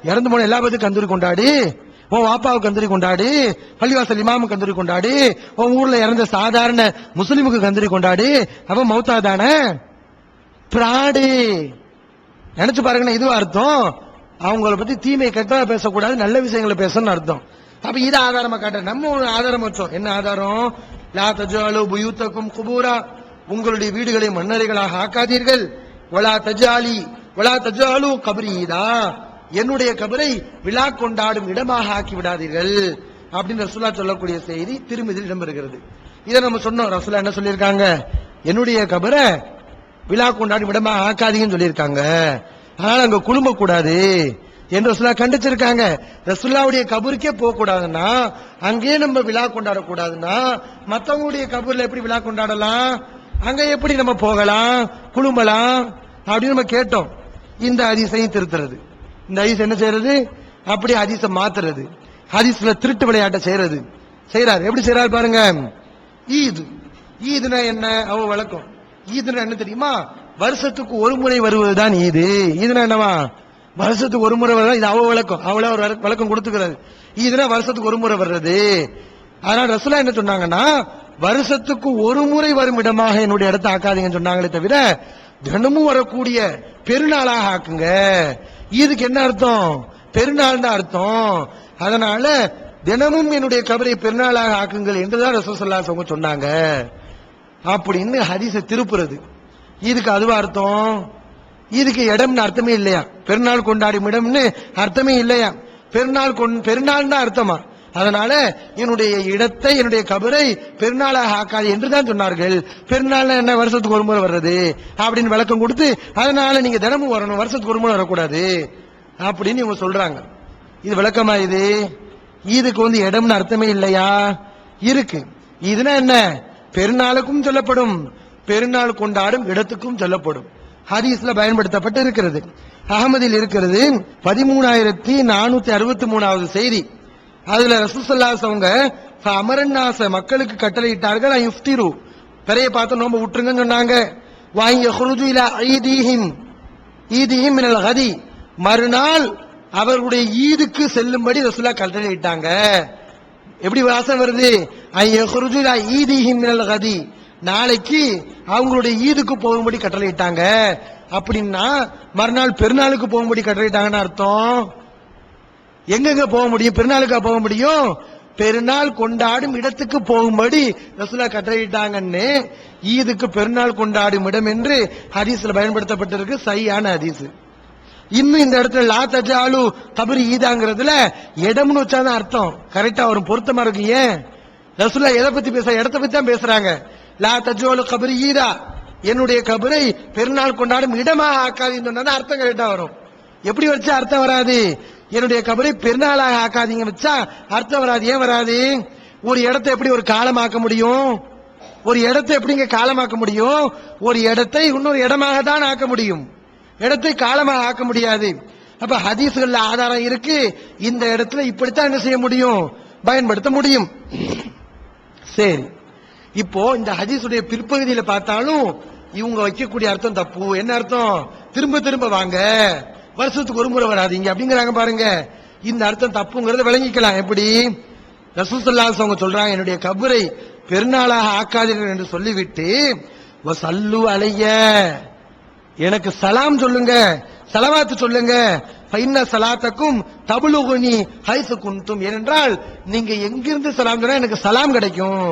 [SPEAKER 2] இறந்து போன எல்லா பேருக்கும் கந்தூரி கொண்டாடி. உன் வாப்பாவுக்கு கந்தூரி கொண்டாடு, பள்ளிவாசல் இமாமுக்கு கந்தூரி கொண்டாடு, உன் ஊர்ல இறந்த சாதாரண முஸ்லிமுக்கு கந்தூரி கொண்டாடு, அவ மௌத்தா தானே பிராடு. நினைச்சு பாருங்க, இதுவா அர்த்தம்? அவங்கள பத்தி தீமை கெட்டதா பேசக்கூடாது, நல்ல விஷயங்களை பேசணும்னு அர்த்தம். அப்ப இதை ஆதாரமா காட்ட நம்ம ஒரு ஆதாரம் வச்சோம். என்ன ஆதாரம்? லா தஜாலு புயூத்தக்கும் குபூரா, உங்களுடைய வீடுகளை மன்னரைகளாக ஆக்காதீர்கள். வலா தஜாலு கபரீதா, என்னுடைய கபரை விழா கொண்டாடும் இடமாக ஆக்கி விடாதீர்கள் அப்படின்னு ரசூலா சொல்லக்கூடிய செய்தி திருமதியில் இடம்பெறுகிறது. இதை நம்ம சொன்னோம். ரசூலா என்ன சொல்லியிருக்காங்க? என்னுடைய கபரை விழா கொண்டாடும் இடமாக ஆக்காதீங்கன்னு சொல்லியிருக்காங்க. அதனால அங்க குழும்ப கூடாது என்று ரசூலா கண்டிச்சிருக்காங்க. ரசூலாவுடைய கபருக்கே போக கூடாதுன்னா, அங்கே நம்ம விழா கொண்டாடக்கூடாதுன்னா, மத்தவங்களுடைய கபூர்ல எப்படி விழா கொண்டாடலாம்? அங்க எப்படி நம்ம போகலாம், குழும்பலாம் அப்படின்னு நம்ம கேட்டோம். இந்த ஹதீஸையும் திருத்துறது. இந்த ஹதீஸ் என்ன செய்யறது? அப்படி ஹதீஸை மாத்துறது, ஹதீஸ்ல திருட்டு விளையாட்டை செய்யறாரு. எப்படி செய்யறாரு பாருங்க. ஈதுனா என்ன? அவ வழக்கம். ஈதுனா என்ன தெரியுமா? வருஷத்துக்கு ஒரு முறை வருவதுதான் ஈது. ஈதுனா என்னவா? வருஷத்துக்கு ஒரு முறை வருது. இது அவ வழக்கம். அவள ஒரு வழக்கம் கொடுத்துக்கிறது. ஈதுனா வருஷத்துக்கு ஒரு முறை வர்றது. அதனால ரசூலா என்ன சொன்னாங்கன்னா, வருஷத்துக்கு ஒரு முறை வரும் இடமாக என்னுடைய இடத்தை ஆக்காதீங்கன்னு சொன்னாங்களே தவிர, தினமும் வரக்கூடிய பெருநாளாக ஆக்குங்க. இதுக்கு என்ன அர்த்தம்? பெருநாள் தான் அர்த்தம். அதனால தினமும் என்னுடைய கபரை பெருநாளாக ஆக்குங்கள் என்றுதான் ரசூல் ஸல்லல்லாஹு அலைஹி வஸல்லம் சொன்னாங்க அப்படின்னு ஹதீஸை திருப்புறது. இதுக்கு அதுவா அர்த்தம்? இதுக்கு இடம்னு அர்த்தமே இல்லையா? பெருநாள் கொண்டாடும் இடம்னு அர்த்தமே இல்லையா? பெருநாள் தான் அர்த்தமா? அதனால என்னுடைய இடத்தை, என்னுடைய கபரை பெருநாளாக ஆக்காது என்றுதான் சொன்னார்கள். பெருநாள் என்ன? வருஷத்துக்கு ஒரு முறை வர்றது அப்படின்னு விளக்கம் கொடுத்து, அதனால நீங்க தினமும் வரணும், வருஷத்துக்கு ஒரு முறை வரக்கூடாது அப்படின்னு இவங்க சொல்றாங்க. இது விளக்கமா? இதுக்கு இடம்னு அர்த்தமே இல்லையா? இருக்கு. இதுனா என்ன? பெருநாளுக்கும் சொல்லப்படும், பெருநாள் கொண்டாடும் இடத்துக்கும் சொல்லப்படும். ஹதீஸ்ல பயன்படுத்தப்பட்டு இருக்கிறது. அகமதில் இருக்கிறது 13463வது செய்தி. அதுல ரசூல் ஸல்லல்லாஹு அலைஹி வஸல்லம் அமரன்னாஸ மக்களுக்கு கட்டளையிட்டார்கள், யுஃப்திரு பெரிய பார்த்து நோம்பு விட்டுருங்கன்னு சொன்னாங்க. வாங்க யஹ்ருஜு இலா ஈதிஹிம் மினல் கதி, மறுநாள் அவர்களுடைய ஈதுக்கு செல்லும்படி ரசூலா கட்டளையிட்டாங்க. எப்படி வாசம் வருது? யஹ்ருஜு இலா ஈதிஹிம் மினல் கதி, நாளைக்கு அவங்களுடைய ஈதுக்கு போகும்படி கட்டளையிட்டாங்க. அப்படின்னா மறுநாள் பெருநாளுக்கு போகும்படி கட்டளையிட்டாங்கன்னு அர்த்தம். எங்க போக முடியும்? பெருநாளுக்கா போக முடியும்? பெருநாள் கொண்டாடும் இடத்துக்கு போகும்படி ரசூலா கட்டளையிட்டாங்கன்னு, ஈதுக்கு பெருநாள் கொண்டாடும் இடம் என்று ஹதீஸ்ல பயன்படுத்தப்பட்டிருக்கு. சரியான ஹதீஸ். இன்னும் இந்த இடத்துல லா தஜாலு கபரி ஈதாங்கிறதுல இடம்னு வச்சாதான் அர்த்தம் கரெக்டா வரும், பொருத்தமா இருக்கு. ஏன் ரசூலா எதை பத்தி பேச? இடத்தை பத்தி தான் பேசுறாங்க. லா தஜாலு கபரி ஈதா, என்னுடைய கபரை பெருநாள் கொண்டாடும் இடமா ஆக்காதீங்கன்னு சொன்னா அர்த்தம் கரெக்டா வரும். எப்படி வச்சா அர்த்தம் வராது? என்னுடைய கபரை பெருநாளாக ஆக்காதீங்க வச்சா அர்த்தம் வராது. ஏன் வராது? ஒரு இடத்தை எப்படி ஒரு காலமாக்க முடியும்? ஒரு இடத்தை எப்படிங்க காலமாக்க முடியும்? ஒரு இடத்தை இன்னொரு இடமாக தான் ஆக்க முடியும், இடத்தை காலமாக ஆக்க முடியாது. அப்ப ஹதீஸ்கள்ல ஆதாரம் இருக்கு. இந்த இடத்துல இப்படித்தான் என்ன செய்ய முடியும்? பயன்படுத்த முடியும். சரி, இப்போ இந்த ஹதீஸுடைய பிற்பகுதியில பார்த்தாலும் இவங்க வைக்கக்கூடிய அர்த்தம் தப்பு. என்ன அர்த்தம்? திரும்ப திரும்ப வாங்க, வருஷத்துக்கு ஒரு முறை வராதீங்க அப்படிங்கிறாங்க பாருங்க. இந்த அர்த்தம் தப்புங்கிறத விளங்கிக்கலாம். எப்படி? ரசூல் ஸல்லல்லாஹு அலைஹி வஸல்லம் சொல்றாங்க, என்னுடைய கபரை பெருநாளாக ஆக்காதீர்கள் என்று சொல்லிவிட்டு வஸல்லு அலைய, எனக்கு சலாம் சொல்லுங்க, சலவாத்து சொல்லுங்க. ஃபைன்ன சலாத்தக்கும் தபுலுகுனி ஹைஸு குன்தும், ஏனென்றால் நீங்க எங்கிருந்து சலாம் சொன்னா எனக்கு சலாம் கிடைக்கும்,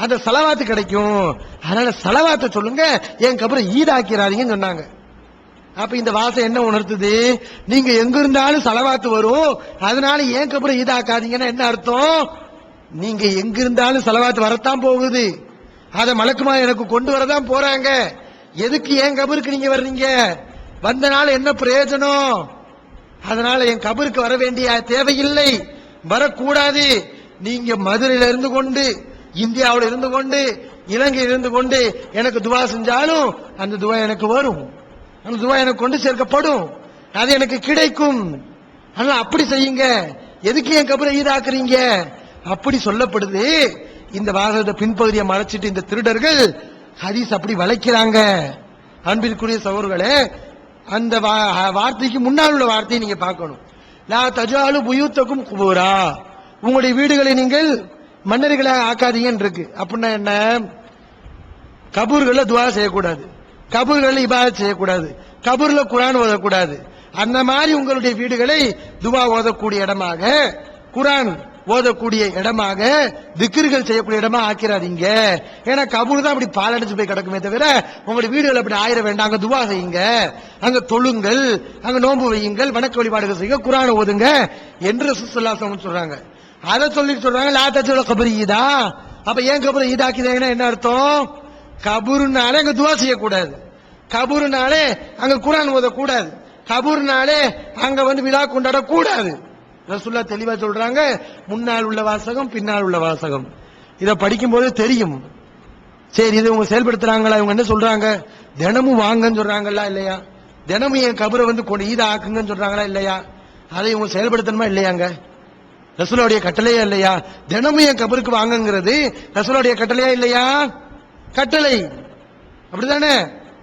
[SPEAKER 2] அந்த சலவாத்து கிடைக்கும். அதனால சலவாத்தை சொல்லுங்க, என் கபரை ஈடாக்கிறாதீங்கன்னு சொன்னாங்க. அப்ப இந்த வாசம் என்ன உணர்த்துது? நீங்க எங்க இருந்தாலும் சலவாத்து வரும், அதனால ஏன் கபரை ஈதாக்காதீங்கன்னா என்ன அர்த்தம்? நீங்க எங்க இருந்தாலும் சலவாத்து வரத்தான் போகுது, அதை மலக்குமா எனக்கு கொண்டு வரதான் போறாங்க. எதுக்கு என் கபருக்கு நீங்க வர்றீங்க? வந்தனால என்ன பிரயோஜனம்? அதனால என் கபருக்கு வர வேண்டிய தேவையில்லை, வரக்கூடாது. நீங்க மதுரையில இருந்து கொண்டு, இந்தியாவில் இருந்து கொண்டு, இலங்கையில் இருந்து கொண்டு எனக்கு துவா செஞ்சாலும் அந்த துவா எனக்கு வரும், அந்த துவா எனக்கு கொண்டு சேர்க்கப்படும், அது எனக்கு கிடைக்கும். அதனால அப்படி செய்யுங்க, எதுக்கு என் கபரை ஈதாக்குறீங்க? அப்படி சொல்லப்படுது. இந்த வாசகத்தை பின்பகுதியை மறைச்சிட்டு இந்த திருடர்கள் ஹதீஸ் அப்படி வளைக்கிறாங்க. அன்பிற்குரிய சகோதரர்களே, அந்த வார்த்தைக்கு முன்னால் உள்ள வார்த்தையை நீங்க பார்க்கணும். லா தஜாலு புயூத்தக்கும் குபூரா, உங்களுடைய வீடுகளை நீங்கள் மன்னர்களாக ஆக்காதீங்கன்னு இருக்கு. அப்படின்னா என்ன? கபூர்கள்ல துவா செய்யக்கூடாது, கபூர்கள்ல இபாதத் செய்யக்கூடாது, கபூர்ல குர்ஆன் ஓதக்கூடாது. அந்த மாதிரி உங்களுடைய வீடுகளை துவா ஓதக்கூடிய இடமாக, குர்ஆன் ஓதக்கூடிய இடமாக, திக்ர்கள் செய்யக்கூடிய இடமா ஆக்கிறாதீங்க. ஏன்னா கபூர் தான் அப்படி பாலடைச்சு போய் கிடக்குமே தவிர உங்களுடைய வீடுகள் அப்படி ஆயிர வேண்டாம். அங்க துவா செய்யுங்க, அங்க தொழுங்கள், அங்க நோன்பு வையுங்கள், வணக்க வழிபாடுகள் செய்யுங்க, குர்ஆன் ஓதுங்க என்று ரசூலுல்லாஹி ஸல்லல்லாஹு அலைஹி வஸல்லம் சொல்றாங்க. அதை சொல்லி சொல்றாங்க லா தஜ்அலு கபரி ஈதா. அப்ப ஏன் கபரை ஈதாக்கிதாங்கன்னா என்ன அர்த்தம்? கபூர்னாலே அங்க துவா செய்யக்கூடாது, கபூர்னாலே அங்க குர்ஆன் ஓதக்கூடாது, கபூர்னாலே அங்க விழா கொண்டாடக்கூடாது. ரசூலுல்லாஹ் தெளிவா சொல்றாங்க, முன்னால் உள்ள வாசகம் பின்னால் உள்ள வாசகம். இத படிக்கும் போது தெரியும். சரி, இது இவங்க செயல்படுத்துறாங்களா? இவங்க என்ன சொல்றாங்க? தினமும் வாங்கன்னு சொல்றாங்களா இல்லையா? தினமும் என் கபரை கொண்டு ஈதா ஆக்குங்கன்னு சொல்றாங்களா இல்லையா? அதை இவங்க செயல்படுத்தணுமா இல்லையாங்க? ரசூலுடைய கட்டளையா இல்லையா? தினமும் என் கபருக்கு வாங்குங்கிறது ரசூலுடைய கட்டளையா இல்லையா? கட்டளை, அப்படிதானே?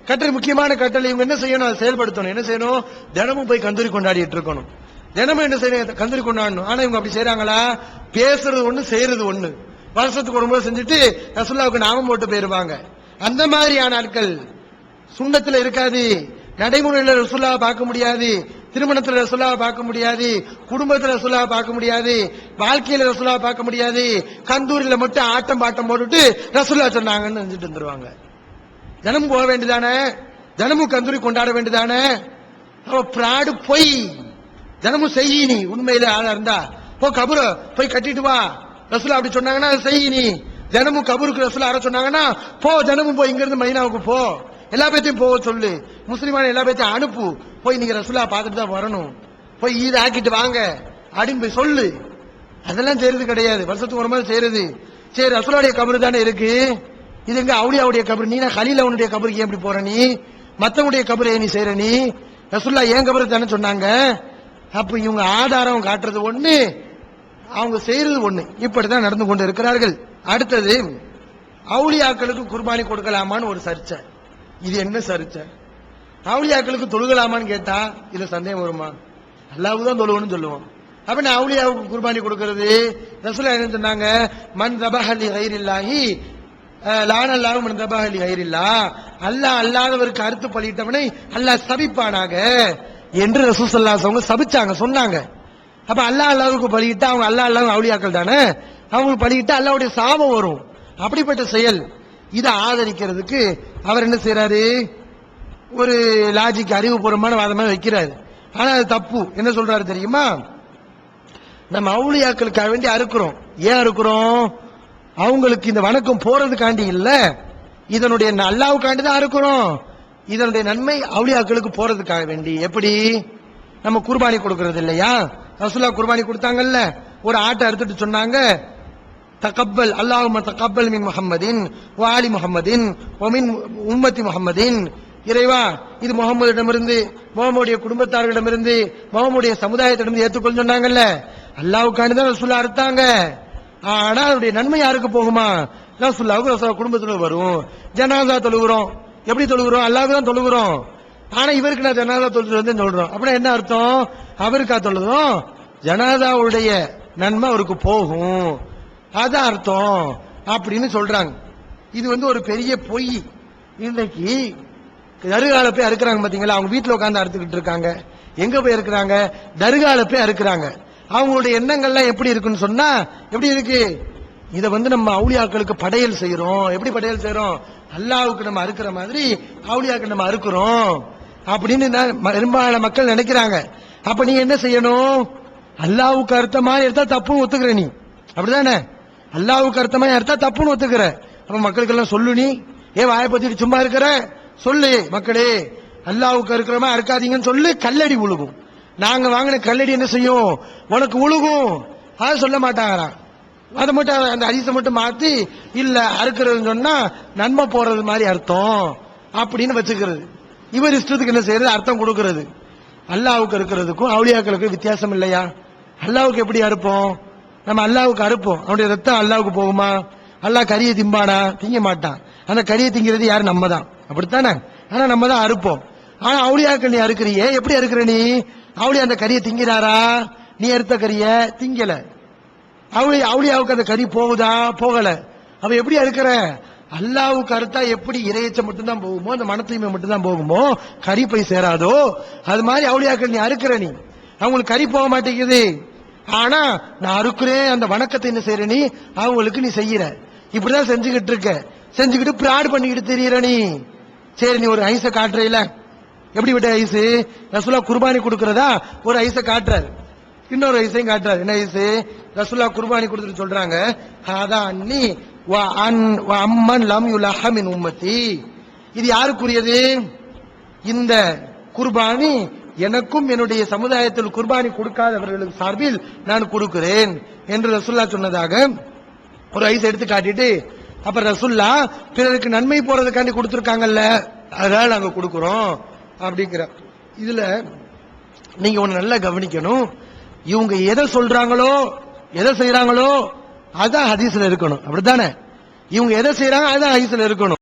[SPEAKER 2] கட்டளை, முக்கியமான கட்டளை. இவங்க என்ன செய்யணும்? அதை செயல்படுத்தணும். என்ன செய்யணும்? தினமும் போய் கந்தூரி கொண்டாடிட்டு இருக்கணும். தினமும் என்ன செய்யணும்? கந்தூரி கொண்டாடணும். ஆனா இவங்க அப்படி செய்யறாங்களா? பேசுறது ஒண்ணு, செய்யறது ஒண்ணு. வருஷத்துக்கு ஒரு முறை செஞ்சுட்டு ரசூலுல்லாஹ்வுக்கு நாமம் போட்டு போயிருவாங்க. அந்த மாதிரியான ஆட்கள் சுன்னத்துல இருக்காது. நடைமுறையில ரசூலுல்லாஹ் பார்க்க முடியாது, திருமணத்துல ரசூலுல்லாஹ் பார்க்க முடியாது, குடும்பத்துல ரசூலுல்லாஹ் பார்க்க முடியாது, வாழ்க்கையில ரசூலுல்லாஹ் பார்க்க முடியாது. கந்தூரில மட்டும் ஆட்டம் பாட்டம் போட்டுட்டு ரசூலுல்லாஹ் சொன்னாங்கன்னு செஞ்சுட்டு வந்துருவாங்க. தினமும் போக வேண்டியதானே? தினமும் கந்தூரி கொண்டாட வேண்டியதானே? பிராடு பொய். தினமும் செய்யி. நீ உண்மையில ஆளா இருந்தா போ கபூர போய் கட்டிட்டு வா. ரசூலுல்லாஹ் அப்படி சொன்னாங்கன்னா செய்யி. நீ தினமும் கபூருக்கு ரசூலுல்லாஹ் அற சொன்னாங்கன்னா போ, தினமும் போய் இங்க இருந்து மதீனாவுக்கு போ, எல்லா பேத்தையும் போக சொல்லு, முஸ்லிமான எல்லா பேத்தையும் அனுப்பு, போய் நீங்க ரசூலுல்லாஹ் பார்த்துட்டு தான் வரணும், போய் ஈத் ஆக்கிட்டு வாங்க அப்படின்னு போய் சொல்லு. அதெல்லாம் செய்யறது கிடையாது. வருஷத்துக்கு ஒரு மாதிரி செய்யறது. சரி, ரசூலுடைய கபர் தானே இருக்கு, இது எங்க அவுலியாவுடைய கபர்? நீ கலீல் அவனுடைய கபருக்கு ஏன் எப்படி போற? நீ மத்தவனுடைய கபரை நீ செய்யற? நீ ரசூலுல்லாஹ் ஏன் கபருக்கு தானே சொன்னாங்க. அப்ப இவங்க ஆதாரம் காட்டுறது ஒண்ணு, அவங்க செய்யறது ஒண்ணு. இப்படிதான் நடந்து கொண்டு இருக்கிறார்கள். அடுத்தது, அவுலியாக்களுக்கு குர்பானி கொடுக்கலாமான்னு ஒரு சர்ச்சை. இது என்ன சர்ச்சை? அவுலியாக்களுக்கு தொழுகலாமான்னு கேட்டா இதுல சந்தேகம் வருமா? அல்லாஹ்வுக்கு தான் தொழுவணும்னு சொல்லுவோம். அப்ப நான் அவுலியாவுக்கு குர்பானி கொடுக்கிறது? ரசூலுல்லாஹ் என்ன சொன்னாங்க? மன் தபஹ லி கைரில்லாஹி லானல்லாஹு மன் தபஹ லி கைரில்லாஹ், அல்லாஹ் அல்லாதவருக்கு அறுத்து பலியிட்டவனை அல்லாஹ் சபிப்பானாக என்று ரசூல் ஸல்லல்லாஹு அலைஹி வஸல்லம் சபிச்சாங்க, சொன்னாங்க. அப்ப அல்லாஹ் அல்லாஹ்வுக்கு பலியிட்டா அவங்க அல்லாஹ் அல்லாஹ் அவுலியாக்கள் தானே, அவங்களுக்கு பலியிட்டா அல்லாஹ்வுடைய சாபம் வரும். அப்படிப்பட்ட செயல். இதை ஆதரிக்கிறதுக்கு அவர் என்ன செய்யறாரு? ஒரு லாஜிக், அறிவுபூர்வமான வாதமா வைக்கிறாரு. ஆனா அது தப்பு. என்ன சொல்றாரு தெரியுமா? நம்ம அவுலியாக்களுக்காக வேண்டி அறுக்கிறோம். ஏன் அறுக்கிறோம்? அவங்களுக்கு இந்த வணக்கம் போறதுக்காண்டி இல்ல, இதனுடைய அல்லாஹ்வுக்காண்டி தான் அறுக்கிறோம். இதனுடைய நன்மை அவுலியாக்களுக்கு போறதுக்காக வேண்டி. எப்படி? நம்ம குர்பானி கொடுக்கிறது இல்லையா? ரசூலுல்லாஹ் குர்பானி கொடுத்தாங்கல்ல, ஒரு ஆட்டை அறுத்துட்டு சொன்னாங்க, தகப்பல் அல்லாஹும்ம தகப்பல் மின் முஹம்மதின் வ ஆலி முஹம்மதின் வ மின் உம்மத்தி முஹம்மதின். இறைவா, இது முகமதிடமிருந்து, முகமதுடைய குடும்பத்தார்களிடமிருந்து, முகமதுடைய சமுதாயத்திடமிருந்து ஏற்றுக்கொள்ள சொன்னாங்கல்ல. அல்லாஹ்வுக்காண்டி தான் ரசூலுல்லாஹ் அறுத்தாங்க. ஆனா அதனுடைய நன்மை யாருக்கு போகுமா? ரசூலுல்லாஹ்வுக்கு, ரசூலுல்லாஹ் குடும்பத்துல வரும். ஜனாசா தொழுகிறோம். எப்படி தொழுகிறோம்? அல்லாஹ்வுக்கு தான் தொழுகிறோம். ஆனா இவருக்கு நான் ஜனாசா தொழுது வந்து சொல்றோம். அப்படின்னா என்ன அர்த்தம்? அவருக்கா தொழுதும் ஜனாசாவுடைய நன்மை அவருக்கு போகும், அதான் அர்த்தம் அப்படின்னு சொல்றாங்க. இது ஒரு பெரிய பொய். இன்னைக்கு தர்கால போய் அறுக்கிறாங்க பாத்தீங்களா? அவங்க வீட்டுல உட்கார்ந்து அறுத்துக்கிட்டு இருக்காங்க. எங்க போய் இருக்கிறாங்க? தர்கால போய் அறுக்கிறாங்க. அவங்களுடைய எண்ணங்கள்லாம் எப்படி இருக்குன்னு சொன்னா எப்படி இருக்கு? இத நம்ம அவுலியாக்களுக்கு படையல் செய்யறோம். எப்படி படையல் செய்யறோம்? அல்லாஹ்வுக்கு நம்ம அறுக்கிற மாதிரி அவுலியாக்கள் நம்ம அறுக்கிறோம் அப்படின்னு பெரும்பாலான மக்கள் நினைக்கிறாங்க. அப்ப நீ என்ன செய்யணும்? அல்லாஹ்வுக்கு அர்த்த மாதிரி எடுத்தா தப்புன்னு ஒத்துக்கிற நீ, அப்படிதானே? அல்லாஹ்வுக்கு அர்த்த மாதிரி எடுத்தா தப்புன்னு ஒத்துக்கிற. அப்ப மக்களுக்கு எல்லாம் சொல்லு. நீ ஏன் வாயை பத்திட்டு சும்மா இருக்கிற? சொல்லு மக்களே, அல்லாஹ்வுக்கு இருக்கிறமா அறுக்காதீங்கன்னு சொல்லு. கல்லடி உழுகும். நாங்க வாங்கின கல்லடி என்ன செய்யும்? உனக்கு உழுகும். அதை சொல்ல மாட்டாங்கறான். அதை மட்டும் அந்த ஹதீஸை மட்டும் மாத்தி இல்ல அறுக்கிறதுன்னு சொன்னா நன்மை போறது மாதிரி அர்த்தம் அப்படின்னு வச்சுக்கிறது. இவர் இஷ்டத்துக்கு என்ன செய்யறது? அர்த்தம் கொடுக்கிறது. அல்லாஹ்வுக்கு இருக்கிறதுக்கும் அவுலியாக்களுக்கும் வித்தியாசம் இல்லையா? அல்லாஹ்வுக்கு எப்படி அறுப்போம்? நம்ம அல்லாஹ்வுக்கு அறுப்போம். அவனுடைய ரத்தம் அல்லாஹ்வுக்கு போகுமா? அல்லாஹ் கரியை திம்பானா? திங்க மாட்டான். அந்த கரியை திங்கிறது யாரு? நம்ம தான், அப்படித்தானே? ஆனா நம்ம தான் அறுப்போம். ஆனா அவுலியாக்கள் நீ அறுக்கிறியே, எப்படி அறுக்கிற? நீ அவளியா அந்த கறியை திங்கிறாரா? நீ எடுத்த கறிய திங்கல. அவளியாவுக்கு அந்த கறி போகுதா? போகல. அவ எப்படி இருக்கிற? அல்லாவுக்கு அறுத்தா எப்படி இறையச்சம் மட்டும்தான் போகுமோ, அந்த மன தூய்மை மட்டும்தான் போகுமோ, கறி போய் சேராதோ, அது மாதிரி அவளியாக்கள் நீ அறுக்கிற. நீ அவங்களுக்கு கறி போக மாட்டேங்குது. ஆனா நான் அறுக்கிறேன், அந்த வணக்கத்தை என்ன செய்யற நீ? அவங்களுக்கு நீ செய்யற. இப்படிதான் செஞ்சுக்கிட்டு இருக்க. செஞ்சுக்கிட்டு பிராட் பண்ணிக்கிட்டு தெரியற நீ. சரி, நீ ஒரு ஐஸ காட்டுறீல, எப்படி விட்ட ஐஸ்? ரசூலுல்லாஹ் குர்பானி கொடுக்கறதா ஒரு ஐஸ காட்டுறாரு, இன்னொரு ஐஸையும் காட்டுறாரு. என்ன ஐஸ்? ரசூலுல்லாஹ் குர்பானி கொடுத்துட்டு சொல்றாங்க, ஹாதா அன்னி வ அம்மன் லம் யுலஹ மின் உம்மத்தி. இது யாருக்குரியது? இந்த குர்பானி எனக்கும் என்னுடைய சமுதாயத்தில் குர்பானி கொடுக்காதவர்களுக்கு சார்பில் நான் கொடுக்கிறேன் என்று ரசூலுல்லாஹ் சொன்னதாக ஒரு ஐஸ் எடுத்து காட்டிட்டு, அப்ப ரசூலுல்லாஹ் பிறருக்கு நன்மை போறதுக்காண்டி கொடுத்திருக்காங்கல்ல, அதனால நாங்க கொடுக்கிறோம் அப்படிங்கிற. இதுல நீங்க ஒண்ணு நல்லா கவனிக்கணும். இவங்க எதை சொல்றாங்களோ, எதை செய்யறாங்களோ அதான் ஹதீஸ்ல இருக்கணும். அப்படித்தானே? இவங்க எதை செய்யறாங்க அதான் ஹதீஸ்ல இருக்கணும்.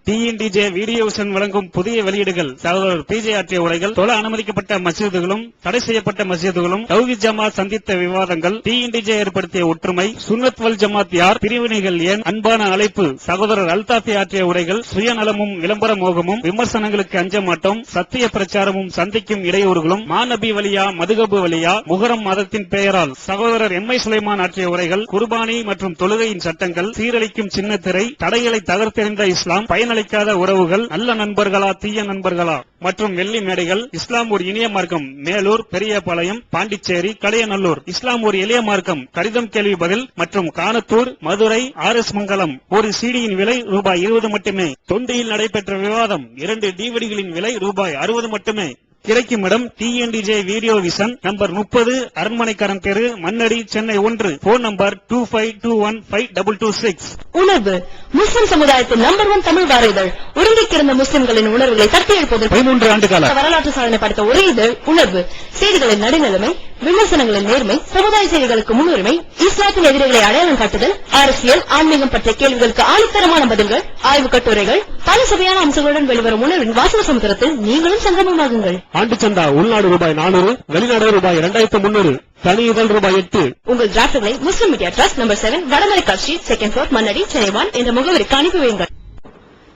[SPEAKER 3] டிஎன்டிஜே வீடியோ விஷன் வழங்கும் புதிய வெளியீடுகள். சகோதரர் பிஜே ஆற்றிய உரைகள், தொழ அனுமதிக்கப்பட்ட மஸ்ஜிதுகளும் தடை செய்யப்பட்ட மஸ்ஜிதுகளும், தௌஹீத் ஜமாத் சந்தித்த விவாதங்கள், டிஎன்டிஜே ஏற்படுத்திய ஒற்றுமை, சுன்னத் வல் ஜமாத் யார், பிரிவினைகள் ஏன், அன்பான அழைப்பு, சகோதரர் அல்தாஃபி ஆற்றிய உரைகள், சுயநலமும் விளம்பர மோகமும், விமர்சனங்களுக்கு அஞ்ச மாட்டோம், சத்திய பிரச்சாரமும் சந்திக்கும் இடையூறுகளும், மாநபி வலியா மதுகபு வலியா, முகரம் மதத்தின் பெயரால் சகோதரர் எம்ஐ சுலைமான் ஆற்றிய உரைகள், குர்பானி மற்றும் தொழுகையின் சட்டங்கள், சீரழிக்கும் சின்னத்திரை, தடைகளை தகர்த்தெறிந்த இஸ்லாம், பயனளிக்காத உறவுகள், நல்ல நண்பர்களா தீய நண்பர்களா மற்றும் வெள்ளி மேடைகள், இஸ்லாம் ஒரு இனிய மார்க்கம், மேலூர், பெரியபாளையம், பாண்டிச்சேரி, கடையநல்லூர், இஸ்லாம் ஒரு எளிய மார்க்கம், கடிதம் கேள்வி பதில் மற்றும் கானத்தூர், மதுரை, RS மங்கலம். ஒரு சிடியின் விலை ரூபாய் 20 மட்டுமே. தொண்டியில் நடைபெற்ற விவாதம் 2 டிவிடிகளின் விலை ரூபாய் 60 மட்டுமே. கிடைக்கும் இடம் டிஎன்டிஜே வீடியோ விஷன், நம்பர் 30, அரண்மனைக்காரன் தெரு, மண்ணடி, சென்னை 1. Phone number 25215226.
[SPEAKER 10] உணர்வு முஸ்லிம் சமுதாயத்தின் நம்பர் 1 தமிழ் வார இதழ். ஒருங்கி கிடந்த முஸ்லிம்களின் உணர்வுகளை தட்டி எழுப்பதற்கு
[SPEAKER 3] 13 ஆண்டு கால
[SPEAKER 10] வரலாற்று சாதனை படைத்த ஒரே இதழ் உணர்வு. செய்திகளின் நடுநிலைமை, விமர்சனங்களின் நேர்மை, சமுதாய செய்திகளுக்கு முன்னுரிமை, இஸ்லாத்தின் எதிரிகளை அடையாளம் காட்டுதல், அரசியல், ஆன்மீகம் பற்றிய கேள்விகளுக்கு ஆணித்தரமான பதில்கள், ஆய்வு கட்டுரைகள், பல சுவையான அம்சங்களுடன் வெளிவரும் உணர்வின் வாசக சமுத்திரத்தில் நீங்களும் சங்கமமாகுங்கள்.
[SPEAKER 3] ஆண்டு சந்தா உள்நாடு ரூபாய் 400, வெளிநாடு ரூபாய் 2300, தனி இதழ் ரூபாய் 8.
[SPEAKER 10] உங்கள் டிராஃப்ட்களை Muslim media trust number 7, Vadamalaika street, 2nd floor, Mannadi, Chennai 1 என்ற முகவரிக்கு அனுப்பி வையுங்கள்.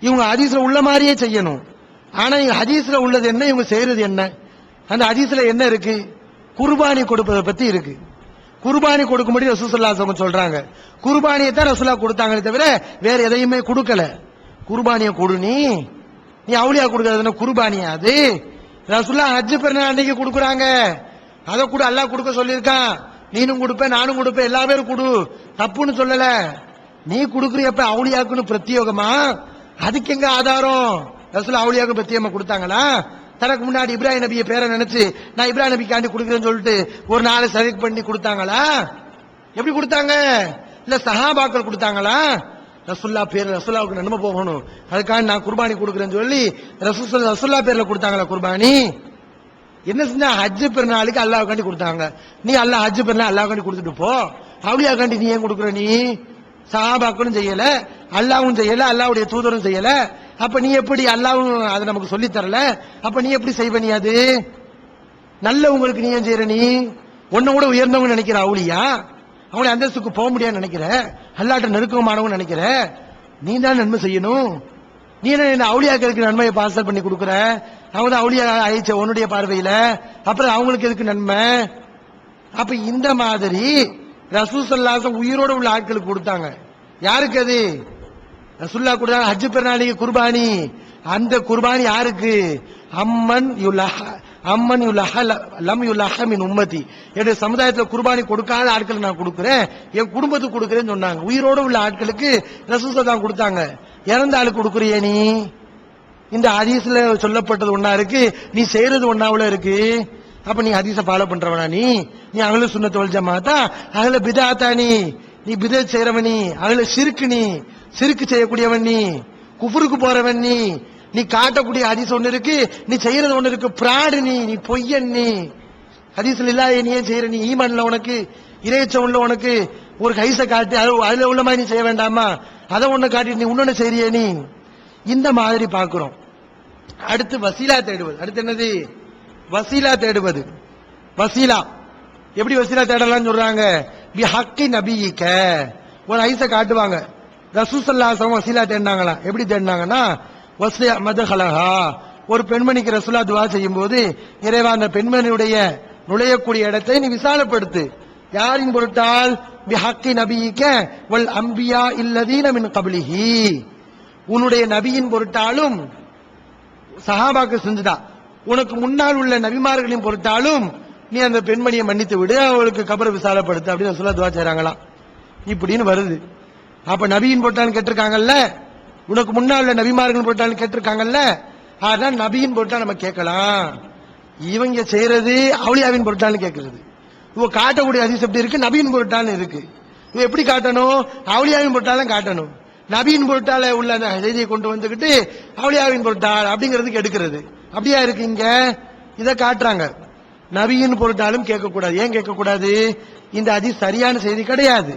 [SPEAKER 2] இவங்க ஹதீஸ்ல உள்ள மாதிரியே செய்யணும். ஆனா இவங்க ஹதீஸ்ல உள்ளது என்ன, இவங்க செய்யறது என்ன? அந்த ஹதீஸ்ல என்ன இருக்கு? குர்பானி கொடுப்பதை பத்தி இருக்கு. குர்பானி கொடுக்கும்படி ரசூலுல்லாஹி ஸல்லல்லாஹு அலைஹி வஸல்லம் சொல்றாங்க. குர்பானியை தான் ரசூலுல்லாஹ் கொடுத்தாங்களே தவிர வேற எதையுமே கொடுக்கல. குர்பானியை கொடு, நீ அவுலியா கொடுக்கறது குர்பானியா? அது ரசூலுல்லாஹ் ஹஜ் பெருநாள் அன்னைக்கு கொடுக்குறாங்க. அதை கூட அல்லாஹ் கொடுக்க சொல்லியிருக்கான். நீனும் கொடுப்ப, நானும் கொடுப்பேன், எல்லா பேரும் கொடு, தப்புன்னு சொல்லல. நீ கொடுக்குறியப்ப அவுலியாக்குன்னு பிரத்யோகமா? அதுக்கு எங்க ஆதாரம்? ரசூலுல்லாஹ் அவுலியாக்கு பிரத்யேகமா கொடுத்தாங்களா? தனக்கு முன்னாடி இப்ராஹிம் நபியை பேரை நினைச்சு நான் இப்ராஹிம் நபிக்காண்டி கொடுக்குறேன்னு சொல்லிட்டு ஒரு நாளை செலக்ட் பண்ணி கொடுத்தாங்களா? எப்படி கொடுத்தாங்க? இல்ல சஹாபாக்கள் கொடுத்தாங்களா? ரசூலுல்லாஹ் பேர், ரசூலுல்லாஹ்வுக்கு நன்மை போகணும், அதுக்காக நான் குர்பானி கொடுக்குறேன்னு சொல்லி ரசூலுல்லாஹ் பேர்ல கொடுத்தாங்களா குர்பானி? என்ன செஞ்சா? ஹஜ் பெருநாளுக்கு அல்லாஹ்வுக்காண்டி கொடுத்தாங்க. நீ அல்லாஹ் ஹஜ் பெருநாள் அல்லாஹ்வுக்காண்டி கொடுத்துட்டு போ. அவுலியாக்காண்டி நீ ஏன் கொடுக்குற? நீ சஹாபாக்களும் செய்யல, அல்லாஹ்வும் செய்யல, அல்லாஹ்வுடைய தூதரும் செய்யல. அப்ப நீ எப்படி? அல்லாஹ்வும் அதை நமக்கு சொல்லி தரல, அப்ப நீ எப்படி செய்வ? நீ அது நல்ல உங்களுக்கு நீ ஏன் செய்யற? நீ ஒன்ன கூட உயர்ந்தவங்க நினைக்கிற அவுலியா, அவங்களை அந்தஸ்துக்கு போக முடியாது நினைக்கிற, அல்லாட்ட நெருக்கமானவங்க நினைக்கிற, நீ தான் நன்மை செய்யணும். நீ என்ன அவுலியாக்களுக்கு நன்மையை பார்சல் பண்ணி கொடுக்குற? அவங்க தான் அவுலியா ஆயிடுச்ச உன்னுடைய பார்வையில, அப்புறம் அவங்களுக்கு எதுக்கு நன்மை? அப்ப இந்த மாதிரி ரசூல் ஸல்லல்லாஹு அலைஹி வஸல்லம் உயிரோட உள்ள ஆட்களுக்கு கொடுத்தாங்க. யாருக்கு அது? ரசூலுல்லாஹ் கொடுத்தாங்க ஹஜ் பெருநாளைக்கு குர்பானி. அந்த குர்பானி யாருக்கு? அம்மன் யுலஹ லம் யுலஹ மின் உம்மதி. என்னுடைய சமுதாயத்தில் குர்பானி கொடுக்காத ஆட்களுக்கு நான் கொடுக்கிறேன், என் குடும்பத்துக்கு கொடுக்கிறேன்னு சொன்னாங்க. உயிரோட உள்ள ஆட்களுக்கு ரசூல் தான் கொடுத்தாங்க. இறந்த ஆளுக்கு கொடுக்குறியே நீ? இந்த ஹதீஸ்ல சொல்லப்பட்டது ஒன்னா இருக்கு, நீ செய்யறது ஒன்னாவுல இருக்கு. அப்ப நீ ஹதீஸ ஃபாலோ பண்றவனா? நீ அகல சுன்னத் வல் ஜமாத்தா, அகல பிதாத்தா? நீ பிதத் செய்யறவன், அகல ஷிர்க், சிறுக்கு செய்யக்கூடியவன், குஃபருக்கு போறவன். நீ காட்டக்கூடிய ஹதீஸ் ஒண்ணு இருக்கு, நீ செய்யறது ஒண்ணு இருக்கு. பிராடு, நீ பொய்யன். ஹதீஸ்ல இல்லாத நீ ஏன் செய்யற? நீ ஈமான்ல உனக்கு இறைச்சம் உள்ள உனக்கு ஒரு கைச காட்டி அதுல உள்ள மாதிரி நீ செய்ய வேண்டாமா? அதை ஒண்ணு காட்டி நீ இன்னொன்னு செய்யறிய? நீ இந்த மாதிரி பாக்குறோம். அடுத்து வசீலா தேடுவது. அடுத்து என்னது? வசீலா தேடுவது. வசீலா. எப்படி வசீலா தேடலாம்னு சொல்றாங்க? பிஹக்கி நபியிக்க. ஒரு ஐசை காட்டுவாங்க. ரசூல் ஸல்லல்லாஹு அலைஹி வஸல்லம் வசீலா தேடினாங்களா? எப்படி தேடினாங்கன்னா, வஸ்லிய மதஹலஹா, ஒரு பெண்மணிக்கு ரசூலா துஆ செய்யும் போது, இறைவா அந்த பெண்மணியுடைய நுழையக்கூடிய இடத்தை நீ விசாலப்படுத்து. யாரின் பொருட்டால்? பிஹக்கி நபியிக்க வல் அம்பியா இல்லதீன மின் கப்லிஹி, உன்னுடைய நபியின் பொருட்டாலும் சஹாபாக்கு செஞ்சுதா, உனக்கு முன்னால் உள்ள நபிமார்களின் பொருட்டாலும் நீ அந்த பெண்மணியை மன்னித்து விடு, அவளுக்கு கபரை விசாலப்படுத்து அப்படின்னு ரசூலா துஆ செய்றாங்களாம். இப்படின்னு வருது. அப்ப நபியின் பொருட்டாலும் கேட்டிருக்காங்கல்ல, உனக்கு முன்னால் உள்ள நபிமார்களின் பொருட்டாலும் கேட்டிருக்காங்கல்ல, அதான் நபியின் பொருட்டா நம்ம கேட்கலாம். இவங்க செய்யறது அவுலியாவின் பொருட்டாலும் கேட்கறது. இவ காட்டக்கூடிய ஹதீஸ் எப்படி இருக்கு? நபியின் பொருட்டாலும் இருக்கு. இவ எப்படி காட்டணும்? அவுலியாவின் பொருட்டாலும் காட்டணும். நபியின் பொருட்டால உள்ள அந்த செய்தியை கொண்டு வந்துகிட்டு அவுலியாவின் பொருட்டால் அப்படிங்கிறதுக்கு எடுக்கிறது. அப்படியா இருக்கு? இங்க இதை காட்டுறாங்க. நபியின் பொருட்டாலும் கேட்கக்கூடாது. ஏன் கேட்கக்கூடாது? இந்த ஹதீஸ் சரியான செய்தி கிடையாது.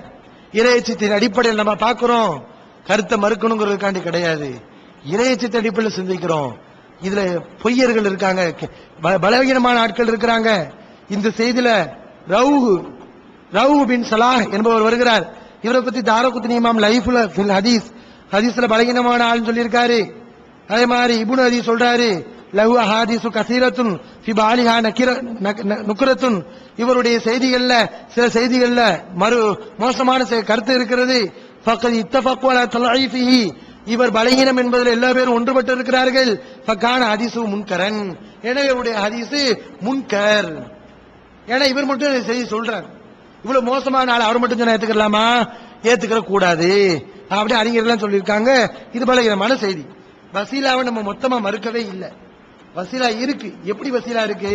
[SPEAKER 2] இறையச்சத்தின் அடிப்படையில் நம்ம பார்க்கிறோம், கருத்தை மறுக்கணுங்கிறதுக்காண்டி கிடையாது. இறையச்சத்தின் அடிப்படையில் சிந்திக்கிறோம். இதுல பொய்யர்கள் இருக்காங்க, பலவீனமான ஆட்கள் இருக்கிறாங்க. இந்த செய்தியில ரவுஹ் பின் சலாஹ் என்பவர் வருகிறார். இவரை பத்தி தாரகுத்னி இமாம் லைஃப்ல ஹதீஸ்ல பலகீனமான ஆள்னு சொல்லியிருக்காரு. அதே மாதிரி இப்னு ஹதீஸ் சொல்றாரு, லஹு அஹாதீசு கஸீரத்துன் ஃபி பாலிஹா நுக்ரத்துன், இவருடைய செய்திகள்ல சில செய்திகள்ல மோசமான கருத்து இருக்கிறது. ஃபக்கத் இத்தஃபகு அலா தலஈஃபிஹி, இவர் பலகீனம் என்பதில் எல்லா பேரும் ஒன்றுபட்டு இருக்கிறார்கள். ஃபகான ஹதீசு முன்கரன், எனவே இவருடைய ஹதீஸ் முன்கர். ஏன்னா இவர் மட்டும் செய்தி சொல்றார். இவ்வளவு மோசமான ஆள் அவர் மட்டும் சொன்னா ஏத்துக்கலாமா? ஏத்துக்கிற கூடாது அப்படி அறிஞர்கள் சொல்லியிருக்காங்க. இது பலகீனமான செய்தி. வசீலாவை நம்ம மொத்தமா மறுக்கவே இல்லை. வசீலா இருக்கு. எப்படி வசீலா இருக்கு?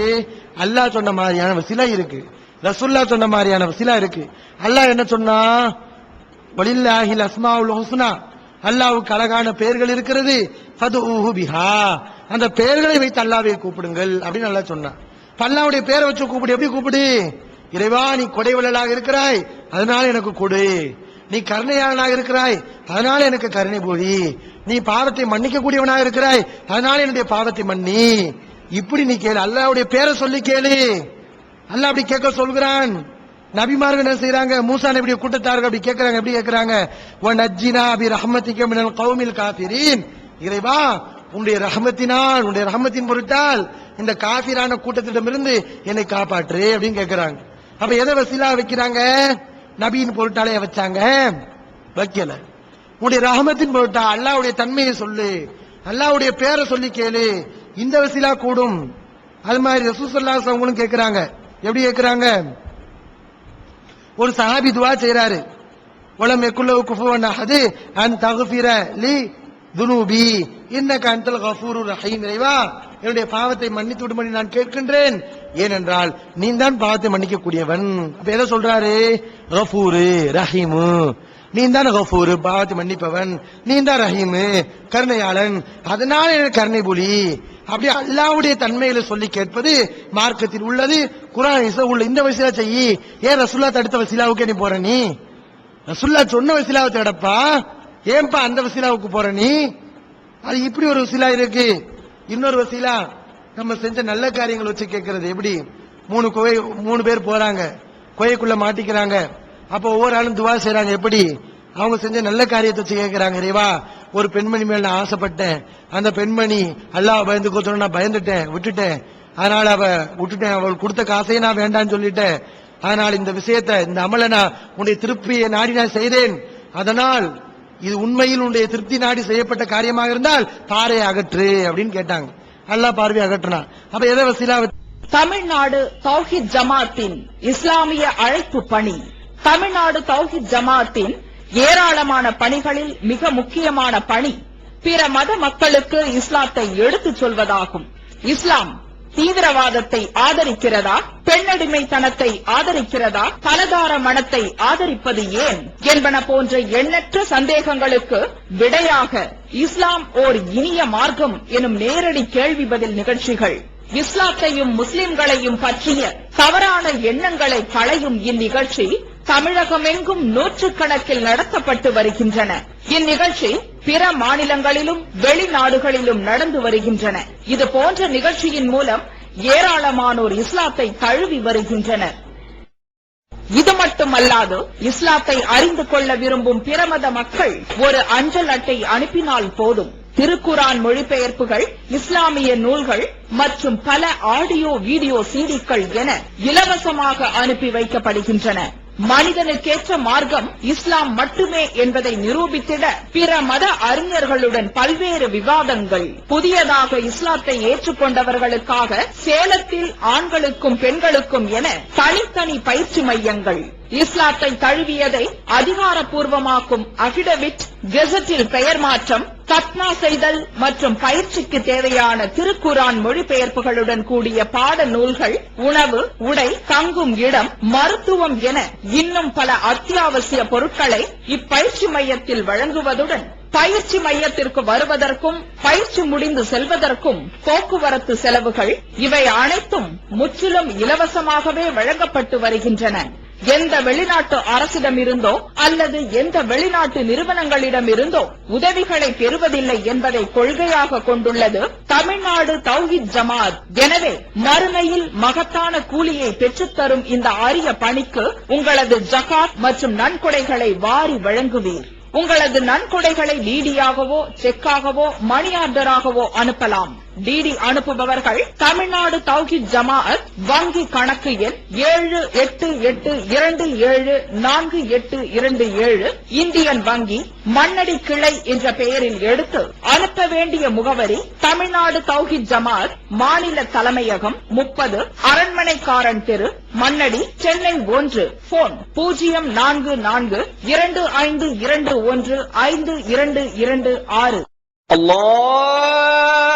[SPEAKER 2] அல்லாஹ் சொன்ன மாதிரியான வசீலா இருக்கு, ரசூலுல்லாஹ் சொன்ன மாதிரியான வசீலா இருக்கு. அல்லாஹ் என்ன சொன்னா? வலில்லாஹில் அஸ்மாஉல் ஹுஸ்னா, அல்லாஹ்வுக்கு அழகான பெயர்கள் இருக்கிறது. ஃபதுஊஹு பிஹா, அந்த பெயர்களை வைத்து அல்லாஹ்வை கூப்பிடுங்கள் அப்படின்னு அல்லாஹ் சொன்னான். அல்லாஹ்வுடைய பெயரை வச்சு கூப்பிடு. எப்படி கூப்பிடு? இறைவா நீ கொடைவள்ளலாக இருக்கிறாய், அதனால எனக்கு கொடு. நீ கருணையாளனாக இருக்கிறாய், அதனால எனக்கு கருணை போதி. நீ பாவத்தை மன்னிக்க கூடியவனாக இருக்கிறாய், அதனால என்னுடைய பாவத்தை மன்னி. இப்படி நீ கேளு, அல்லாஹ்வுடைய பேரை சொல்லி கேளு. அல்லாஹ் அப்படி கேட்க சொல்கிறான். நபிமார்கள் என்ன செய்யறாங்க? மூசா நபியுடைய கூட்டத்தார்கள் அப்படி கேட்கறாங்க. எப்படி கேட்கறாங்க? வ நஜ்ஜினா பி ரஹ்மத்திக மினல் கௌமில் காஃபிரீன், இறைவா உன்னுடைய ரஹ்மத்தினால், உன்னுடைய ரஹ்மத்தின் பொருட்டால் இந்த காஃபிரான கூட்டத்திடமிருந்து என்னை காப்பாற்று அப்படின்னு கேட்கிறாங்க. அப்ப எதை வசீலா வைக்கிறாங்க? நபியின் பொருட்டாலே வச்சாங்க, வைக்கல. உன்னுடைய ரஹமத்தின் பொருட்டா அல்லாஹ்வுடைய தன்மையை சொல்லு, அல்லாஹ்வுடைய பேரை சொல்லி கேளு, இந்த வசீலா கூடும். அது மாதிரி ரசூல் ஸல்லல்லாஹு அலைஹி வஸல்லம் கேட்கிறாங்க. எப்படி கேட்கிறாங்க? ஒரு சஹாபி துஆ செய்றாரு, வலம் யகுல்லு குஃபுவன் அஹது அன் தக்ஃபிர லி துனூபி இன்னக அன்தல் கஃபூருர் ரஹீம், இறைவா என்னுடைய பாவத்தை மன்னித்து விடும்படி நான் கேட்கின்றேன், ஏனென்றால் நீ தான் பாவத்தை மன்னிக்க கூடியவன். அப்ப எதை சொல்றாரு? கஃபூரு ரஹீமு, நீ தான் கஃபூரு பாவத்தை மன்னிப்பவன், நீ தான் ரஹீமு கருணையாளன், அதனால எனக்கு கருணை புலி. அப்படி அல்லாஹ்வுடைய தன்மையில சொல்லி கேட்பது மார்க்கத்தில் உள்ளது, குர்ஆன் உள்ள. இந்த வசீலா செய்யி. ஏன் ரசூலுல்லாஹ் தடுத்த வசீலாவுக்கு நீ போற? நீ ரசூலுல்லாஹ் சொன்ன வசீலாவை தேடப்பா, ஏன்பா அந்த வசீலாவுக்கு போற நீ? அது இப்படி ஒரு வசீலா இருக்கு. இன்னொரு வசீலா நம்ம செஞ்ச நல்ல காரியங்கள் வச்சு கேட்கறது. எப்படி? மூணு பேர் போறாங்க, கோயைக்குள்ள மாட்டிக்கிறாங்க. அப்ப ஒவ்வொரு ஆளும் துவா செய்றாங்க. எப்படி? அவங்க செஞ்ச நல்ல காரியத்தை வச்சு கேட்கிறாங்க. இறைவா ஒரு பெண்மணி மேல நான் ஆசைப்பட்டேன், அந்த பெண்மணி அல்லாஹ் பயந்து கோத்தணும், நான் பயந்துட்டேன், விட்டுட்டேன், அதனால விட்டுட்டேன், அவள் கொடுத்த காசையை நான் வேண்டான்னு சொல்லிட்டேன், அதனால் இந்த விஷயத்தை, இந்த அமலை நான் உன்னுடைய திருப்தியை நாடி நான் செய்தேன், அதனால் இது உண்மையில் உன்னுடைய திருப்தி நாடி செய்யப்பட்ட காரியமாக இருந்தால் பாறையை அகற்று அப்படின்னு கேட்டாங்க. அல்லாஹ் பார்வையை அகற்றினான். அப்ப எதை வசீலா?
[SPEAKER 8] தமிழ்நாடு தௌஹீத் ஜமாத்தின் இஸ்லாமிய அழைப்பு பணி. தமிழ்நாடு தௌஹீத் ஜமாத்தின் ஏராளமான பணிகளில் மிக முக்கியமான பணி பிற மத மக்களுக்கு இஸ்லாத்தை எடுத்துச் சொல்வதாகும். இஸ்லாம் தீவிரவாதத்தை ஆதரிக்கிறதா, பெண்ணடிமைத்தனத்தை ஆதரிக்கிறதா, பலதார மனத்தை ஆதரிப்பது ஏன் என்பன போன்ற எண்ணற்ற சந்தேகங்களுக்கு விடையாக இஸ்லாம் ஓர் இனிய மார்க்கம் எனும் நேரடி கேள்வி பதில் நிகழ்ச்சிகள், இஸ்லாத்தையும் முஸ்லிம்களையும் பற்றிய தவறான எண்ணங்களை களையும் இந்நிகழ்ச்சி தமிழகமெங்கும் நூற்றுக்கணக்கில் நடத்தப்பட்டு வருகின்றன. இந்நிகழ்ச்சி பிற மாநிலங்களிலும் வெளிநாடுகளிலும் நடந்து வருகின்றன. இது போன்ற நிகழ்ச்சியின் மூலம் ஏராளமானோர் இஸ்லாத்தை தழுவி வருகின்றனர். இது மட்டுமல்லாது இஸ்லாத்தை அறிந்து கொள்ள விரும்பும் பிரமத மக்கள் ஒரு அஞ்சல் அட்டை அனுப்பினால் போதும், திருக்குரான் மொழிபெயர்ப்புகள், இஸ்லாமிய நூல்கள் மற்றும் பல ஆடியோ வீடியோ சீடிக்கள் என இலவசமாக அனுப்பி வைக்கப்படுகின்றன. மனிதனுக்கேற்ற மார்க்கம் இஸ்லாம் மட்டுமே என்பதை நிரூபித்திட பிற மத அறிஞர்களுடன் பல்வேறு விவாதங்கள். புதியதாக இஸ்லாத்தை ஏற்றுக்கொண்டவர்களுக்காக சேலத்தில் ஆண்களுக்கும் பெண்களுக்கும் என தனித்தனி பயிற்சி மையங்கள். இஸ்லாத்தை தழுவியதை அதிகாரப்பூர்வமாக்கும் அபிடவிட், கெசட்டில் பெயர் மாற்றம், கத்னா செய்தல் மற்றும் பயிற்சிக்கு தேவையான திருக்குரான் மொழிபெயர்ப்புகளுடன் கூடிய பாட நூல்கள், உணவு, உடை, தங்கும் இடம், மருத்துவம் என இன்னும் பல அத்தியாவசிய பொருட்களை இப்பயிற்சி மையத்தில் வழங்குவதுடன் பயிற்சி மையத்திற்கு வருவதற்கும் பயிற்சி முடிந்து செல்வதற்கும் போக்குவரத்து செலவுகள் இவை அனைத்தும் முற்றிலும் இலவசமாகவே வழங்கப்பட்டு வருகின்றன. எந்த வெளிநாட்டு அரசிடமிருந்தோ அல்லது எந்த வெளிநாட்டு நிறுவனங்களிடமிருந்தோ உதவிகளை பெறுவதில்லை என்பதை கொள்கையாக கொண்டுள்ளது தமிழ்நாடு தௌஹீத் ஜமாத். எனவே மறுமையில் மகத்தான கூலியை பெற்றுத்தரும் இந்த அரிய பணிக்கு உங்களது ஜகாத் மற்றும் நன்கொடைகளை வாரி வழங்குவீர். உங்களது நன்கொடைகளை டிடியாகவோ செக்காகவோ மணி ஆர்டராகவோ அனுப்பலாம். டிடி அனுப்புபவர்கள் தமிழ்நாடு தௌஹீத் ஜமாஅத் வங்கி கணக்கு எண் 78827487 இந்தியன் வங்கி மண்ணடி கிளை என்ற பெயரில் எடுத்து அனுப்ப வேண்டிய முகவரி தமிழ்நாடு தௌஹீத் ஜமாஅத் மாநில தலைமையகம் 30 அரண்மனைக்காரன் தெரு, மண்ணடி, சென்னை 1. போன் 044252152226.
[SPEAKER 11] Allah